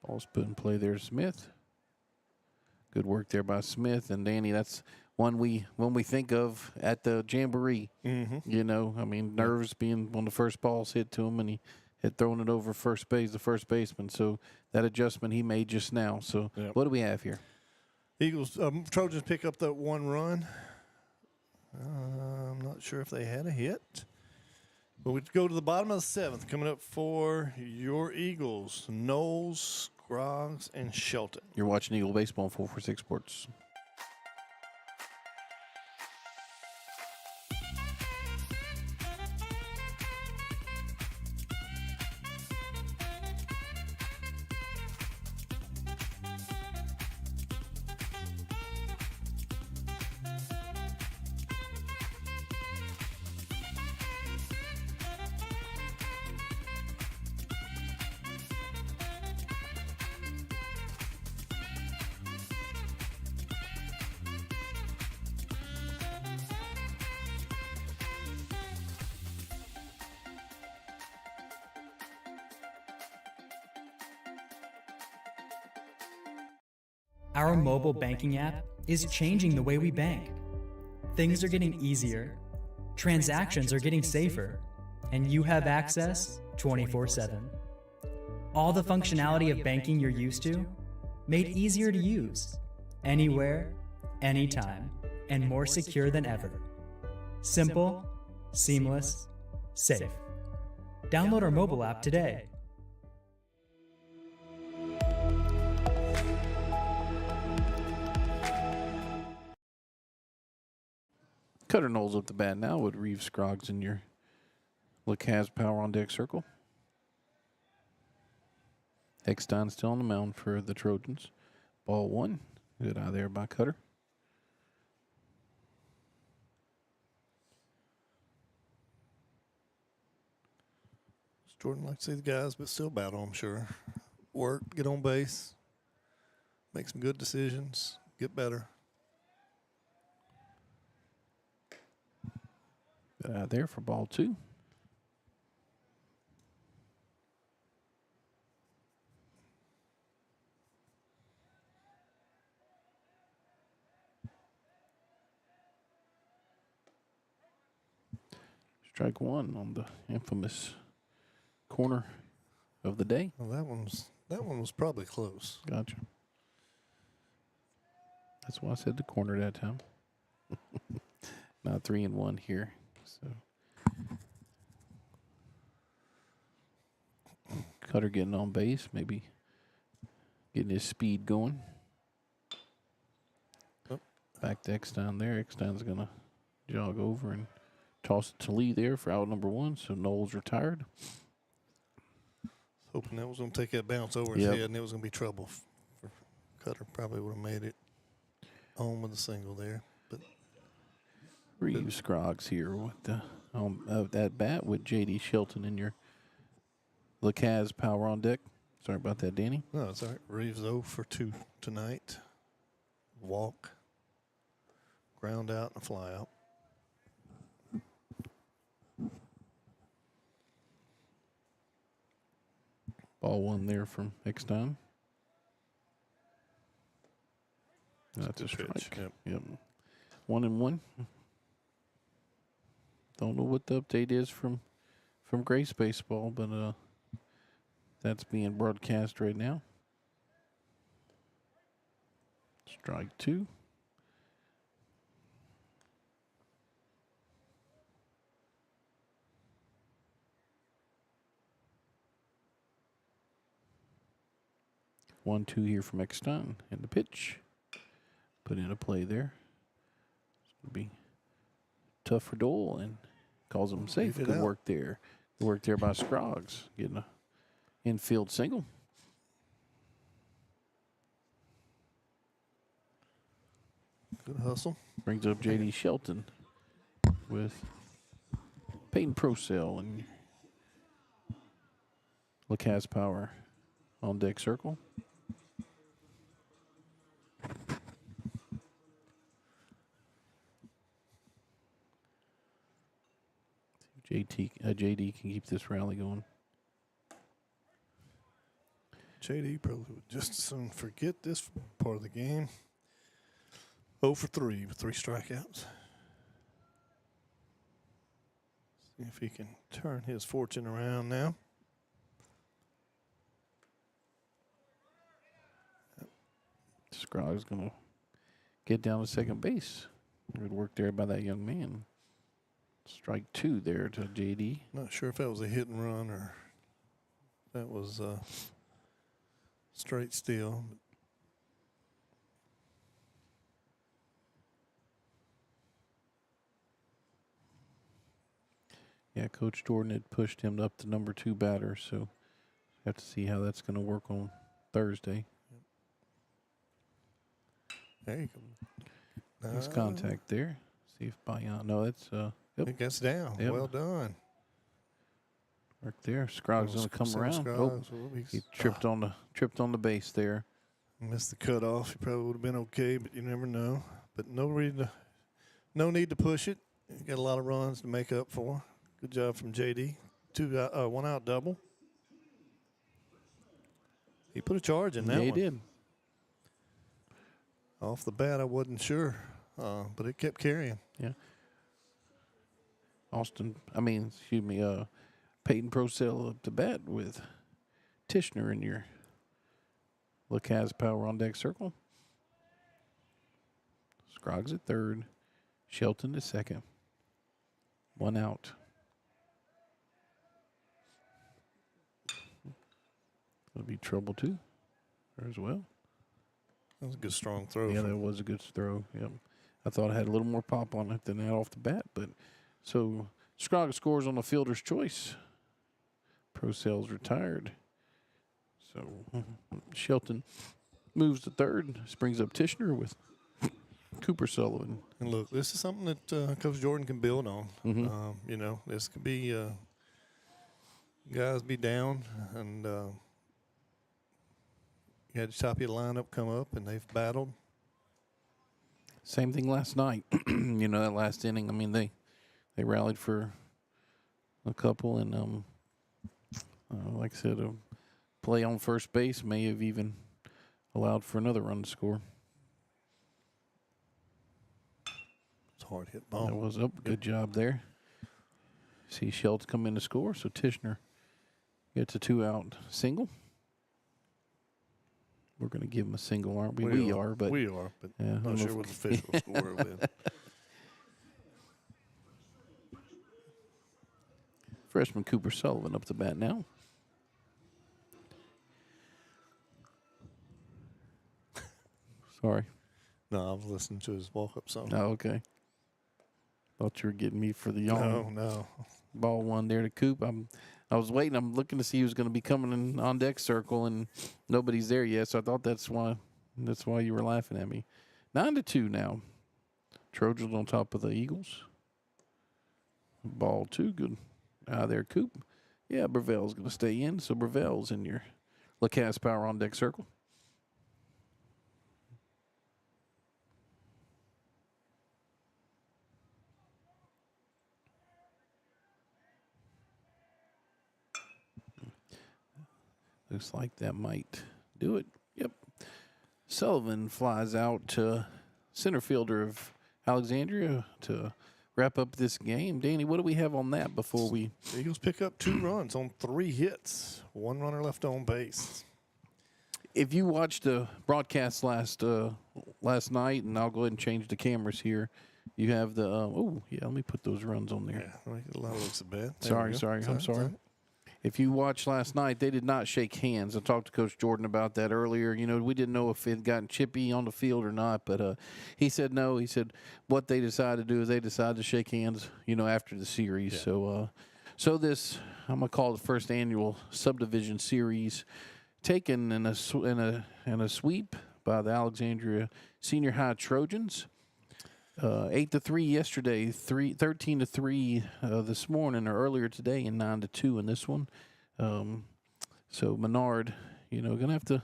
Ball's put in play there, Smith. Good work there by Smith. And Danny, that's one when we think of at the Jamboree. Mm-hmm. You know, I mean, nerves being one of the first balls hit to him, and he had thrown it over first base, the first baseman. So that adjustment he made just now. So what do we have here? Eagles, Trojans pick up that 1 run. I'm not sure if they had a hit. But we go to the bottom of the 7th. Coming up for your Eagles, Knowles, Scroggs, and Shelton. You're watching Eagle Baseball on 446 Sports. Our mobile banking app is changing the way we bank. Things are getting easier, transactions are getting safer, and you have access 24/7. All the functionality of banking you're used to, made easier to use, anywhere, anytime, and more secure than ever. Simple, seamless, safe. Download our mobile app today. Cutter Knowles up the bat now with Reeves Scroggs in your Lacaz power on deck circle. Eckstein still on the mound for the Trojans. Ball 1. Good eye there by Cutter. Jordan likes to see the guys, but still battle, I'm sure. Work, get on base, make some good decisions, get better. Got out there for ball 2. Strike 1 on the infamous corner of the day. Well, that one was probably close. Gotcha. That's why I said the corner that time. Not 3-1 here. So Cutter getting on base, maybe getting his speed going. Oh. Back to Eckstein there. Eckstein's gonna jog over and toss it to Lee there for out number 1. So Knowles retired. Hoping that was going to take that bounce over his Yep. head, and it was going to be trouble for Cutter. Probably would have made it home with a single there. But Reeves Scroggs here with the that bat with J.D. Shelton in your LeCaz power on deck. Sorry about that, Danny. no, it's all right. Reeves 0 for 2 tonight. Walk, ground out, and a fly out. Ball 1 there from Eckstein. That's a Good strike. pitch. Yep. 1-1. Don't know what the update is from Grace Baseball, but that's being broadcast right now. Strike 2. One, 2 here from Eckstein. And the pitch. Put in a play there. It's going to be tough for Dole and calls him safe. Leave it Good out. work there. Good work there by Scroggs. Getting a infield single. Good hustle. Brings up J.D. Shelton with Peyton Procell and LeCaz Power on deck circle. JD can keep this rally going. JD probably would just as soon forget this part of the game. 0 for 3 with 3 strikeouts. See if he can turn his fortune around now. Scroggs going to get down to second base. Good work there by that young man. Strike 2 there to JD. Not sure if that was a hit and run or that was straight steal. Yeah, Coach Jordan had pushed him up to number 2 batter, so have to see how that's going to work on Thursday. There you go. Nice contact there. See if Bayan. No, that's I yep, think that's down. Yep. Well done. work there. Scroggs going to come Sam around. Scroggs, He tripped on the base there. Missed the cutoff. He probably would have been okay, but you never know. But no need to push it. You got a lot of runs to make up for. Good job from JD. 1 out double. He put a charge in that Yeah, he one. did. Off the bat, I wasn't sure, but it kept carrying. Yeah. Peyton Procell up to bat with Tishner in your LeCaz Power on deck circle. Scroggs at third. Shelton at second. 1 out. That'll be trouble 2 there as well. That was a good, strong throw. Yeah, that was a good throw. Yep. I thought I had a little more pop on it than that off the bat. But so Scroggs scores on the fielder's choice. Procell's retired. So Shelton moves to third. This brings up Tishner with Cooper Sullivan. And look, this is something that Coach Jordan can build on. Mm-hmm. This could be guys be down, and you had the top of your lineup come up, and they've battled. Same thing last night. You know, that last inning. I mean, they rallied for a couple, and like I said, a play on first base may have even allowed for another run to score. It's a hard hit ball. That was up. Good job there. See Schultz come in to score, so Tishner gets a 2-out single. We're going to give him a single, aren't we? We are, but yeah, I'm not sure what the official score is. Freshman Cooper Sullivan up the bat now. Sorry. No, I was listening to his walk-up song. Oh, okay. Thought you were getting me for the yawn. No. Ball one there to Coop. I was waiting. I'm looking to see who's going to be coming in on deck circle, and nobody's there yet. So I thought that's why you were laughing at me. 9-2 now. Trojans on top of the Eagles. Ball 2, good. There, Coop. Yeah, Brevel's going to stay in. So Brevel's in your Lacasse Power on deck circle. Looks like that might do it. Yep. Sullivan flies out to center fielder of Alexandria to wrap up this game. Danny, what do we have on that before we... The Eagles pick up 2 runs on 3 hits. 1 runner left on base. If you watched the broadcast last night, and I'll go ahead and change the cameras here, you have the... let me put those runs on there. Yeah, a lot of looks bad. Sorry. I'm sorry. If you watched last night, they did not shake hands. I talked to Coach Jordan about that earlier. You know, we didn't know if it had gotten chippy on the field or not, but he said no. He said what they decided to do is they decided to shake hands, you know, after the series. Yeah. So this, I'm going to call it the first annual Subdivision Series, taken in a sweep by the Alexandria Senior High Trojans. 8-3 yesterday, 13-3 this morning or earlier today, and 9-2 in this one. So Menard, you know, gonna have to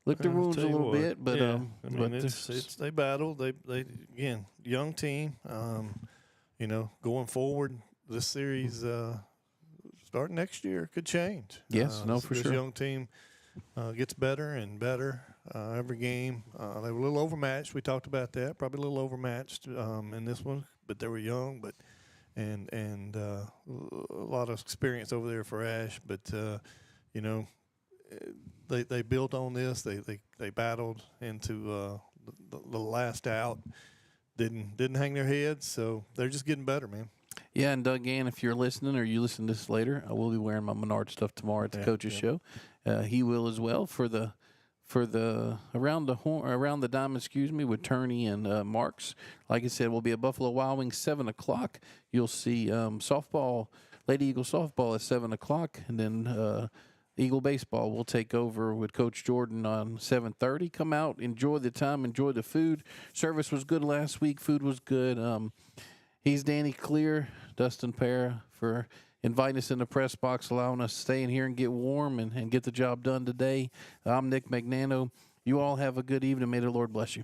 lick the wounds a little bit, but yeah. I mean, they battled. They again, young team. You know, going forward, this series starting next year could change. Yes, for this sure. Young team gets better and better every game. They were a little overmatched. We talked about that. Probably a little overmatched in this one, but they were young. But and a lot of experience over there for Ash. But you know, they built on this. They battled into the last out. Didn't hang their heads. So they're just getting better, man. Yeah, and Doug Ann, if you're listening or you listen to this later, I will be wearing my Menard stuff tomorrow at the coaches show. He will as well for the around the diamond, with Turney and Marks. Like I said, we'll be at Buffalo Wild Wings 7:00. You'll see softball, Lady Eagle softball at 7:00, and then Eagle baseball will take over with Coach Jordan on 7:30. Come out, enjoy the time, enjoy the food. Service was good last week. Food was good. He's Danny Clear, Dustin Para for inviting us in the press box, allowing us to stay in here and get warm and get the job done today. I'm Nick Magnano. You all have a good evening. May the Lord bless you.